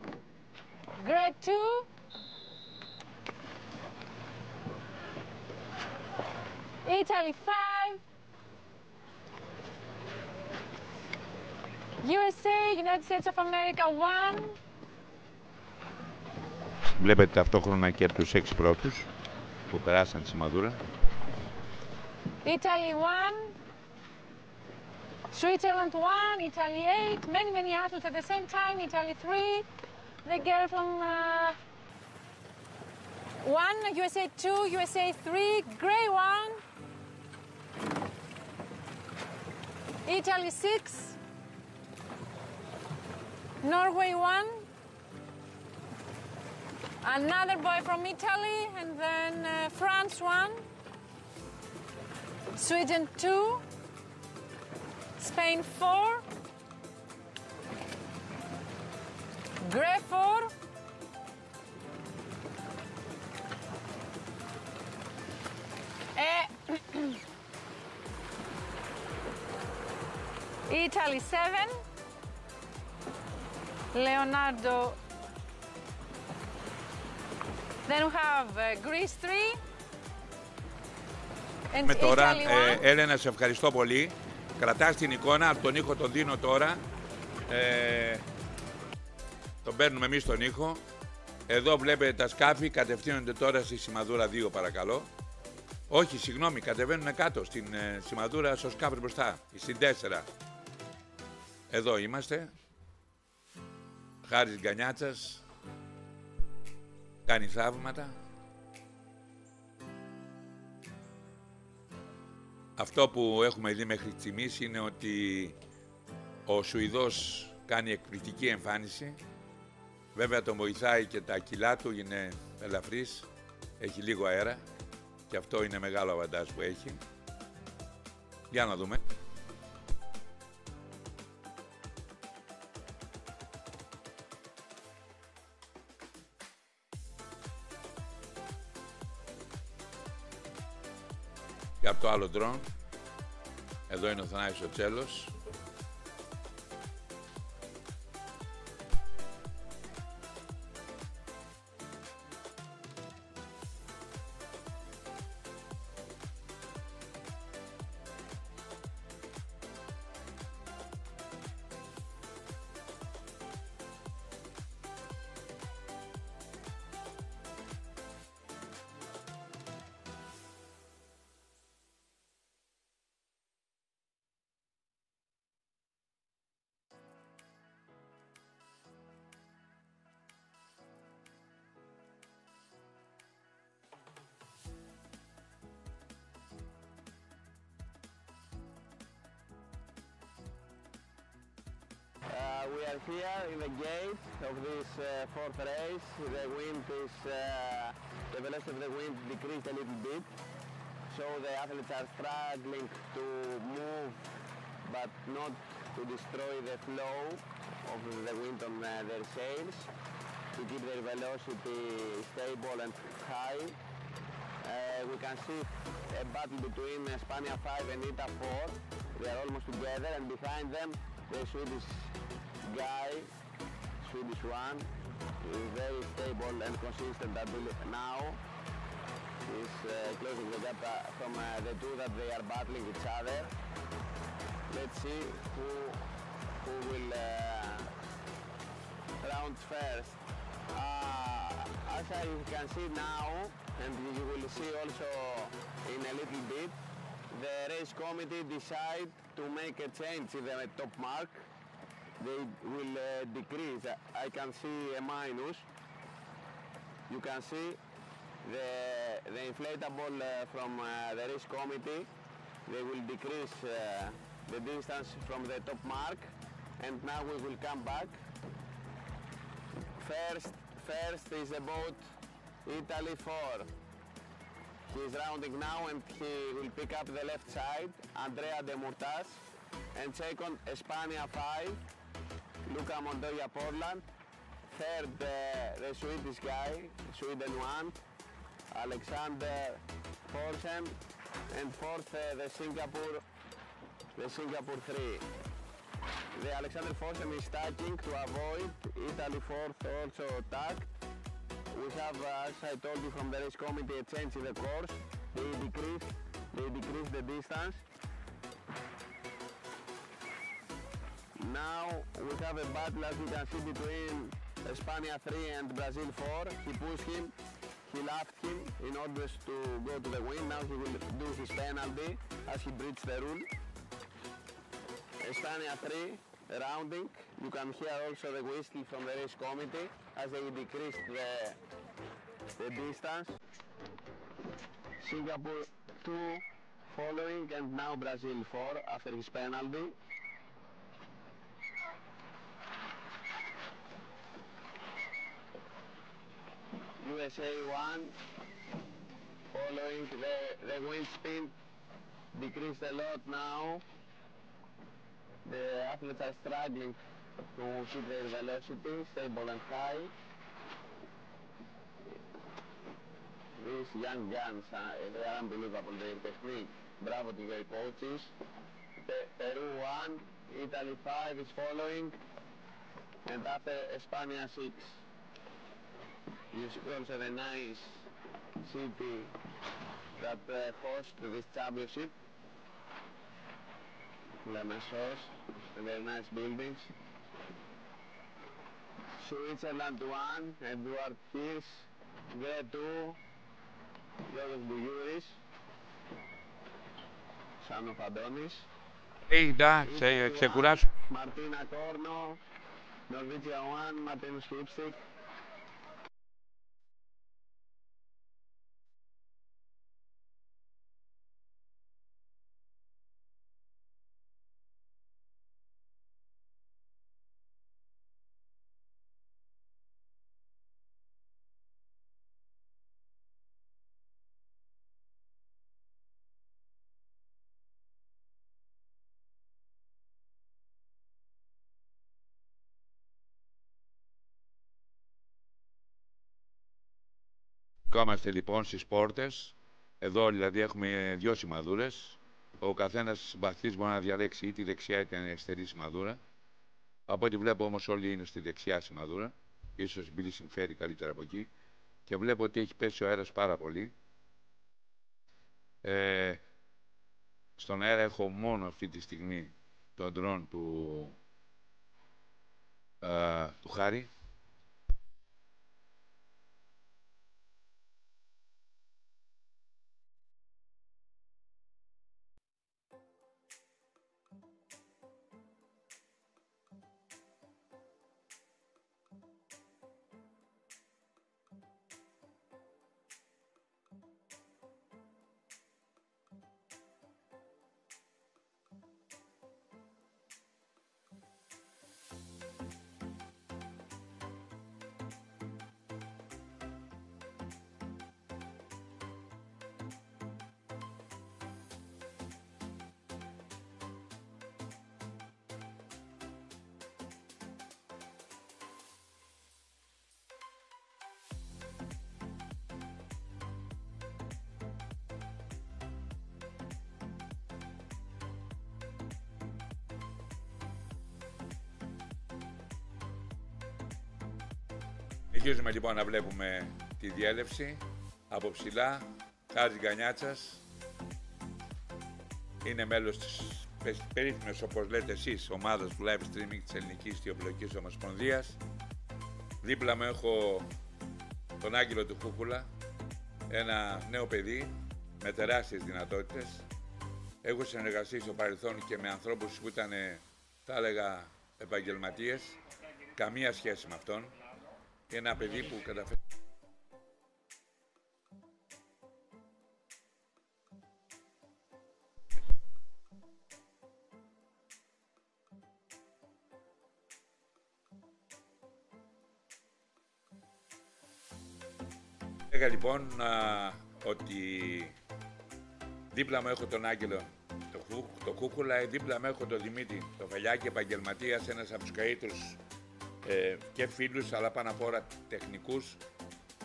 1, grade 2, Italy 5, USA, United States of America 1. Βλέπετε ταυτόχρονα και τους 6 πρώτους που περάσαν τη σημαδούρα. Italy 1, Switzerland 1, Italy 8, many athletes at the same time, Italy 3, the girl from 1, USA 2, USA 3, Gray 1, Italy 6, Norway 1, another boy from Italy, and then France 1, Sweden 2, Spain 4, Gray 4, Italy 7, Leonardo. Then we have Greece 3. Με τώρα, Έλενα, σε ευχαριστώ πολύ. Κρατάς την εικόνα, τον ήχο τον δίνω τώρα. Τον παίρνουμε εμείς τον ήχο. Εδώ βλέπετε τα σκάφη, κατευθύνονται τώρα στη σημαδούρα 2, παρακαλώ. Όχι, συγγνώμη, κατεβαίνουν κάτω στην σημαδούρα στο σκάφο μπροστά, στην 4. Εδώ είμαστε. Χάρης Γκανιάτσας κάνει θαύματα. Αυτό που έχουμε δει μέχρι στιγμής είναι ότι ο Σουηδός κάνει εκπληκτική εμφάνιση. Βέβαια τον βοηθάει και τα κιλά του, είναι ελαφρύς, έχει λίγο αέρα και αυτό είναι μεγάλο αβαντάζ που έχει. Για να δούμε. Και από το άλλο ντρόν, εδώ είναι ο Θανάσης ο Τσέλος. We are here in the gate of this fourth race. The wind is, the velocity of the wind decreased a little bit, so the athletes are struggling to move but not to destroy the flow of the wind on their sails, to keep their velocity stable and high. We can see a battle between Spania 5 and Ita 4. They are almost together, and behind them the Swedish guy, Swedish one, is very stable and consistent until now. He's closing the gap from the two that they are battling each other. Let's see who will round first. As I can see now, and you will see also in a little bit, the race committee decide to make a change in the top mark. They will decrease. I can see a minus. You can see the inflatable from the race committee. They will decrease the distance from the top mark, and now we will come back. First is about Italy 4. He is rounding now, and he will pick up the left side, Andrea de Murtas. And second, Espania 5, Luca Montoya Portland. Third, the Swedish guy, Sweden 1, Alexander Forsen. And fourth, the Singapore 3. the Alexander Forsen is stacking to avoid Italy fourth also tack. We have, as I told you from the race committee, a change in the course. They decrease the distance. Now we have a battle, as you can see, between España 3 and Brazil 4. He pushed him, he laughed him in order to go to the win. Now he will do his penalty as he breached the rule. España 3 rounding. You can hear also the whistle from the race committee as they decreased the distance. Singapore 2 following, and now Brazil 4 after his penalty. USA 1 following, the wind speed decreased a lot now. The athletes are struggling to keep their velocity stable and high. These young guns, they are unbelievable, their technique. Bravo to their coaches. Peru 1, Italy 5 is following, and after España 6. You see also the nice city that hosts this championship. Lemesos, very nice buildings. Switzerland 1, Edward Hirsch, Grade 2, Γιώργος Μπουγιούρης, Σάνο Φαντώνης. Εντάξει, ξεκουράσου. Μαρτίνα Κόρνο, Νορβίτσια 1, Μαρτίνος Χίπστικ. Βρισκόμαστε λοιπόν στις πόρτες. Εδώ δηλαδή έχουμε δύο σημαδούρες. Ο καθένας συμπαθής μπορεί να διαλέξει είτε δεξιά είτε αριστερή σημαδούρα. Από ό,τι βλέπω όμως όλοι είναι στη δεξιά σημαδούρα. Ίσως η Μπίλη συμφέρει καλύτερα από εκεί. Και βλέπω ότι έχει πέσει ο αέρας πάρα πολύ. Στον αέρα έχω μόνο αυτή τη στιγμή τον ντρόν του Χάρη. Συνεχίζουμε λοιπόν να βλέπουμε τη διέλευση από ψηλά. Χάρης Γκανιάτσας είναι μέλος της περίφημης, όπως λέτε εσείς, ομάδας του live streaming της Ελληνικής Ιστιοπλοϊκής Ομοσπονδίας. Δίπλα μου έχω τον Άγγελο του Κούκουλα, ένα νέο παιδί με τεράστιες δυνατότητες. Έχω συνεργαστεί στο παρελθόν και με ανθρώπους που ήταν, θα έλεγα, επαγγελματίες. Καμία σχέση με αυτόν. Είναι ένα παιδί που καταφέρει. Έλεγα λοιπόν ότι δίπλα μου έχω τον Άγγελο το Κούκουλα, δίπλα μου έχω τον Δημήτρη το Φαλιάκη, επαγγελματίας, ένας από τους καλύτερους και φίλους, αλλά πάνω απ' όλα τεχνικούς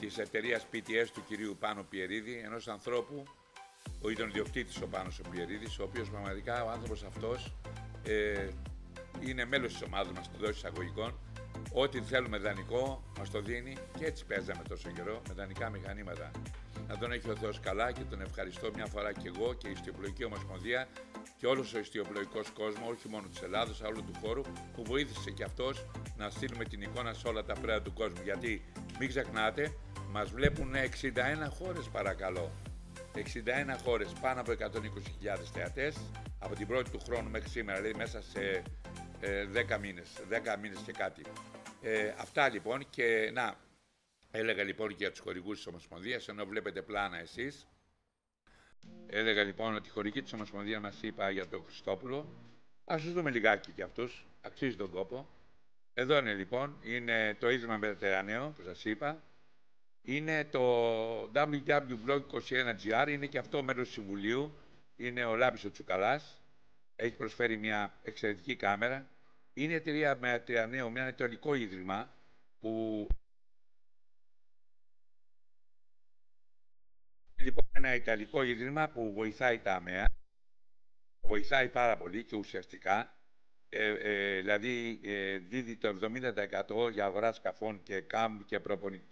της εταιρείας PTS του κυρίου Πάνο Πιερίδη, ενός ανθρώπου, ήταν ιδιοκτήτης ο Πάνος ο Πιερίδης, ο οποίος πραγματικά ο άνθρωπος αυτός είναι μέλος της ομάδας μας, εντός εισαγωγικών. Ό,τι θέλουμε δανεικό μας το δίνει και έτσι παίζαμε τόσο καιρό με δανεικά μηχανήματα. Να τον έχει ο Θεός καλά και τον ευχαριστώ μια φορά και εγώ και η Ιστιοπλοϊκή Ομοσπονδία και όλος ο ιστιοπλοϊκός κόσμος, όχι μόνο της Ελλάδος, αλλά όλου του χώρου, που βοήθησε και αυτός να στείλουμε την εικόνα σε όλα τα πρέα του κόσμου. Γιατί μην ξεχνάτε, μας βλέπουν 61 χώρες παρακαλώ. 61 χώρες, πάνω από 120.000 θεατές, από την πρώτη του χρόνου μέχρι σήμερα, δηλαδή μέσα σε 10 μήνες και κάτι. Αυτά λοιπόν και να, έλεγα λοιπόν και για τους χορηγούς της Ομοσπονδίας, ενώ βλέπετε πλάνα εσείς. Έλεγα λοιπόν ότι οι χορηγοί της Ομοσπονδίας μας είπα για τον Χριστόπουλο. Ας τους δούμε λιγάκι κι αυτούς, αξίζει τον κόπο. Εδώ είναι λοιπόν, είναι το Ίδρυμα Μετερρανέο που σας είπα. Είναι το www.blog21gr, είναι και αυτό μέρος του Συμβουλίου. Είναι ο Λάμπης ο Τσουκαλάς. Έχει προσφέρει μια εξαιρετική κάμερα. Είναι εταιρεία Μετερρανέο, ένα εταιρικό ίδρυμα που... Λοιπόν, ένα ιταλικό ίδρυμα που βοηθάει τα ΑΜΕΑ. Βοηθάει πάρα πολύ και ουσιαστικά. Δηλαδή δίδει το 70% για αγορά σκαφών και κάμπ και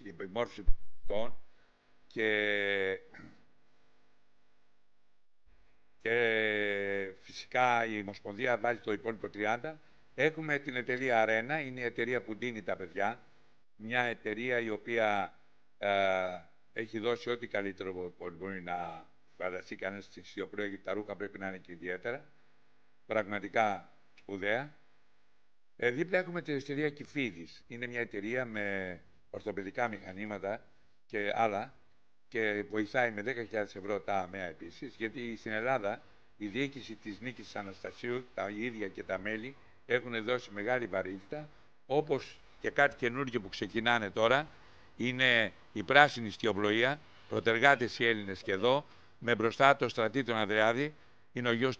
επιμόρφωση των και φυσικά η Ομοσπονδία βάζει το υπόλοιπο 30. Έχουμε την εταιρεία Arena, είναι η εταιρεία που δίνει τα παιδιά. Μια εταιρεία η οποία έχει δώσει ό,τι καλύτερο μπορεί να φανταστεί κανένας στην ιστιοπλοϊκή, γιατί τα ρούχα πρέπει να είναι και ιδιαίτερα. Πραγματικά σπουδαία. Δίπλα έχουμε την εταιρεία Κηφίδης. Είναι μια εταιρεία με ορθοπαιδικά μηχανήματα και άλλα και βοηθάει με 10.000 ευρώ τα ΑΜΕΑ επίσης, γιατί στην Ελλάδα η διοίκηση της Νίκης Αναστασίου, τα ίδια και τα μέλη, έχουν δώσει μεγάλη βαρύτητα, όπως και κάτι καινούργιο που ξεκινάνε τώρα, είναι η πράσινη ιστιοπλοεία, πρωτεργάτες οι Έλληνες και εδώ, με μπροστά το στρατή τον Ανδρεάδη, είναι ο γιος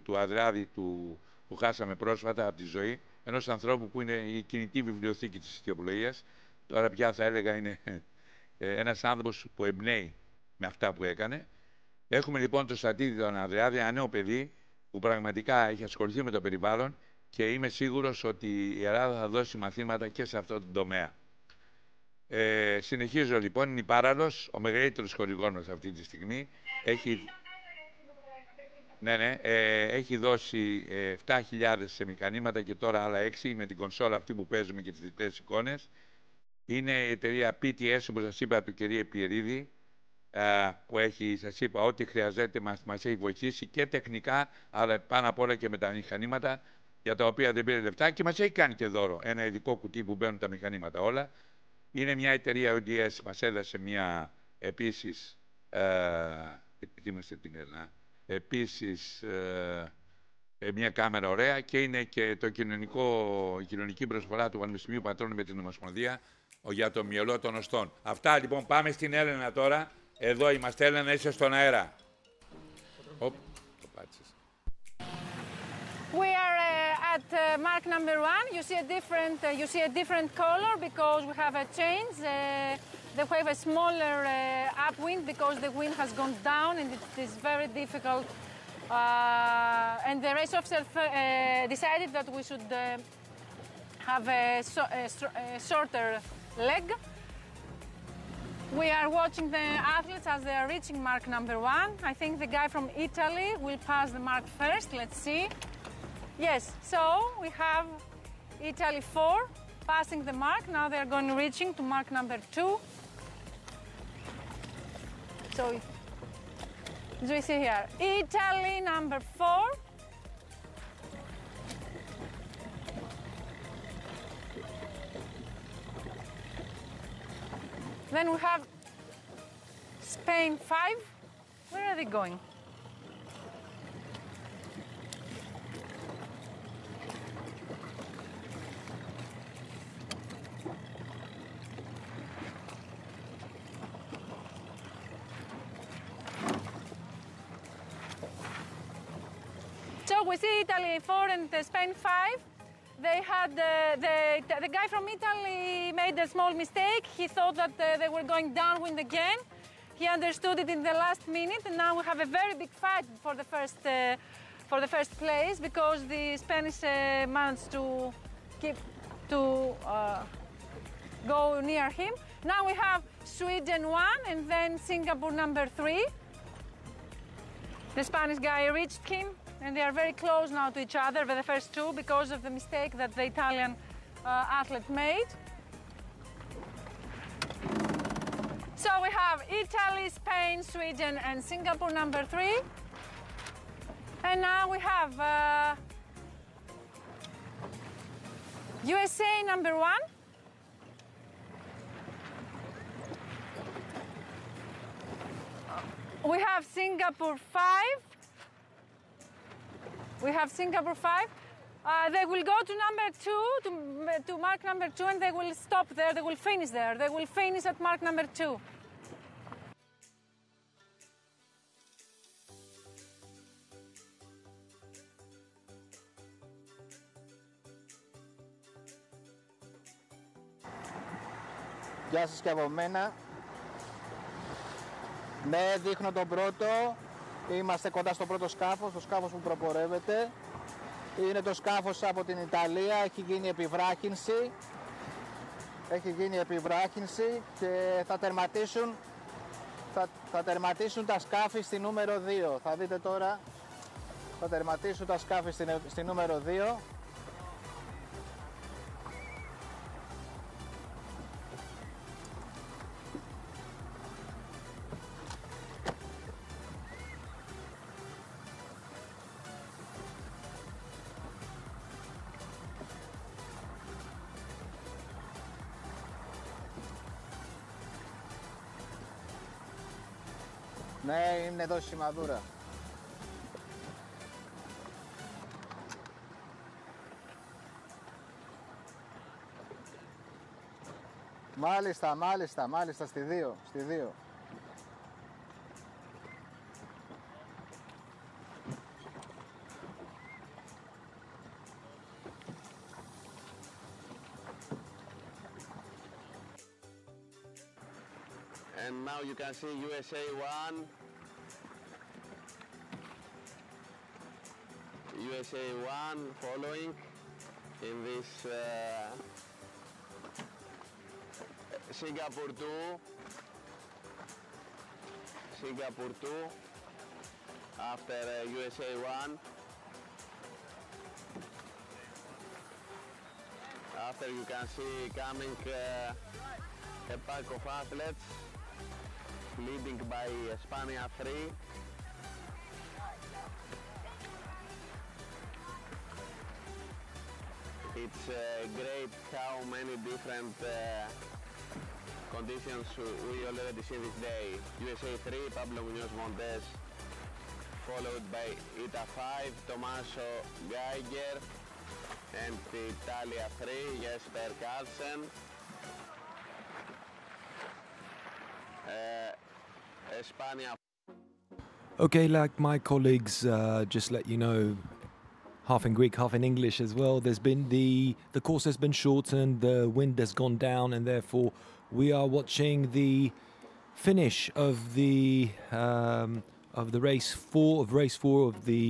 του Ανδρεάδη που χάσαμε πρόσφατα από τη ζωή, ενός ανθρώπου που είναι η κινητή βιβλιοθήκη της ιστιοπλοείας. Τώρα πια θα έλεγα είναι ένας άνθρωπος που εμπνέει με αυτά που έκανε. Έχουμε λοιπόν το στρατή τον Ανδρεάδη, ένα νέο παιδί που πραγματικά έχει ασχοληθεί με το περιβάλλον και είμαι σίγουρος ότι η Ελλάδα θα δώσει μαθήματα και σε αυτό το τομέα. Συνεχίζω λοιπόν, είναι η Πάραλος, ο μεγαλύτερος χορηγός μας αυτή τη στιγμή. Έχει δώσει 7.000 σε μηχανήματα και τώρα άλλα 6 με την κονσόλα αυτή που παίζουμε και τις διπλές εικόνες. Είναι η εταιρεία PTS, όπως σας είπα, του κ. Πιερίδη, που έχει, σας είπα, ό,τι χρειαζεται μας έχει βοηθήσει και τεχνικά, αλλά πάνω απ' όλα και με τα μηχανήματα, για τα οποία δεν πήρε λεφτά και μας έχει κάνει και δώρο. Ένα ειδικό κουτί που μπαίνουν τα μηχανήματα όλα. Είναι μια εταιρεία ODS, μας έδωσε μια επίσης, μια κάμερα ωραία και είναι και η κοινωνική προσφορά του Πανεπιστημίου Πατρών με την Ομοσπονδία για το μυαλό των οστών. Αυτά λοιπόν, πάμε στην Έλενα τώρα. Εδώ είμαστε, Έλενα, είσαι στον αέρα. We are at mark number 1. You see a different color because we have a change. They have a smaller upwind because the wind has gone down and it is very difficult. And the race officer decided that we should have a shorter leg. We are watching the athletes as they are reaching mark number 1. I think the guy from Italy will pass the mark first. Let's see. Yes, so we have Italy 4 passing the mark. Now they are going reaching to mark number 2. So, as we see here, Italy number 4. Then we have Spain 5. Where are they going? So we see Italy 4 and Spain 5. They had the guy from Italy made a small mistake. He thought that they were going downwind again. He understood it in the last minute, and now we have a very big fight for the first for the first place because the Spanish managed to go near him. Now we have Sweden 1 and then Singapore number 3. The Spanish guy reached him and they are very close now to each other for the first two because of the mistake that the Italian athlete made. So we have Italy, Spain, Sweden and Singapore number 3. And now we have USA number 1. We have Singapore 5. We have Singapore 5. They will go to number 2, to mark number 2, and they will stop there. They will finish there. They will finish at mark number 2. Γεια σας και από μένα. Ναι, δείχνω τον πρώτο. Είμαστε κοντά στο πρώτο σκάφος, το σκάφος που προπορεύεται. Είναι το σκάφος από την Ιταλία, έχει γίνει επιβράχυνση. Έχει γίνει επιβράχυνση και θα τερματίσουν τα σκάφη στη νούμερο 2. Θα δείτε τώρα, θα τερματίσουν τα σκάφη στη νούμερο 2. Ναι, είναι εδώ στη σημαδούρα. Μάλιστα, στη 2. And now you can see USA 1. USA 1 following in this Singapore 2. Singapore 2 after USA 1. After you can see coming a pack of athletes leading by Spania 3. It's great how many different conditions we already see this day. USA 3, Pablo Muñoz Montes, followed by Ita 5, Tommaso Geiger, and Italia 3, Jesper Carlsen. Espana. Okay, like my colleagues, just let you know, half in Greek, half in English as well. There's been the course has been shortened, the wind has gone down, and therefore we are watching the finish of the race 4 of the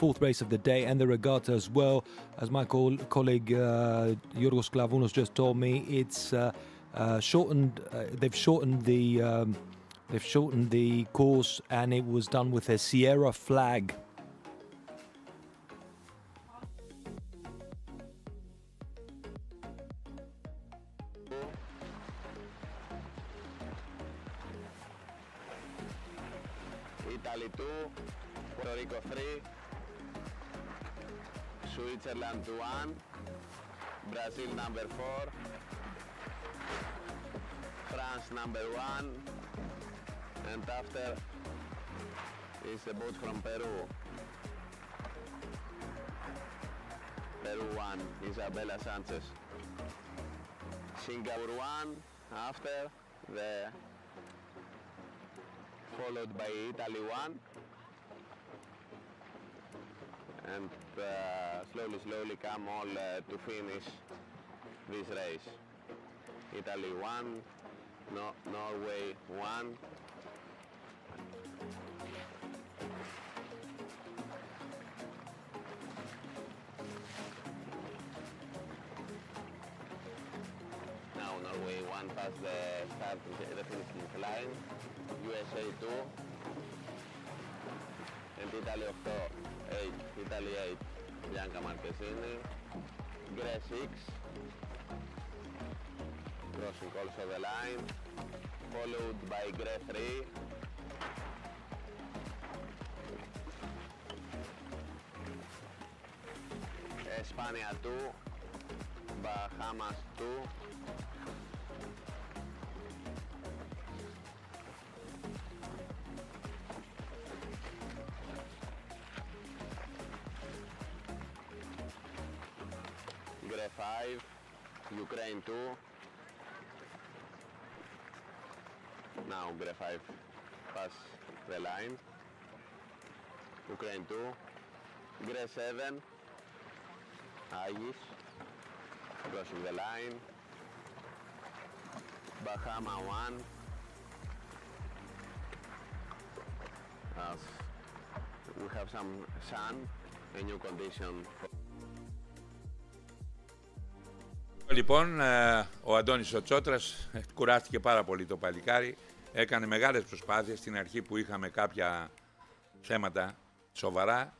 fourth race of the day and the regatta as well. As my colleague Yorgos Klavounos just told me, it's shortened. They've shortened the course, and it was done with a Sierra flag. Italy 2, Puerto Rico 3, Switzerland 1, Brazil number 4, France number 1, and after is the boat from Peru. Peru 1, Isabella Sanchez. Singapore 1, after followed by Italy 1, and slowly come all to finish this race. Italy 1, Norway 1, Norway 1 past the start, the finishing line. USA 2. And Italy 8, Italy 8, Bianca Marchesini. Gray 6. Crossing also the line. Followed by Gray 3. Espania 2, Bahamas 2, Gray 5, Ukraine 2, now Gray 5 pass the line, Ukraine 2, Gray 7, Aegis, crossing the line, Bahama 1, as we have some sun, a new condition. Λοιπόν, ο Αντώνης ο Τσότρας κουράστηκε πάρα πολύ το παλικάρι, έκανε μεγάλες προσπάθειες στην αρχή που είχαμε κάποια θέματα σοβαρά.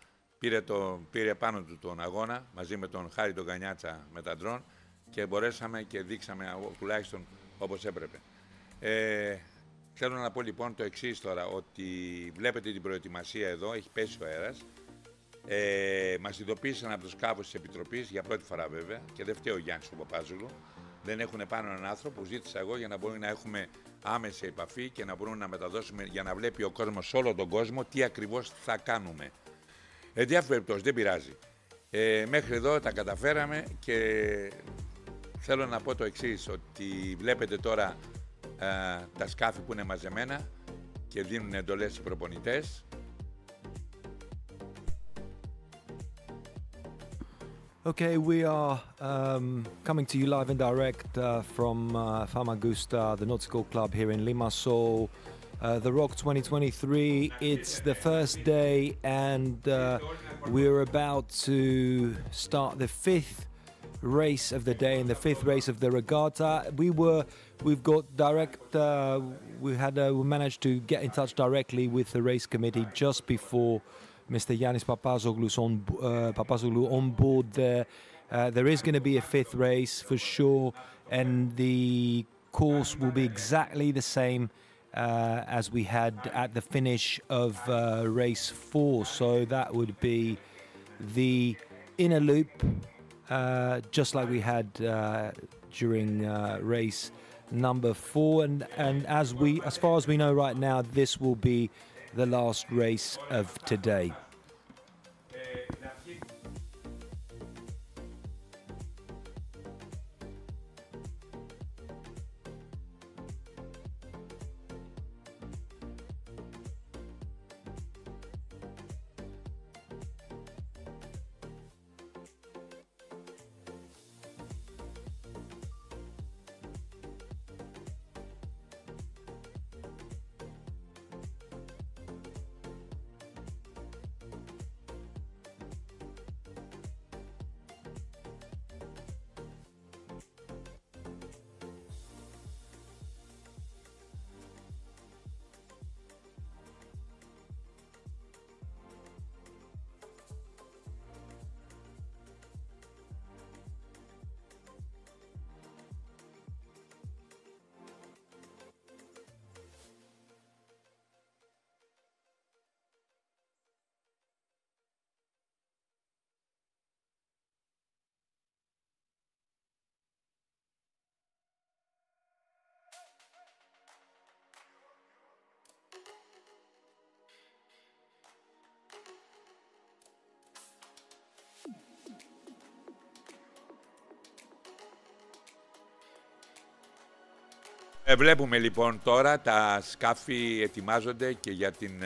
Πήρε πάνω του τον αγώνα μαζί με τον Χάρη τον Κανιάτσα με τα ντρόν και μπορέσαμε και δείξαμε τουλάχιστον όπως έπρεπε. Θέλω να πω λοιπόν το εξής τώρα, ότι βλέπετε την προετοιμασία εδώ, έχει πέσει ο αέρας. Μας ειδοποίησαν από το σκάφος της Επιτροπής, για πρώτη φορά βέβαια, και δεν φταίει ο Γιάννης του Παπάζουλου. Δεν έχουν πάνω έναν άνθρωπο που ζήτησα εγώ για να μπορούμε να έχουμε άμεση επαφή και να μπορούμε να μεταδώσουμε, για να βλέπει ο κόσμος, όλο τον κόσμο, τι ακριβώς θα κάνουμε. Εν διάφορες περιπτώσεις, δεν πειράζει. Μέχρι εδώ τα καταφέραμε και θέλω να πω το εξής, ότι βλέπετε τώρα τα σκάφη που είναι μαζεμένα και δίνουν εντολές στους προπονητές. Okay, we are coming to you live and direct from Famagusta, the nautical club here in Limassol. The R.O.C 2023, it's the first day and we're about to start the fifth race of the day and the fifth race of the regatta. We managed to get in touch directly with the race committee just before Mr. Yannis Papazoglou on board there. There is going to be a fifth race for sure, and the course will be exactly the same as we had at the finish of race 4. So that would be the inner loop, just like we had during race number 4. And as far as we know right now, this will be the last race of today. Βλέπουμε λοιπόν τώρα τα σκάφη ετοιμάζονται και για την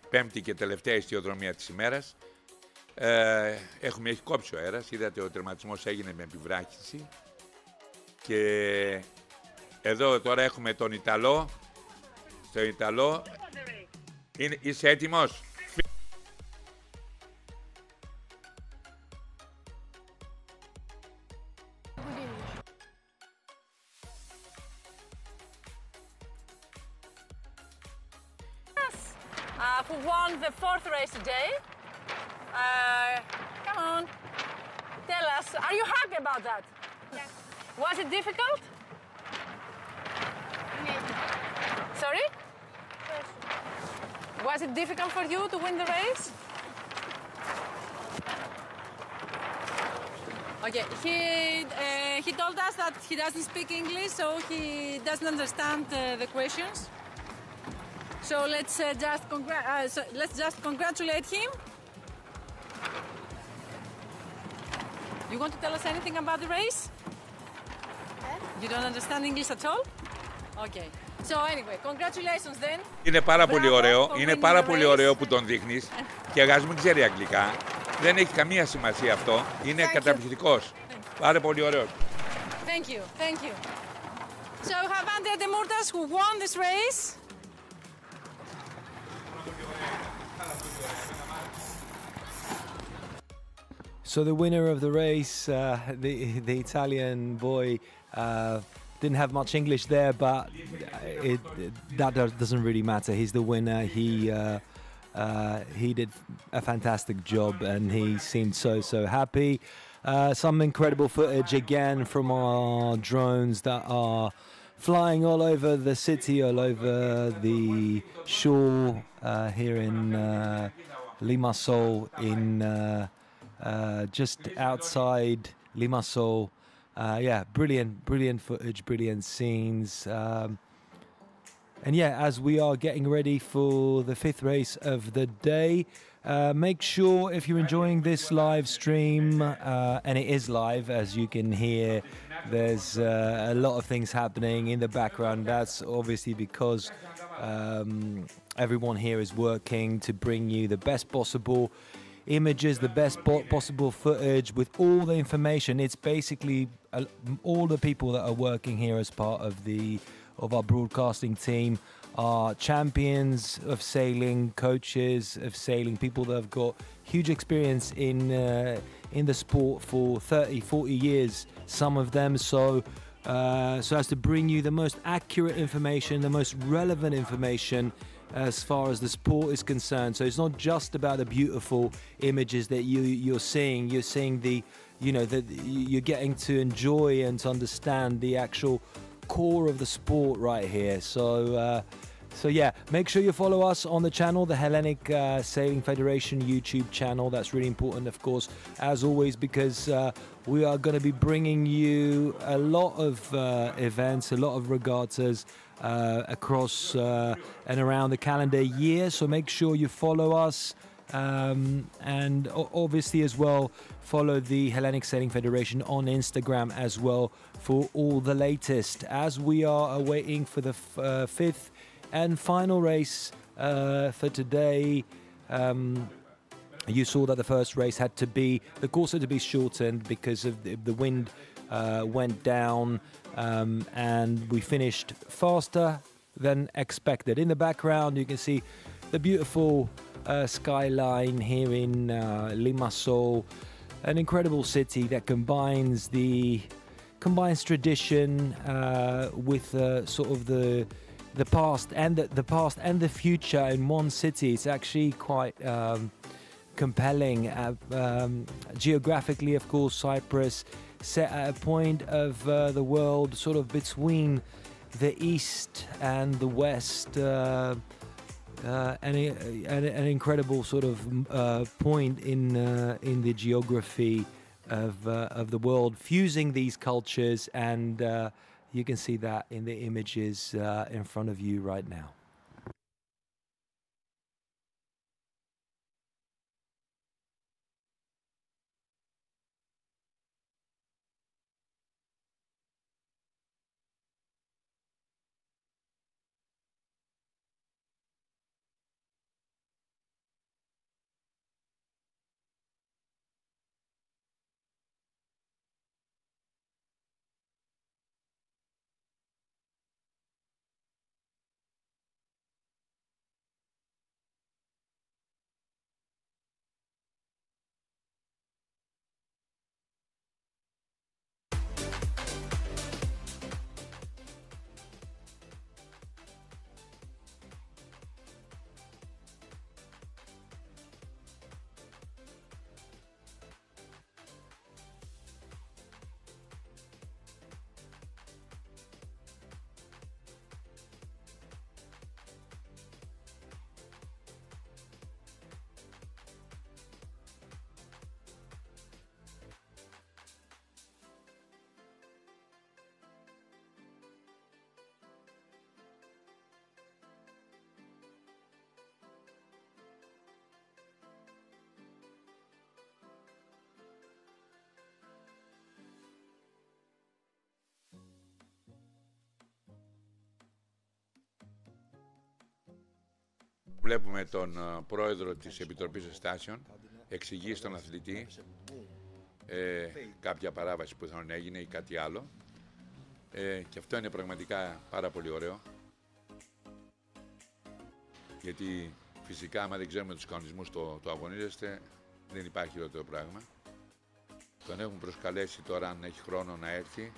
πέμπτη και τελευταία ιστιοδρομία της ημέρας. Έχει κόψει ο αέρας, είδατε ο τερματισμός έγινε με επιβράχυνση. Και εδώ τώρα έχουμε τον Ιταλό. Στον Ιταλό. Είσαι έτοιμος? who won the 4th race today. Come on, tell us, are you happy about that? Yes. Was it difficult? Sorry? Was it difficult for you to win the race? Okay, he told us that he doesn't speak English, so he doesn't understand the questions. So let's just congratulate him. You want to tell us anything about the race? You don't understand English at all? Okay. So anyway, congratulations then. Είναι πάρα πολύ ωραίο. Είναι πάρα πολύ ωραίο που τον δείχνεις. Και αγάς μην ξέρει αγγλικά. Δεν έχει καμία σημασία αυτό. Είναι καταπληκτικός. Πάρα πολύ ωραίο. Thank you. Thank you. So we have Andrea de Murtas who won this race. So the winner of the race, the Italian boy, didn't have much English there, but that doesn't really matter. He's the winner. He did a fantastic job, and he seemed so happy. Some incredible footage again from our drones that are flying all over the city, all over the shore here in Limassol, in just outside Limassol. Yeah, brilliant footage, brilliant scenes. And yeah, as we are getting ready for the 5th race of the day, make sure if you're enjoying this live stream, and it is live, as you can hear, there's a lot of things happening in the background. That's obviously because everyone here is working to bring you the best possible images, the best possible footage with all the information. It's basically all the people that are working here as part of our broadcasting team are champions of sailing, coaches of sailing, people that have got huge experience in the sport for 30, 40 years, some of them, so as to bring you the most accurate information, the most relevant information as far as the sport is concerned. So it's not just about the beautiful images that you're seeing. You're seeing you're getting to enjoy and to understand the actual core of the sport right here. So yeah, make sure you follow us on the channel, the Hellenic Sailing Federation YouTube channel. That's really important, of course, as always, because we are going to be bringing you a lot of events, a lot of regattas across and around the calendar year. So make sure you follow us, and obviously as well follow the Hellenic Sailing Federation on Instagram as well for all the latest, as we are awaiting for the 5th and final race for today. You saw that the first race the course had to be shortened because of the wind went down, and we finished faster than expected. In the background you can see the beautiful skyline here in Limassol, an incredible city that combines tradition with sort of the past and the future in one city. It's actually quite compelling. Geographically, of course, Cyprus set at a point of the world sort of between the east and the west, an incredible sort of point in the geography of the world, fusing these cultures, and you can see that in the images in front of you right now. Βλέπουμε τον πρόεδρο της Επιτροπής Ενστάσεων, εξηγεί στον αθλητή κάποια παράβαση που θα έγινε ή κάτι άλλο. Και αυτό είναι πραγματικά πάρα πολύ ωραίο. Γιατί φυσικά, άμα δεν ξέρουμε τους κανονισμούς το αγωνίζεστε, δεν υπάρχει χειρότερο πράγμα. Τον έχουν προσκαλέσει τώρα, αν έχει χρόνο, να έρθει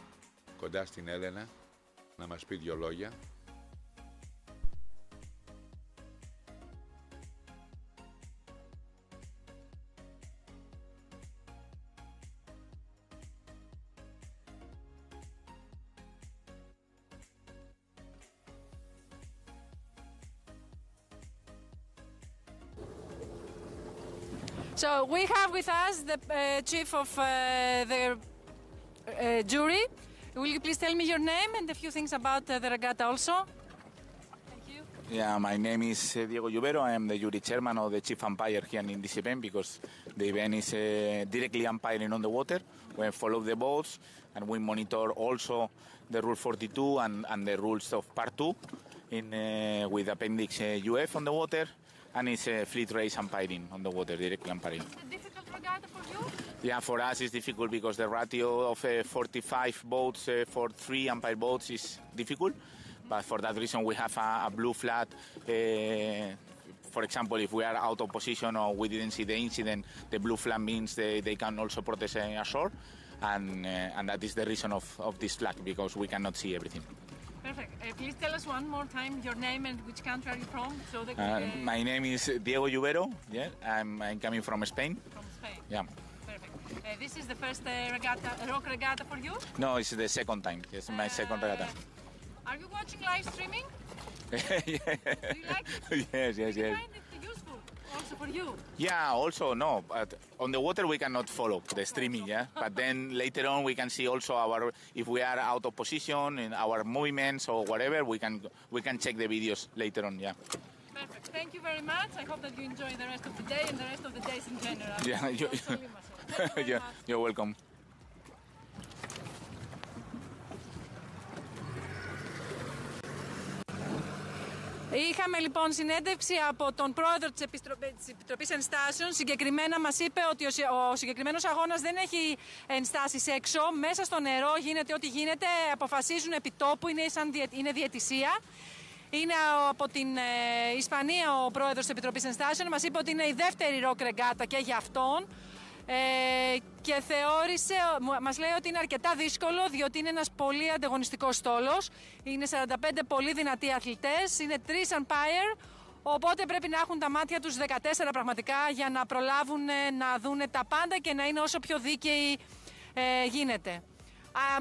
κοντά στην Έλενα, να μας πει δύο λόγια. So we have with us the chief of the jury. Will you please tell me your name and a few things about the regatta also? Thank you. Yeah, my name is Diego Lluvero. I am the jury chairman of the chief umpire here in this event because the event is directly umpiring on the water. We follow the balls and we monitor also the rule 42 and the rules of part 2 with appendix UF on the water. And it's fleet race umpiring on the water, directly umpiring. Is it difficult regatta for you? Yeah, for us it's difficult because the ratio of 45 boats for 3 umpire boats is difficult. But for that reason we have a blue flag. For example, if we are out of position or we didn't see the incident, the blue flag means they can also protest ashore. And that is the reason of this flag, because we cannot see everything. Perfect. Please tell us one more time your name and which country are you from? So that my name is Diego Lluvero. Yeah, I'm coming from Spain. From Spain. Yeah. Perfect. This is the first regatta, rock regatta for you? No, it's the second time. It's my second regatta. Are you watching live streaming? Yeah. Do you like it? Yes. Do you find it useful also for you? Yeah, also no, but on the water we cannot follow the streaming, yeah. But then later on we can see also if we are out of position in our movements or whatever, we can check the videos later on, yeah. Perfect. Thank you very much. I hope that you enjoy the rest of the day and the rest of the days in general. Yeah, you're welcome. Είχαμε λοιπόν συνέντευξη από τον πρόεδρο της Επιτροπής Ενστάσεων. Συγκεκριμένα μας είπε ότι ο συγκεκριμένος αγώνας δεν έχει ενστάσεις έξω. Μέσα στο νερό γίνεται ό,τι γίνεται, αποφασίζουν επί τόπου, είναι διαιτησία. Είναι από την Ισπανία ο πρόεδρος της Επιτροπής Ενστάσεων. Μας είπε ότι είναι η δεύτερη ροκ ρεγκάτα και για αυτόν. Και μας λέει ότι είναι αρκετά δύσκολο, διότι είναι ένας πολύ ανταγωνιστικός στόλος. Είναι 45 πολύ δυνατοί αθλητές, είναι 3 umpire, οπότε πρέπει να έχουν τα μάτια τους 14 πραγματικά για να προλάβουν να δούνε τα πάντα και να είναι όσο πιο δίκαιοι γίνεται.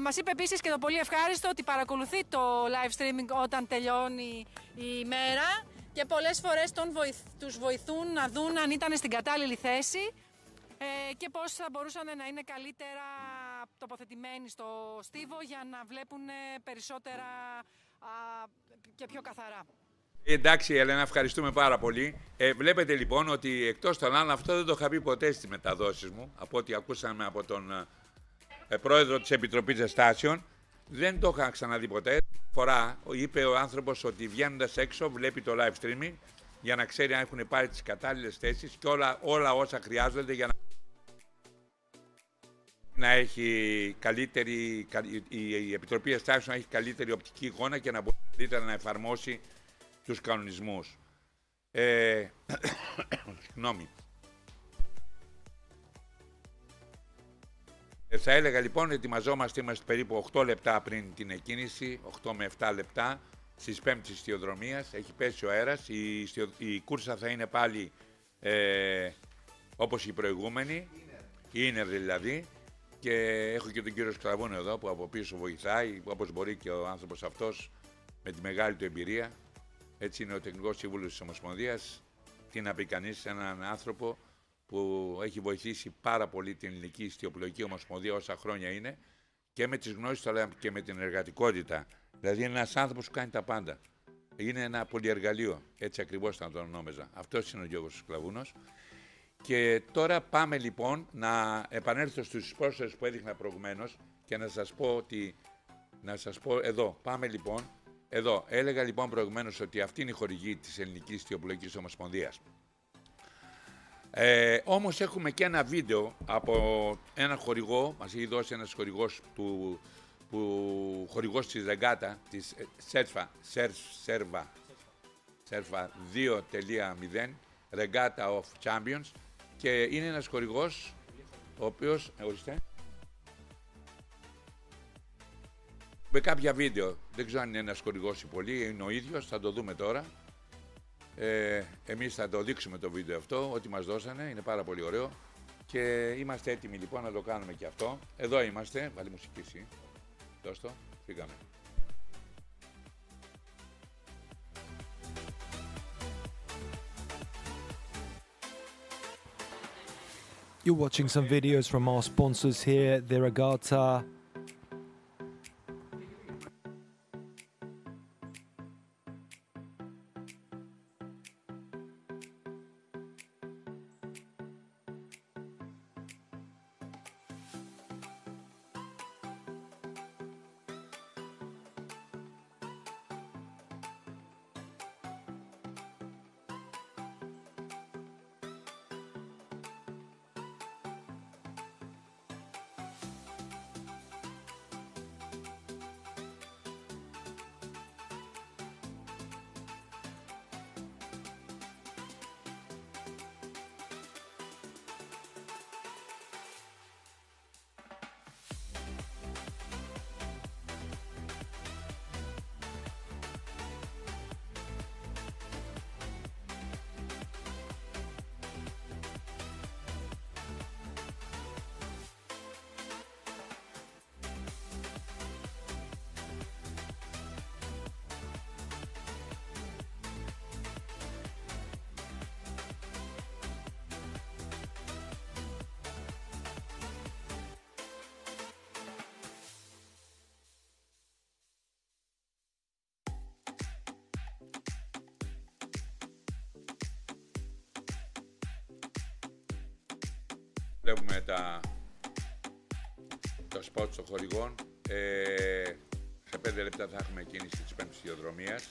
Μας είπε επίσης και το πολύ ευχάριστο ότι παρακολουθεί το live streaming όταν τελειώνει η ημέρα και πολλές φορές τους βοηθούν να δουν αν ήταν στην κατάλληλη θέση και πώς θα μπορούσαν να είναι καλύτερα τοποθετημένοι στο στίβο για να βλέπουν περισσότερα και πιο καθαρά. Εντάξει, Έλενα, ευχαριστούμε πάρα πολύ. Βλέπετε λοιπόν ότι εκτός των άλλων, αυτό δεν το είχα πει ποτέ στις μεταδόσεις μου, από ό,τι ακούσαμε από τον πρόεδρο της Επιτροπής Ενστάσεων, δεν το είχα ξαναδεί ποτέ. Φορά είπε ο άνθρωπος ότι βγαίνοντας έξω βλέπει το live streaming για να ξέρει αν έχουν πάρει τις κατάλληλες θέσεις και όλα όσα χρειάζονται για να έχει καλύτερη, η Επιτροπή Ενστάσεων να έχει καλύτερη οπτική εικόνα και να μπορεί καλύτερα να εφαρμόσει τους κανονισμούς. Συγγνώμη. Θα έλεγα λοιπόν ότι ετοιμαζόμαστε, είμαστε περίπου 8 λεπτά πριν την εκκίνηση, 8 με 7 λεπτά στις 5 της ιστιοδρομίας, έχει πέσει ο αέρας, η κούρσα θα είναι πάλι όπως η προηγούμενη, είναι δηλαδή, και έχω και τον κύριο Σκλαβούνο εδώ που από πίσω βοηθάει, όπως μπορεί και ο άνθρωπος αυτός με τη μεγάλη του εμπειρία, έτσι είναι ο τεχνικός σύμβουλος της Ομοσπονδίας, τι να πει κανείς σε έναν άνθρωπο που έχει βοηθήσει πάρα πολύ την Ελληνική Ιστιοπλοϊκή Ομοσπονδία όσα χρόνια είναι και με τις γνώσεις αλλά και με την εργατικότητα. Δηλαδή είναι ένας άνθρωπος που κάνει τα πάντα. Είναι ένα πολυεργαλείο, έτσι ακριβώς θα τον ονόμαζα. Αυτός είναι ο Γιώργος Σκλαβούνος. Και τώρα πάμε λοιπόν να επανέλθω στους πρόσφερες που έδειχνα προηγουμένως και να σας πω ότι, εδώ, πάμε λοιπόν, εδώ, έλεγα λοιπόν προηγουμένως ότι αυτή είναι η χορηγή της Ελληνικής Ιστιοπλοϊκής Ομοσπονδίας. Όμως έχουμε και ένα βίντεο από έναν χορηγό, μας έχει δώσει ένας χορηγός χορηγός της REGATTA, της CHESVA 2.0, REGATTA of Champions, και είναι ένας χορηγός ο οποίος, ορίστε, με κάποια βίντεο, δεν ξέρω αν είναι ένας χορηγός ή πολύ, είναι ο ίδιος, θα το δούμε τώρα. Εμείς θα το δείξουμε το βίντεο αυτό, ό,τι μας δώσανε, είναι πάρα πολύ ωραίο και είμαστε έτοιμοι λοιπόν να το κάνουμε και αυτό. Εδώ είμαστε, βάλει μουσική εσύ, δώσ' το, φύγαμε. You're watching some videos from our sponsors here, the REGATTA. Βλέπουμε το σποτ των χορηγών. Σε 5 λεπτά θα έχουμε κίνηση της πέμπτης σταδιοδρομίας.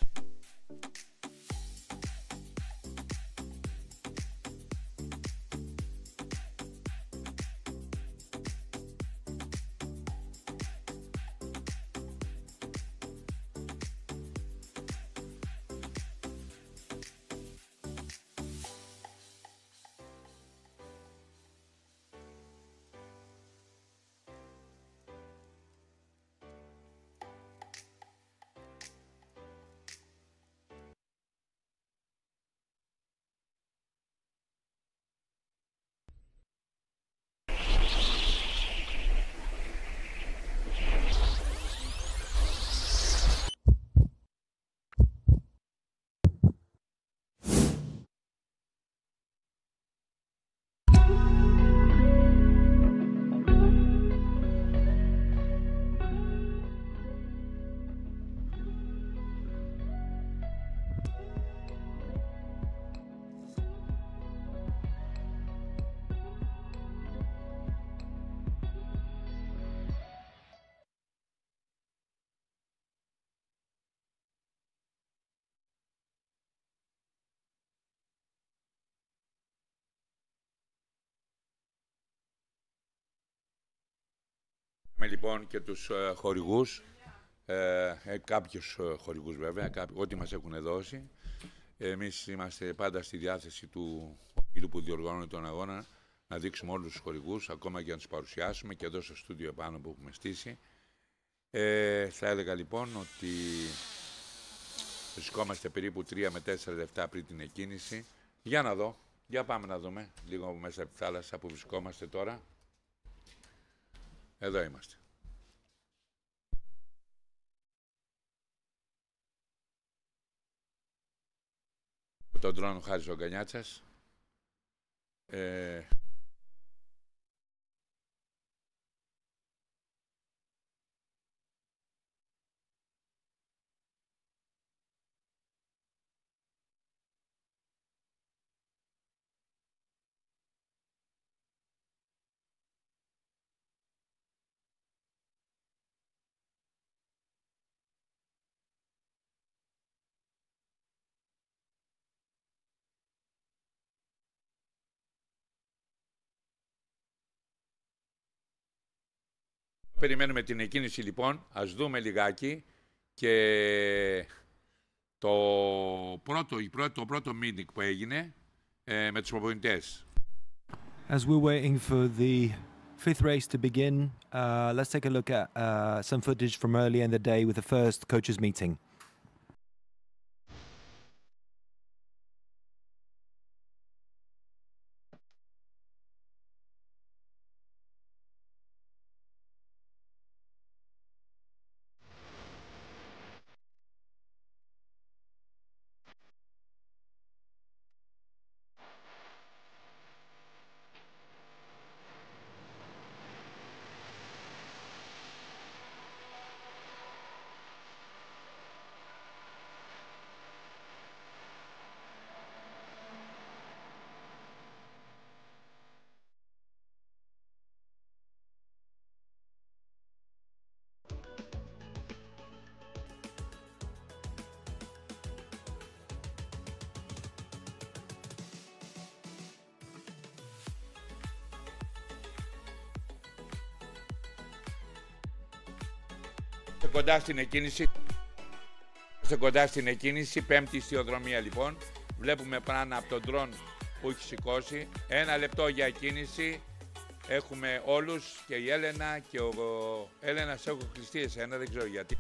Λοιπόν και τους χορηγούς, κάποιους χορηγούς βέβαια, ό,τι μας έχουν δώσει. Εμείς είμαστε πάντα στη διάθεση του ομίλου που διοργανώνει τον αγώνα να δείξουμε όλους τους χορηγούς, ακόμα και να τους παρουσιάσουμε και εδώ στο στούντιο επάνω που έχουμε στήσει. Θα έλεγα λοιπόν ότι βρισκόμαστε περίπου 3 με 4 λεπτά πριν την εκκίνηση. Για να δω, για πάμε να δούμε λίγο μέσα από τη θάλασσα που βρισκόμαστε τώρα. Εδώ είμαστε. Τον τρώνο Χάρης ο Γκανιάτσας. Περιμένουμε την εκκίνηση λοιπόν, ας δούμε λιγάκι και το πρώτο meeting που έγινε με τους προπονητές. As we're waiting for the fifth race to begin, let's take a look at some footage from earlier in the day with the first coaches meeting. Κοντά στην εκκίνηση, πέμπτη ιστιοδρομία λοιπόν. Βλέπουμε πάνω από τον ντρόν που έχει σηκώσει. 1 λεπτό για εκκίνηση. Έχουμε όλους και η Έλενα και ο Έλενας έχω κλειστεί εσένα, δεν ξέρω γιατί.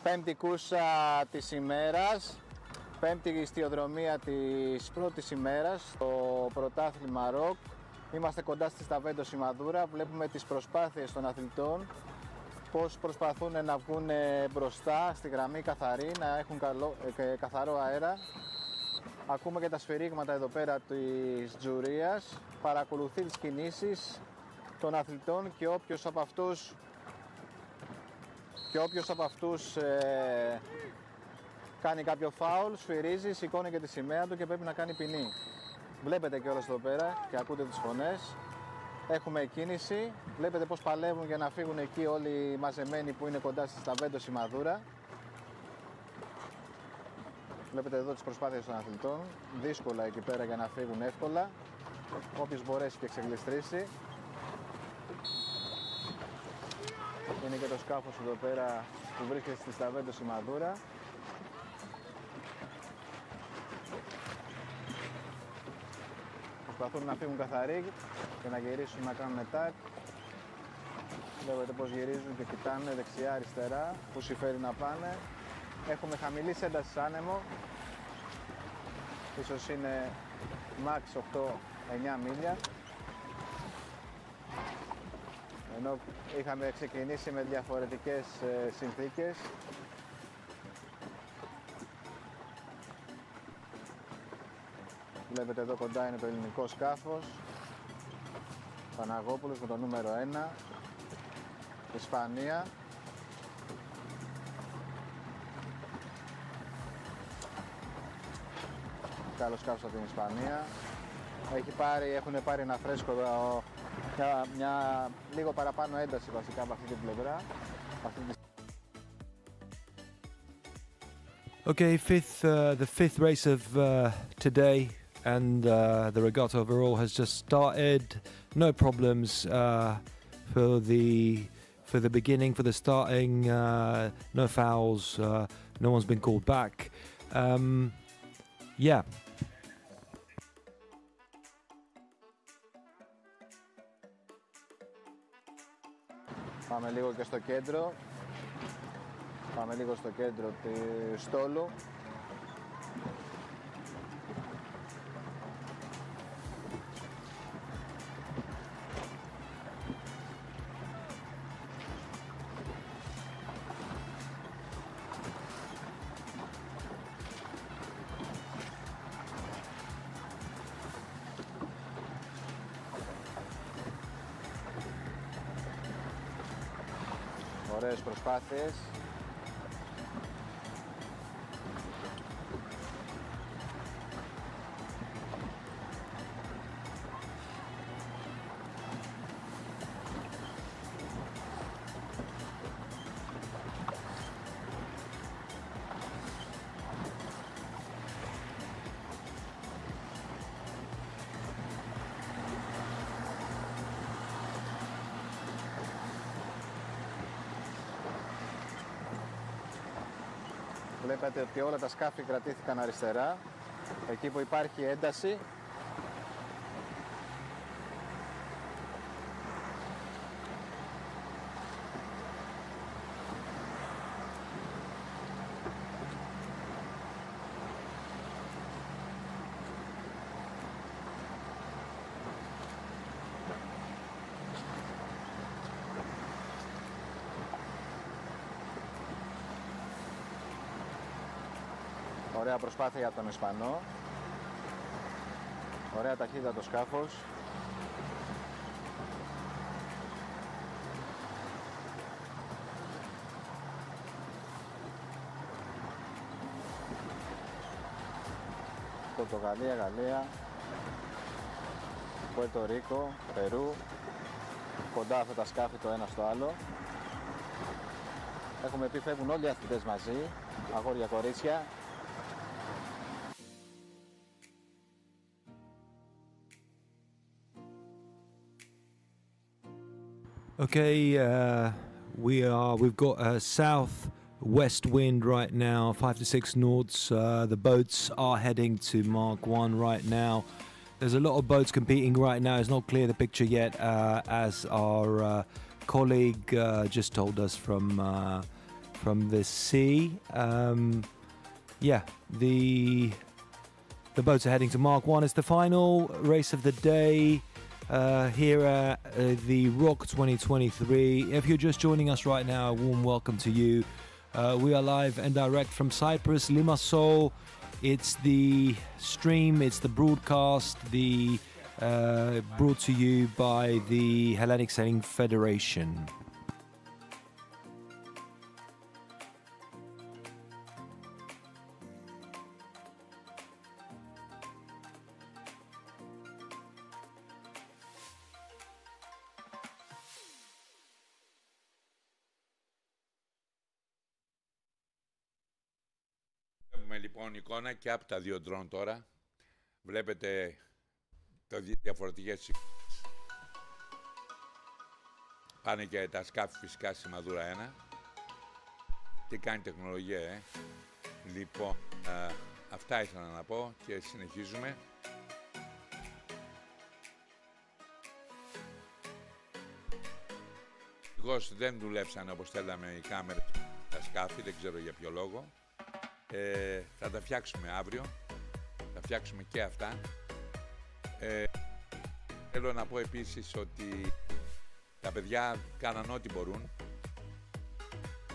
Πέμπτη κούρσα της ημέρας, πέμπτη ιστιοδρομία της πρώτης ημέρας, το πρωτάθλημα R.O.C. Είμαστε κοντά στη Σταβέντο Σιμαδούρα, βλέπουμε τις προσπάθειες των αθλητών, πώς προσπαθούν να βγουν μπροστά στη γραμμή καθαρή, να έχουν καθαρό αέρα. Ακούμε και τα σφυρίγματα εδώ πέρα της τζουρίας, παρακολουθεί τις κινήσεις των αθλητών και όποιος από αυτούς κάνει κάποιο φάουλ, σφυρίζει, σηκώνει και τη σημαία του και πρέπει να κάνει ποινή. Βλέπετε και όλες εδώ πέρα και ακούτε τις φωνές. Έχουμε κίνηση, βλέπετε πως παλεύουν για να φύγουν εκεί όλοι οι μαζεμένοι που είναι κοντά στη Σταβέντο Σιμαδούρα. Βλέπετε εδώ τις προσπάθειες των αθλητών, δύσκολα εκεί πέρα για να φύγουν εύκολα. Όποιος μπορέσει και εξεγλιστρήσει. Είναι και το σκάφος εδώ πέρα που βρίσκεται στη Σταβέντο Σιμαδούρα. Προσπαθούν να φύγουν καθαροί και να γυρίσουν να κάνουν τάκ. Βλέπετε πως γυρίζουν και κοιτάνε δεξιά-αριστερά, που συμφέρει να πάνε. Έχουμε χαμηλή ένταση άνεμο. Ίσως είναι max 8-9 μίλια. Ενώ είχαμε ξεκινήσει με διαφορετικές συνθήκες. Βλέπετε εδώ κοντά είναι το ελληνικό σκάφος Παναγόπουλος με το νούμερο 1, Ισπανία. Καλό σκάφος από την Ισπανία. Έχουν πάρει ένα φρέσκο εδώ, μια λίγο παραπάνω ένταση βασικά από αυτή την πλευρά. Okay, the fifth race of today, and the regatta overall has just started. No problems for the beginning, for the starting. No fouls. No one's been called back. Yeah. Πάμε λίγο και στο κέντρο. Πάμε λίγο στο κέντρο του στόλου. Ωραίες προσπάθειες. Βλέπετε ότι όλα τα σκάφη κρατήθηκαν αριστερά, εκεί που υπάρχει ένταση. Ωραία προσπάθεια για τον Ισπανό. Ωραία ταχύτητα το σκάφος. Πορτογαλία, Γαλλία, Πουέρτο Ρίκο, Περού. Κοντά αυτά τα σκάφη το ένα στο άλλο. Έχουμε πει φεύγουν όλοι οι αθλητές μαζί, αγόρια, κορίτσια. Okay, we've got a south-west wind right now, 5 to 6 knots. The boats are heading to Mark 1 right now. There's a lot of boats competing right now. It's not clear the picture yet, as our colleague just told us from the sea. Yeah, the boats are heading to Mark 1. It's the final race of the day. Here at the R.O.C 2023. If you're just joining us right now, a warm welcome to you. We are live and direct from Cyprus, Limassol. It's the stream, it's the broadcast, brought to you by the Hellenic Sailing Federation. Λοιπόν, εικόνα και από τα δύο ντρόν τώρα. Βλέπετε τα διαφορετικές πάνε και τα σκάφη φυσικά σημαδούρα 1. Τι κάνει η τεχνολογία, Λοιπόν, αυτά ήθελα να πω και συνεχίζουμε. Δυστυχώς δεν δουλέψαν όπως θέλαμε οι κάμερες τα σκάφη, δεν ξέρω για ποιο λόγο. Θα τα φτιάξουμε αύριο, θα φτιάξουμε και αυτά. Θέλω να πω επίσης ότι τα παιδιά κάναν ό,τι μπορούν.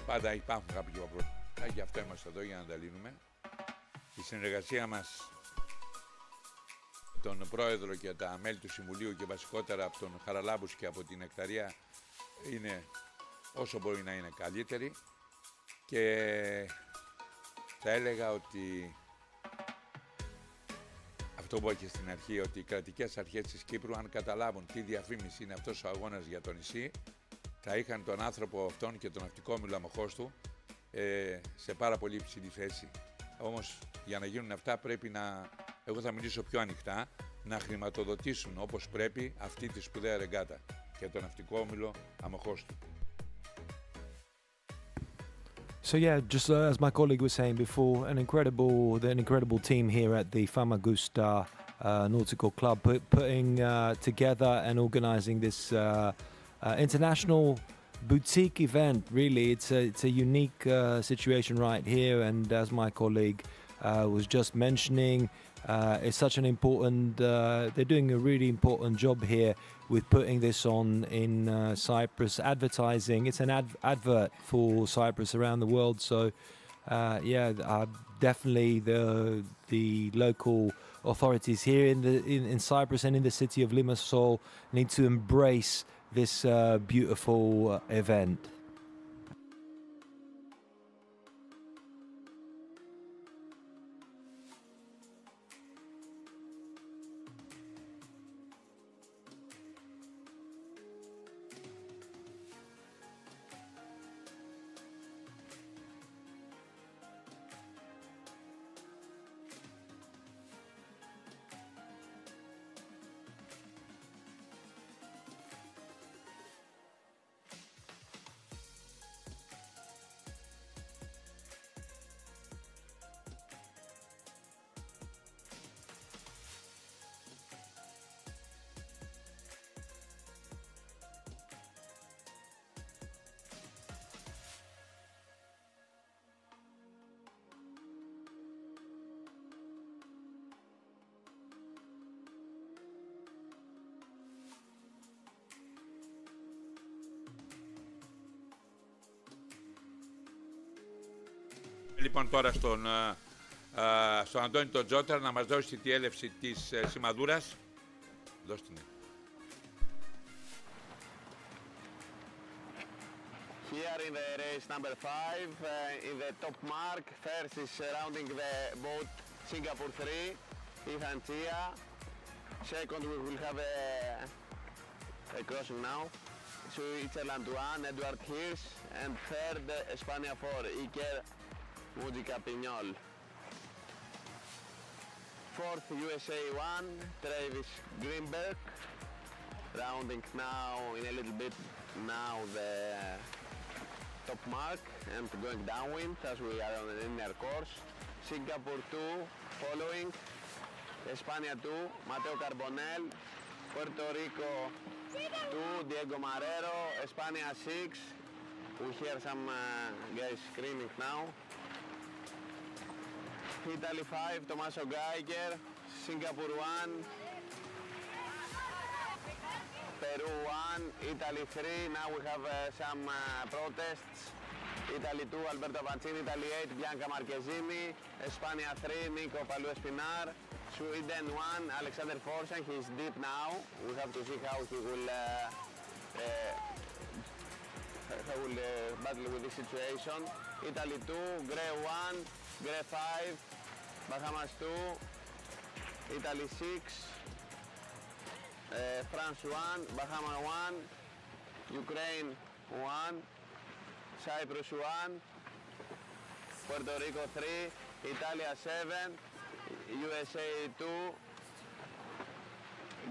Πάντα υπάρχουν κάποια προβλήματα, γι' αυτό είμαστε εδώ για να τα λύνουμε. Η συνεργασία μας με τον Πρόεδρο και τα μέλη του Συμβουλίου και βασικότερα από τον Χαραλάμπους και από την Νεκταρία είναι όσο μπορεί να είναι καλύτερη και θα έλεγα ότι αυτό που είπα και στην αρχή, ότι οι κρατικές αρχές της Κύπρου, αν καταλάβουν τι διαφήμιση είναι αυτός ο αγώνας για το νησί, θα είχαν τον άνθρωπο αυτόν και τον ναυτικόμιλο αμοχώς του σε πάρα πολύ υψηλή θέση. Όμως για να γίνουν αυτά πρέπει να, εγώ θα μιλήσω πιο ανοιχτά, να χρηματοδοτήσουν όπως πρέπει αυτή τη σπουδαία ρεγκάτα και τον ναυτικόμιλο αμοχώς του. So yeah, just as my colleague was saying before, an incredible team here at the Famagusta Nautical Club putting together and organising this international boutique event. Really, it's a unique situation right here, and as my colleague was just mentioning, it's such an important. They're doing a really important job here with putting this on in Cyprus, advertising. It's an advert for Cyprus around the world. So, yeah, definitely the local authorities here in Cyprus and in the city of Limassol need to embrace this beautiful event. Λοιπόν, τώρα στον Αντώνη τον Τζότρα να μας δώσει τη έλευση της σημαδούρας. Δώστε την. Here in the race number 5, in the top mark, first is surrounding the boat Singapore 3, Ethan Chia. Second we will have a crossing now, Switzerland 1, Edward Hirsch, and third Espania 4, Iker Mujica-Piñol. Fourth USA 1, Travis Greenberg, rounding now in a little bit now the top mark and going downwind as we are on an inner course. Singapore 2 following, Espania 2, Mateo Carbonell, Puerto Rico 2, Diego Marrero, Espania 6, we hear some guys screaming now. Italy 5, Tommaso Geiger, Singapore 1, Peru 1, Italy 3, now we have some protests. Italy 2, Alberto Avancini, Italy 8, Bianca Marchesini, Espania 3, Nico Palou-Espinar, Sweden 1, Alexander Forsen, he's deep now. We have to see how he will battle with this situation. Italy 2, Gray 1, Gray 5, Bahamas 2, Italy 6, France 1, Bahama 1, Ukraine 1, Cyprus 1, Puerto Rico 3, Italia 7, USA 2,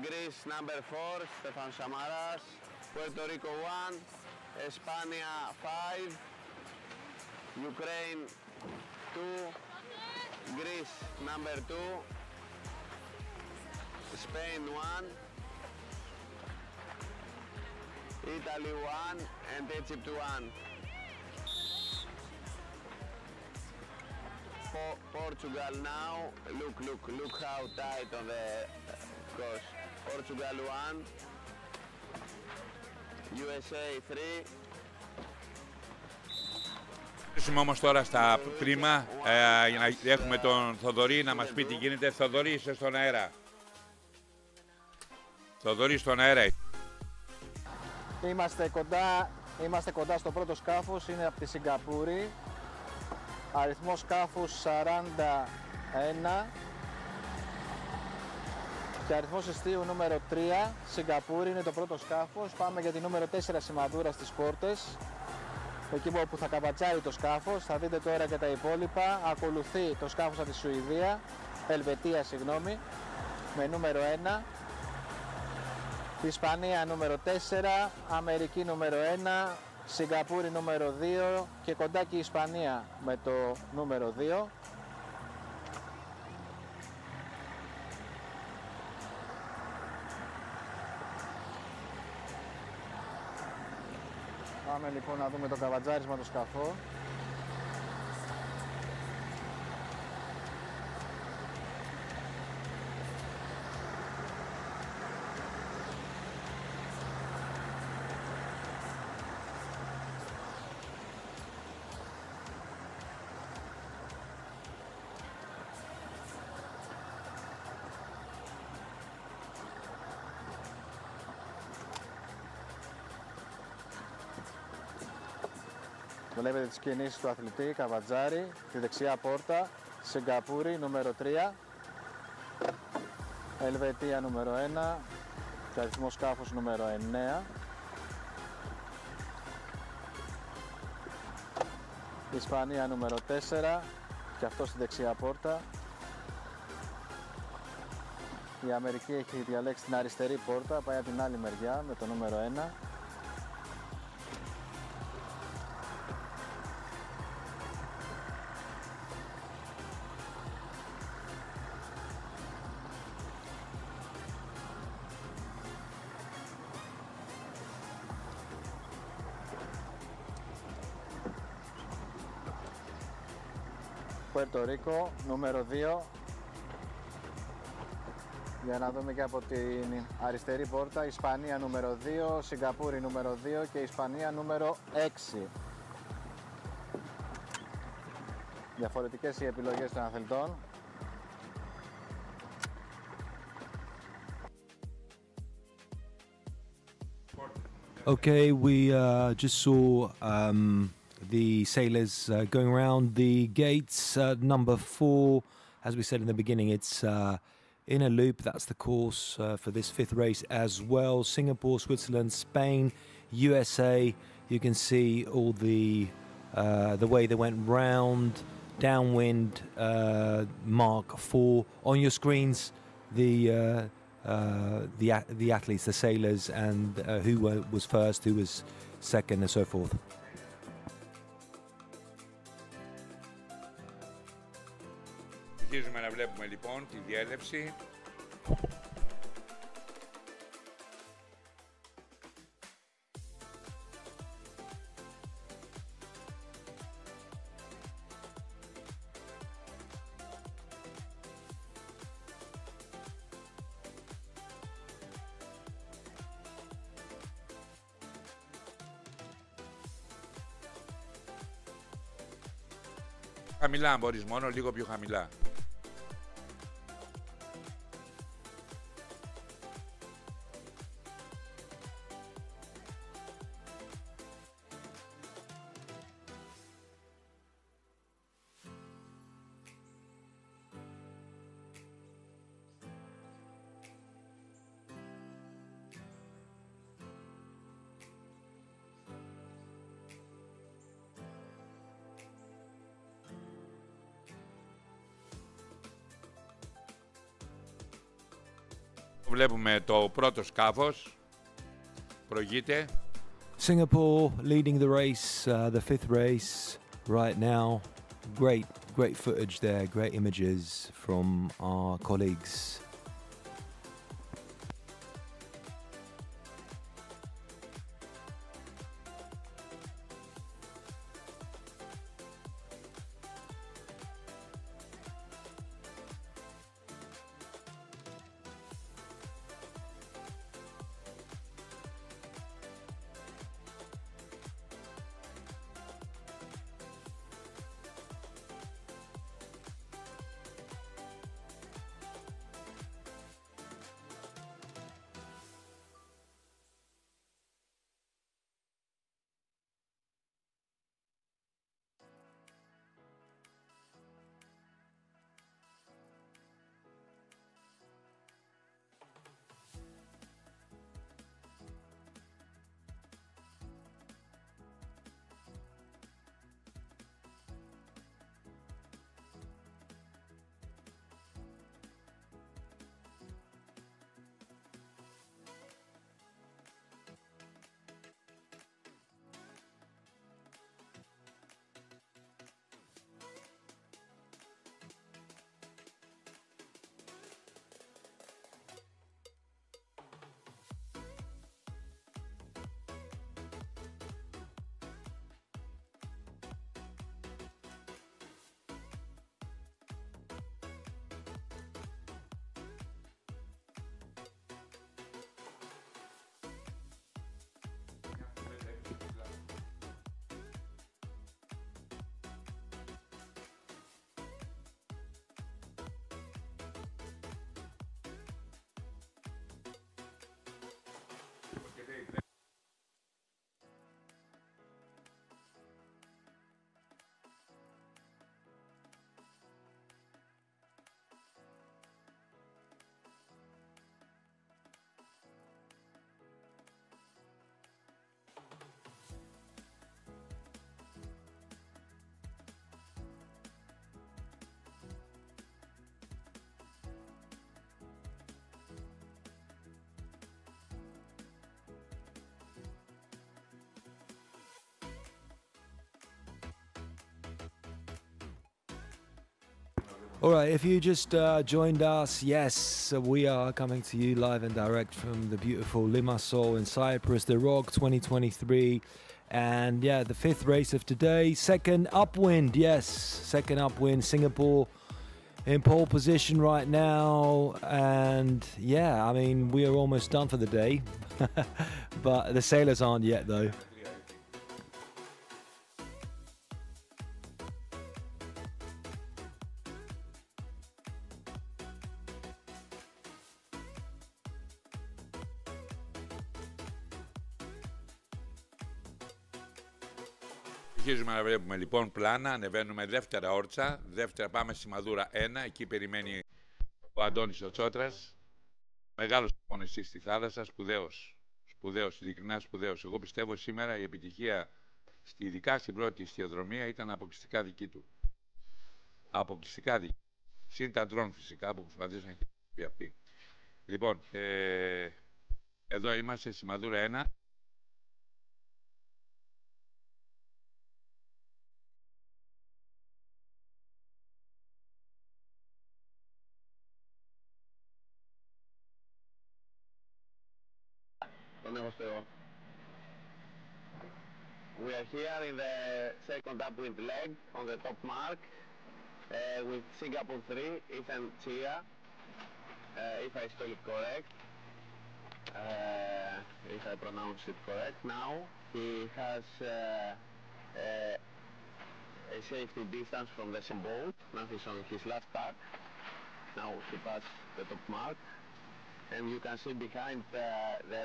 Greece number 4, Stefan Samaras, Puerto Rico 1, Espania 5, Ukraine 2, Greece number 2, Spain 1, Italy 1, and Egypt 1. Portugal now, look how tight on the course. Portugal 1, USA 3. Πάμε όμως τώρα στα πρίμα για να έχουμε τον Θοδωρή να μας πει τι γίνεται. Θοδωρή, είσαι στον αέρα. Θοδωρή, στον αέρα. Είμαστε κοντά στο πρώτο σκάφος, είναι από τη Σιγκαπούρη. Αριθμός σκάφους 41 και αριθμός εστίου νούμερο 3. Σιγκαπούρη είναι το πρώτο σκάφος. Πάμε για τη νούμερο 4 σημαδούρα στις πόρτες. Εκεί που θα καβατσάρει το σκάφος. Θα δείτε τώρα και τα υπόλοιπα. Ακολουθεί το σκάφος από τη Σουηδία, Ελβετία συγγνώμη, με νούμερο 1. Ισπανία νούμερο 4, Αμερική νούμερο 1, Σιγκαπούρη νούμερο 2 και κοντά και η Ισπανία με το νούμερο 2. Πάμε λοιπόν να δούμε το καβατζάρισμα του σκαφό. Βλέπετε τις κινήσεις του αθλητή, καβατζάρι, τη δεξιά πόρτα, Σιγκαπούρη νούμερο 3, Ελβετία νούμερο 1 και αριθμό σκάφους νούμερο 9. Ισπανία νούμερο 4 και αυτό στη δεξιά πόρτα. Η Αμερική έχει διαλέξει την αριστερή πόρτα, πάει από την άλλη μεριά με το νούμερο 1. Puerto Rico, νούμερο 2. Για να δούμε και από την αριστερή πόρτα, Ισπανία νούμερο 2, Σιγκαπούρη νούμερο 2 και Ισπανία νούμερο 6. Διαφορετικές οι επιλογές των αθλητών. Okay, we just saw the sailors going around the gates. Number 4, as we said in the beginning, it's in a loop. That's the course for this 5th race as well. Singapore, Switzerland, Spain, USA. You can see all the way they went round. Downwind, Mark 4 on your screens. The athletes, the sailors, and who was first, who was second, and so forth. Αρχίζουμε να βλέπουμε λοιπόν τη διέλευση. Χαμηλά μπορείς μόνο, λίγο πιο χαμηλά. Βλέπουμε το πρώτο σκάφος, προηγείται. Singapore leading the race, the 5th race right now. Great footage there, great images from our colleagues. All right, if you just joined us, yes, we are coming to you live and direct from the beautiful Limassol in Cyprus, the R.O.C 2023. And yeah, the 5th race of today, second upwind, yes, second upwind, Singapore in pole position right now. And yeah, I mean, we are almost done for the day, but the sailors aren't yet though. Αρχίζουμε να βλέπουμε λοιπόν πλάνα, ανεβαίνουμε δεύτερα όρτσα, δεύτερα πάμε στη Μαδούρα 1, εκεί περιμένει ο Αντώνης ο Τσότρας, μεγάλος προπονητής στη θάλασσα, σπουδαίος, ειλικρινά σπουδαίος. Εγώ πιστεύω σήμερα η επιτυχία, ειδικά στην πρώτη ιστιοδρομία, ήταν αποκλειστικά δική του. Αποκλειστικά δική. Συν τα ντρόν φυσικά που προσπαθήσαν και αυτοί. Λοιπόν, εδώ είμαστε στη Μαδούρα 1. We are here in the second upwind leg on the top mark with Singapore 3, Ethan Chia, if I spell it correct, if I pronounce it correct. Now he has a safety distance from the same boat. Now he's on his last tack. Now he passed the top mark, and you can see behind the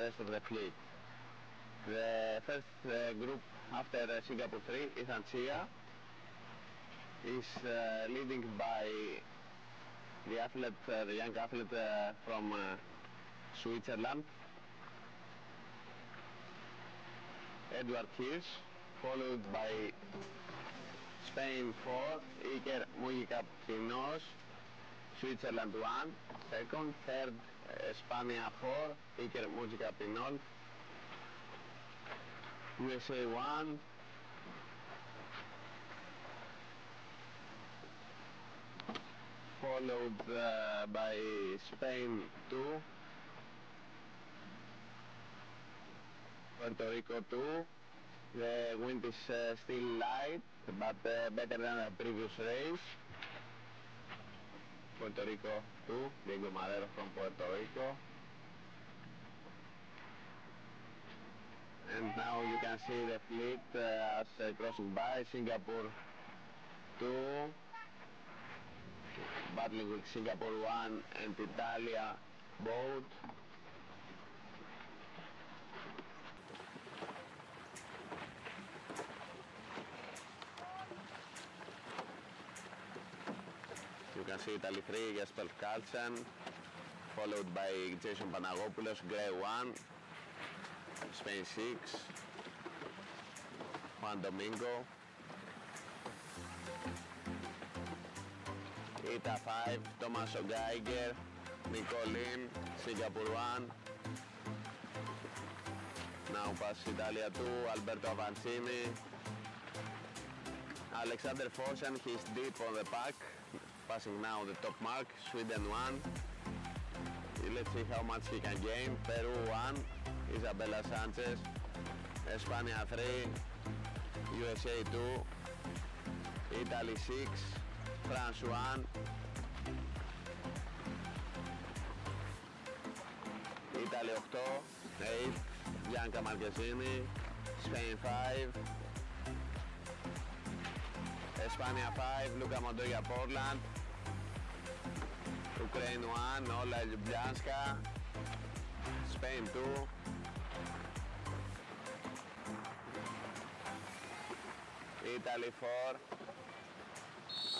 rest of the fleet. The first group after Singapore 3, Ethan Chia, is leading by the athlete, the young athlete from Switzerland, Edward Hirsch, followed by Spain 4, Iker Mujica-Pinos, Switzerland 1, second, third, Spania 4, Iker Mujica-Pinos, USA 1, followed by Spain 2, Puerto Rico 2. The wind is still light, but better than the previous race. Puerto Rico 2, Diego Madero from Puerto Rico. And now you can see the fleet as crossing by. Singapore 2, battling with Singapore 1 and Italia boat. You can see Italy 3, Jesper Carlsen, followed by Jason Panagopoulos, Grey 1, Spain 6, Juan Domingo, Ita 5, Tommaso Geiger, Nicolin, Singapore 1, now pass Italia 2, Alberto Avancini, Alexander Forsen, he's deep on the pack, passing now the top mark, Sweden 1, let's see how much he can gain, Peru 1, Isabella Sanchez, Espania 3, USA 2, Italy 6, France 1, Italy 8, 8, Bianca Marchesini, Spain 5, Espania 5, Luca Montoya Portland, Ukraine 1, Ola Ljubljanska, Spain 2, Italy 4,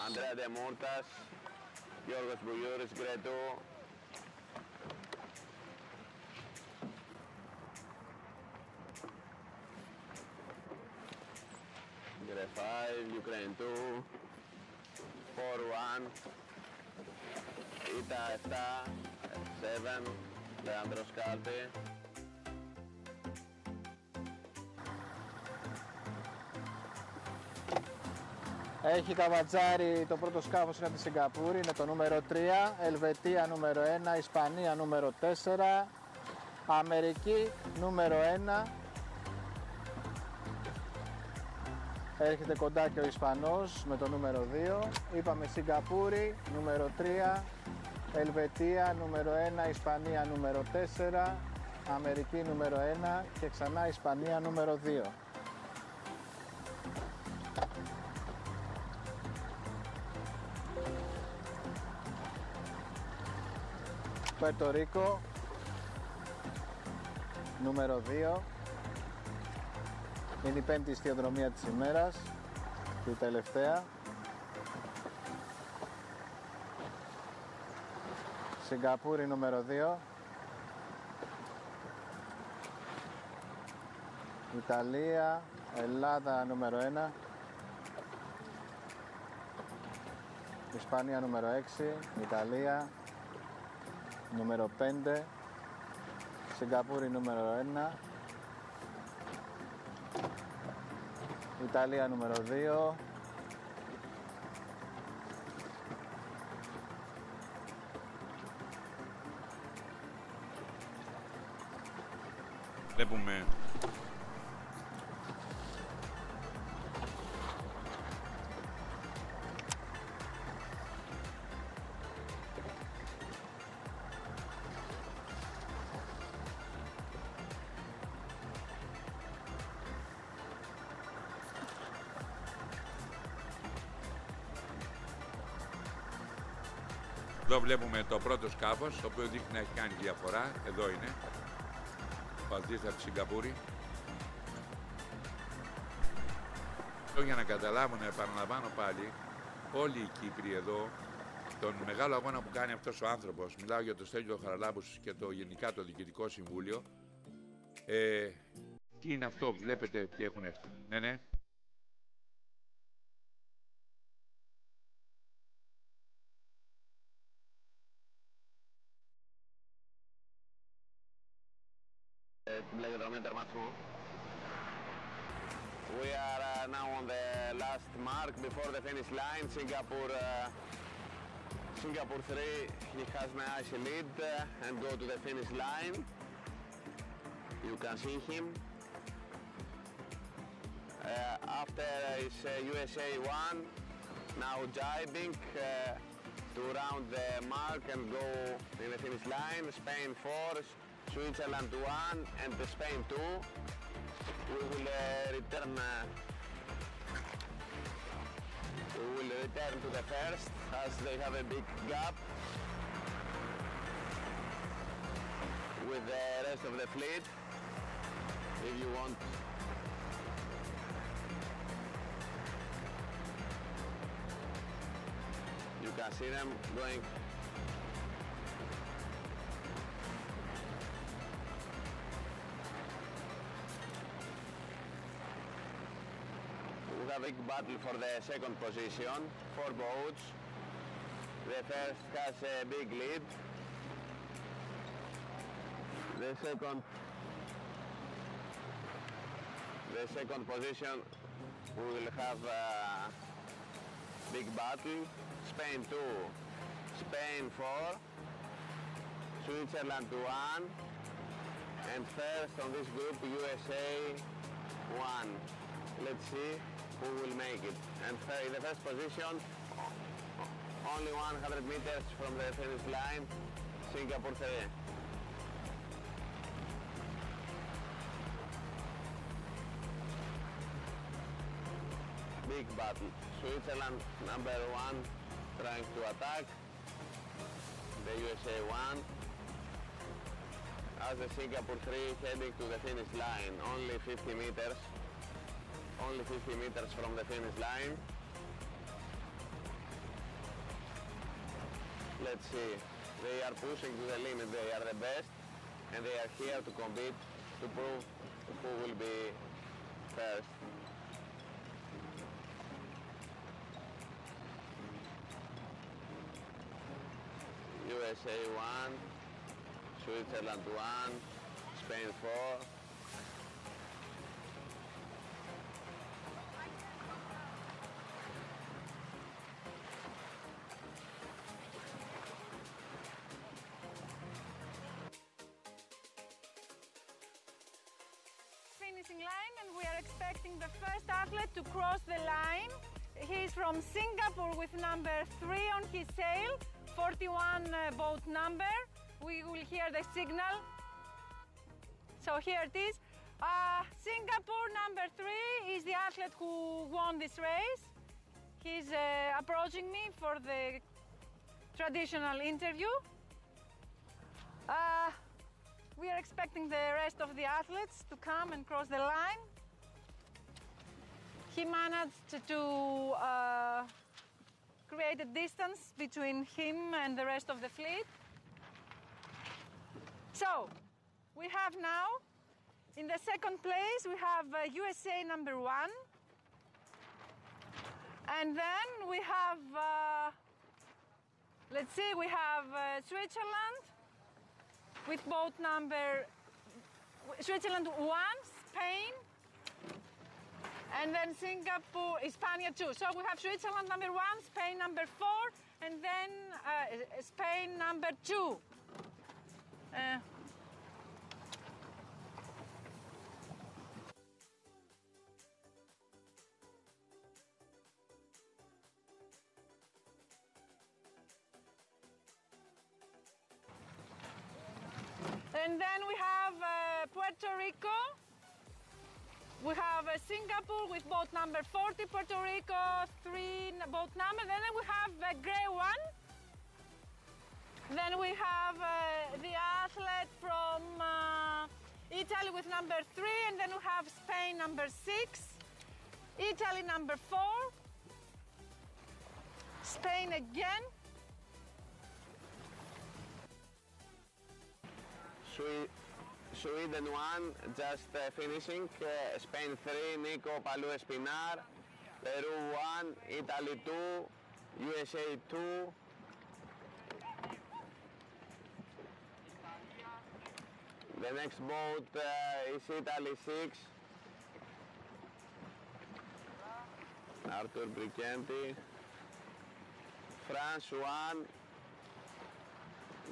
Andrea De Murtas, Giorgos Bouyouris, Grey 2, Grey 5, Ukraine 2, 4-1, Ita 7, Leandro Scalti. Έχει καβατζάρι το πρώτο σκάφος είναι από τη Σιγκαπούρη, είναι το νούμερο 3, Ελβετία νούμερο 1, Ισπανία νούμερο 4, Αμερική νούμερο 1, έρχεται κοντά και ο Ισπανός με το νούμερο 2, είπαμε Σιγκαπούρη νούμερο 3, Ελβετία νούμερο 1, Ισπανία νούμερο 4, Αμερική νούμερο 1 και ξανά Ισπανία νούμερο 2. Puerto Rico, número 2, Είναι η πέμπτη ιστιοδρομία της ημέρας και η τελευταία. Σιγκαπούρη νούμερο 2. Ιταλία, Ελλάδα νούμερο 1. Ισπανία νούμερο 6. Ιταλία νούμερο 5. Σιγκαπούρη νούμερο 1. Ιταλία νούμερο 2. Βλέπουμε εδώ βλέπουμε το πρώτο σκάφος, το οποίο δείχνει να έχει κάνει διαφορά. Εδώ είναι. Παντής από τη Σιγκαπούρη. Για να καταλάβουν, επαναλαμβάνω πάλι, όλοι οι Κύπροι εδώ, τον μεγάλο αγώνα που κάνει αυτός ο άνθρωπος, μιλάω για το Στέλιο Χαραλάμπους και το γενικά το Διοικητικό Συμβούλιο, τι είναι αυτό, βλέπετε τι έχουν έρθει. Ναι, ναι. We are now on the last mark before the finish line. Singapore 3, he has a nice lead and go to the finish line. You can see him. After is USA 1, now jibing to round the mark and go in the finish line. Spain 4, Switzerland 1 and Spain 2. We will return to the first as they have a big gap with the rest of the fleet. If you want, you can see them going. We have a big battle for the second position, 4 boats. The first has a big lead. The second position we will have a big battle. Spain 2, Spain 4, Switzerland 1, and first on this group USA 1. Let's see who will make it. And in the first position, only 100 meters from the finish line, Singapore 3. Big battle. Switzerland number 1 trying to attack the USA 1 as the Singapore 3 heading to the finish line. Only 50 meters. Only 50 meters from the finish line. Let's see. They are pushing to the limit. They are the best and they are here to compete to prove who will be first. USA 1, Switzerland 1, Spain 4. Finishing line, and we are expecting the first athlete to cross the line. He is from Singapore with number 3 on his sail, 41 boat number. We will hear the signal. So here it is. Singapore number 3 is the athlete who won this race. He's approaching me for the traditional interview. We are expecting the rest of the athletes to come and cross the line. he managed to create a distance between him and the rest of the fleet. So, we have now, in the second place, we have USA number 1. And then we have, let's see, we have Switzerland with boat number, Switzerland 1, Spain, and then Singapore, Hispania 2. So we have Switzerland number 1, Spain number 4, and then Spain number 2. And then we have Puerto Rico. We have Singapore with boat number 40, Puerto Rico 3 boat number. Then we have the grey one. Then we have the athlete from Italy with number 3, and then we have Spain number 6, Italy number 4, Spain again. Sweden 1, just finishing. Spain 3, Nico Palou Espinar. Peru 1, Italy 2, USA 2. The next boat is Italy 6. Arthur Bricenti. France 1.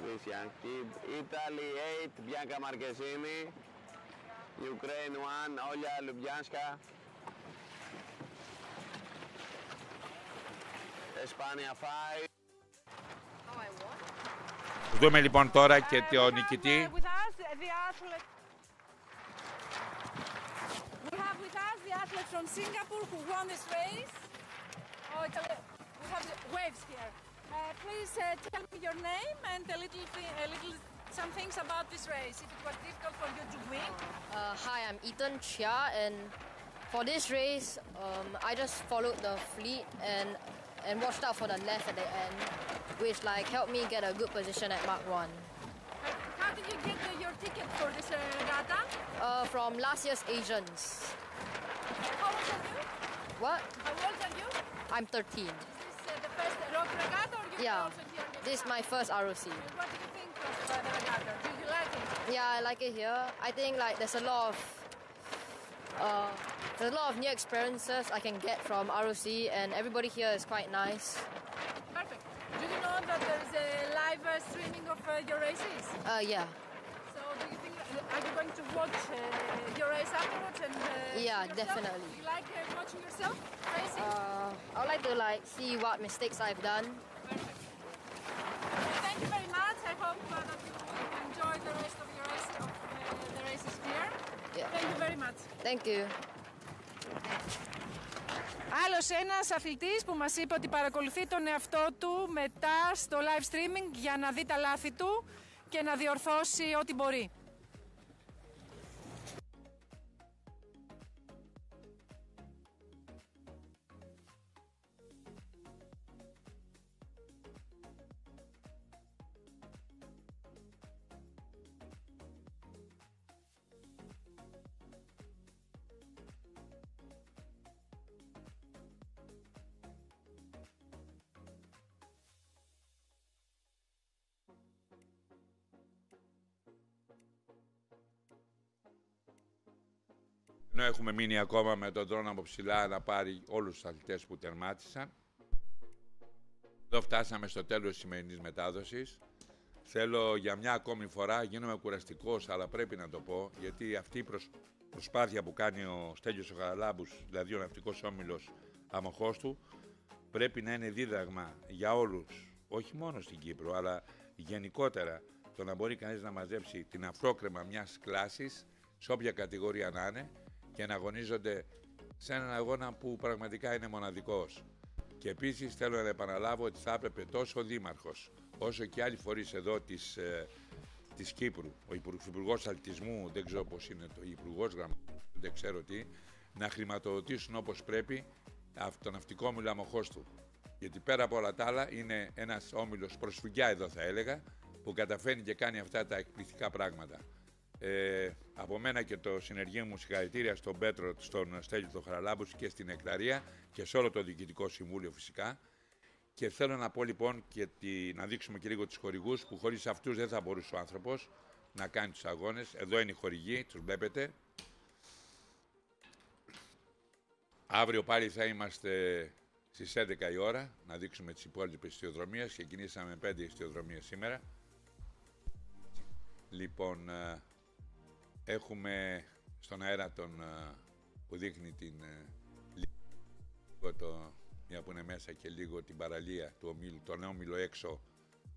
This young kid. Italy 8, Bianca Marchesini. Ukraine 1, Olya Lubyanska. Espania 5. Δούμε λοιπόν τώρα και το νικητή. We have with us the athlete from Singapore who won this race. Oh, we have the waves here. Please tell me your name and some things about this race, if it was difficult for you to win. Hi, I'm Ethan Chia, and for this race, I just followed the fleet and watched out for the left at the end, which helped me get a good position at Mark 1. How did you get your ticket for this regatta? From last year's Asians. How old are you? What? How old are you? I'm 13. Is this the first R.O.C regatta, or you also here? This is my first R.O.C. What do you think of the regatta? Do you like it? Yeah, I like it here. I think there's a lot of new experiences I can get from R.O.C, and everybody here is quite nice. Perfect. Do you know that there is a live streaming of your races? Yeah. So do you think, are you going to watch your race afterwards? And, yeah, definitely. Do you like watching yourself racing? I would like to see what mistakes I've done. Perfect. Thank you very much. I hope that you will enjoy the rest of your race, the races here. Yeah. Thank you very much. Thank you. Άλλος ένας αθλητής που μας είπε ότι παρακολουθεί τον εαυτό του μετά στο live streaming για να δει τα λάθη του και να διορθώσει ό,τι μπορεί. Ενώ έχουμε μείνει ακόμα με τον drone από ψηλά να πάρει όλους τους αθλητές που τερμάτισαν. Εδώ φτάσαμε στο τέλος της σημερινής μετάδοσης. Θέλω για μια ακόμη φορά, γίνομαι κουραστικός, αλλά πρέπει να το πω, γιατί αυτή η προσπάθεια που κάνει ο Στέλιος ο Χαραλάμπους, δηλαδή ο ναυτικός όμιλος αμοχώς του, πρέπει να είναι δίδαγμα για όλους, όχι μόνο στην Κύπρο, αλλά γενικότερα το να μπορεί κανείς να μαζέψει την αφρόκρεμα μιας κλάσης, σε όποια κατηγορία να είναι, και να αγωνίζονται σε έναν αγώνα που πραγματικά είναι μοναδικός. Και επίσης θέλω να επαναλάβω ότι θα έπρεπε τόσο ο Δήμαρχος, όσο και άλλοι φορείς εδώ της Κύπρου, ο Υπουργός Αθλητισμού, δεν ξέρω πώς είναι, το Υπουργός Γραμματείας, δεν ξέρω τι, να χρηματοδοτήσουν όπως πρέπει το ναυτικό όμιλο Αμοχώστου. Γιατί πέρα από όλα τα άλλα είναι ένας όμιλος προσφυγιά εδώ θα έλεγα, που καταφέρνει και κάνει αυτά τα εκπληκτικά πράγματα. Από μένα και το συνεργείο μου συγχαρητήρια στον Πέτρο, στον Στέλιο τον Χαραλάμπους και στην Εκταρία και σε όλο το Διοικητικό Συμβούλιο φυσικά. Και θέλω να πω λοιπόν και να δείξουμε και λίγο τους χορηγούς, που χωρίς αυτούς δεν θα μπορούσε ο άνθρωπος να κάνει τους αγώνες. Εδώ είναι οι χορηγοί, τους βλέπετε. Αύριο πάλι θα είμαστε στις 11 η ώρα να δείξουμε τις υπόλοιπες ιστιοδρομίες. Ξεκινήσαμε 5 ιστιοδρομίες σήμερα. Λοιπόν, έχουμε στον αέρα που δείχνει μια που είναι μέσα και λίγο την παραλία του ομίλου, τον όμιλο έξω,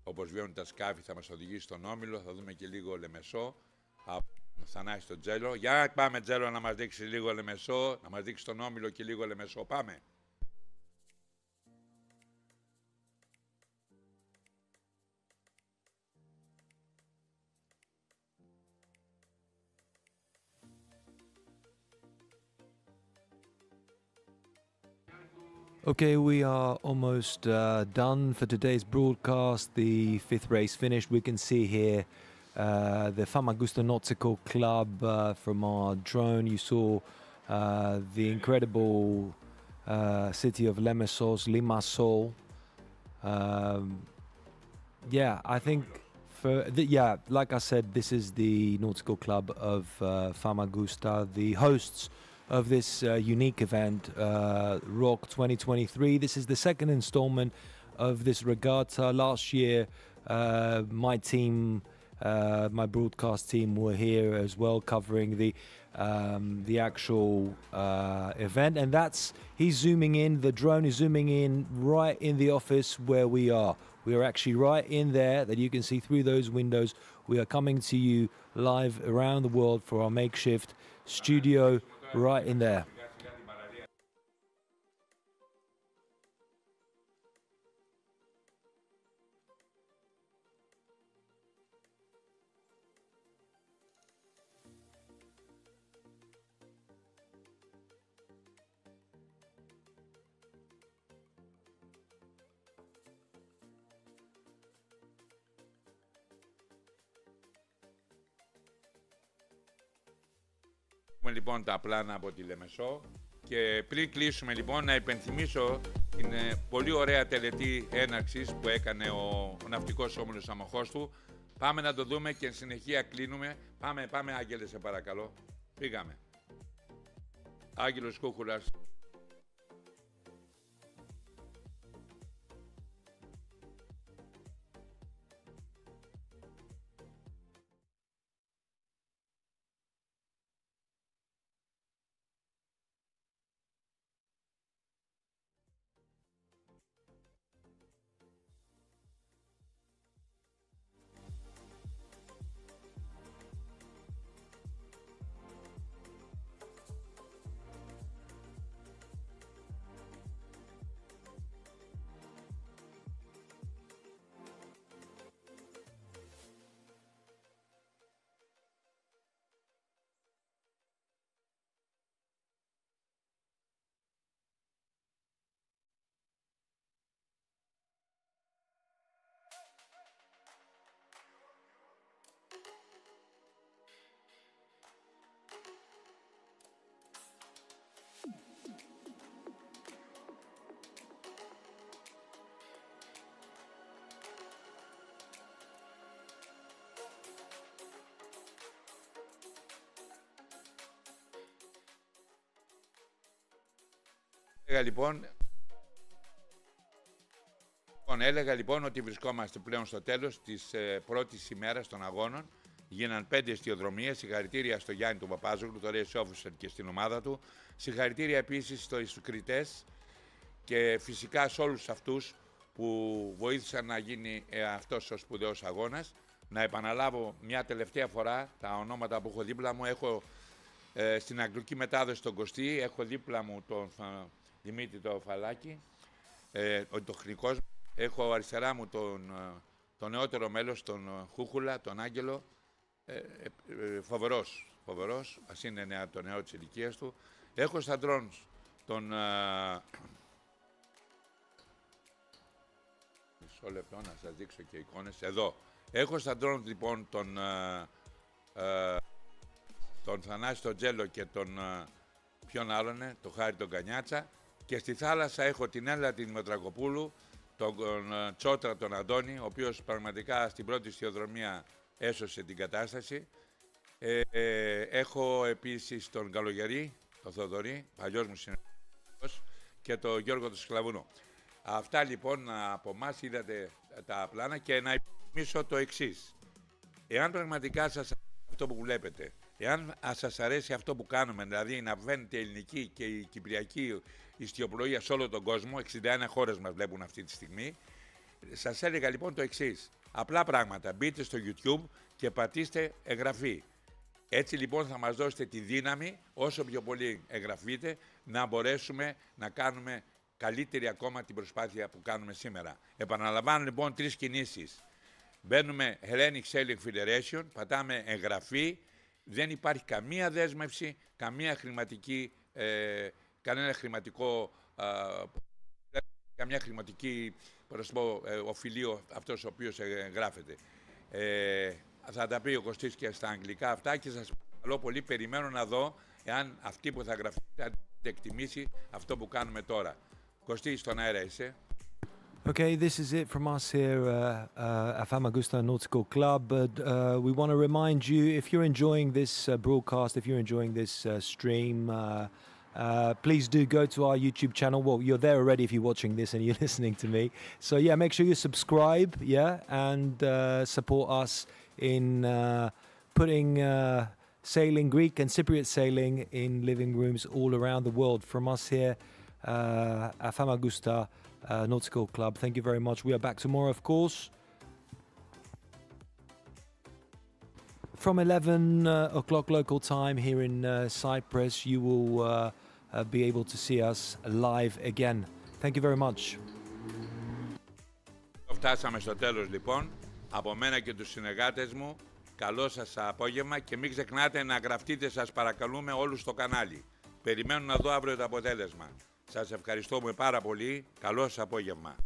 όπως βγαίνουν τα σκάφη θα μας οδηγήσει στον όμιλο. Θα δούμε και λίγο Λεμεσό, Θανάση τον Τζέλο. Για πάμε Τζέλο να μας δείξει λίγο Λεμεσό, να μας δείξει τον όμιλο και λίγο Λεμεσό. Πάμε. Okay, we are almost done for today's broadcast. The fifth race finished. We can see here the Famagusta Nautical Club from our drone. You saw the incredible city of Limassol. Yeah, I think like I said, this is the nautical club of Famagusta, the hosts of this unique event, R.O.C 2023. This is the second installment of this regatta. Last year, my team, my broadcast team, were here as well, covering the actual event. And he's zooming in. The drone is zooming in right in the office where we are. We are actually right in there, that you can see through those windows. We are coming to you live around the world for our makeshift studio. Right in there. Λοιπόν τα πλάνα από τη Λεμεσό και πριν κλείσουμε λοιπόν να υπενθυμίσω την πολύ ωραία τελετή έναρξης που έκανε ο ναυτικός όμιλος Αμοχώστου. Πάμε να το δούμε και εν συνεχεία κλείνουμε. Πάμε Άγγελε σε παρακαλώ. Πήγαμε. Άγγελος Κούκουλας. Έλεγα λοιπόν ότι βρισκόμαστε πλέον στο τέλος της πρώτης ημέρας των αγώνων. Γίναν 5 ιστιοδρομίες. Συγχαρητήρια στο Γιάννη του Παπάζογλου, το race officer και στην ομάδα του. Συγχαρητήρια επίσης στους κριτές και φυσικά σε όλους αυτούς που βοήθησαν να γίνει αυτός ο σπουδαίος αγώνας. Να επαναλάβω μια τελευταία φορά τα ονόματα που έχω δίπλα μου. Έχω στην αγγλική μετάδοση τον Κωστή, έχω δίπλα μου τον Δημήτρη το Φαλάκη, το χρηνικός. Έχω αριστερά μου τον νεότερο μέλος, τον Χούχουλα, τον Άγγελο. φοβερός, ας είναι το νέο της ηλικίας του. Έχω στα drones τον... μισό λεπτό να σας δείξω και εικόνες. Εδώ. Έχω στα drones λοιπόν τον Θανάση τον Τζέλο και τον... ποιον άλλον, το Χάρη τον Κανιάτσα. Και στη θάλασσα έχω την Έλλα την Δημητρακοπούλου, τον Τσότρα τον Αντώνη, ο οποίος πραγματικά στην πρώτη στιοδρομία έσωσε την κατάσταση. Έχω επίσης τον Καλογερή, τον Θοδωρή, παλιός μου συνεργάτης, και τον Γιώργο τον Σκλαβούνο. Αυτά λοιπόν από εμάς είδατε τα πλάνα και να υπενθυμίσω το εξής. Εάν πραγματικά σας αρέσει αυτό που βλέπετε, εάν σας αρέσει αυτό που κάνουμε, δηλαδή να βγαίνετε η ελληνική και η κυπριακή ιστιοπλοεία σε όλο τον κόσμο, 61 χώρες μας βλέπουν αυτή τη στιγμή, σας έλεγα λοιπόν το εξής. Απλά πράγματα. Μπείτε στο YouTube και πατήστε εγγραφή. Έτσι λοιπόν θα μας δώσετε τη δύναμη, όσο πιο πολύ εγγραφείτε, να μπορέσουμε να κάνουμε καλύτερη ακόμα την προσπάθεια που κάνουμε σήμερα. Επαναλαμβάνω λοιπόν 3 κινήσεις. Μπαίνουμε Hellenic Sailing Federation, πατάμε εγγραφή, δεν υπάρχει καμία δέσμευση, καμία χρηματική, κανένα χρηματικό, καμιά χρηματική οφειλείο αυτός ο οποίος εγγράφεται. Θα τα πει ο Κωστής και στα αγγλικά αυτά και σας παρακαλώ πολύ, περιμένω να δω εάν αυτοί που θα γραφτεί θα εκτιμήσει αυτό που κάνουμε τώρα. Κωστή, στον αέρα είσαι. Okay, this is it from us here at Famagusta Nautical Club. We want to remind you, if you're enjoying this broadcast, if you're enjoying this stream, please do go to our YouTube channel. Well, you're there already if you're watching this and you're listening to me. So yeah, make sure you subscribe, yeah, and support us in putting sailing, Greek and Cypriot sailing in living rooms all around the world. From us here at Famagusta Nautical Club. Thank you very much. We are back tomorrow, of course, from 11 o'clock local time here in Cyprus. You will be able to see us live again. Thank you very much. Φτάσαμε στο τέλος λοιπόν. Από μένα και τους συνεργάτες μου, καλό σας απόγευμα και μην ξεχνάτε να γραφτείτε, σας παρακαλούμε, όλους στο κανάλι. Περιμένω να δω αύριο το αποτέλεσμα. Σας ευχαριστούμε πάρα πολύ. Καλό σας απόγευμα.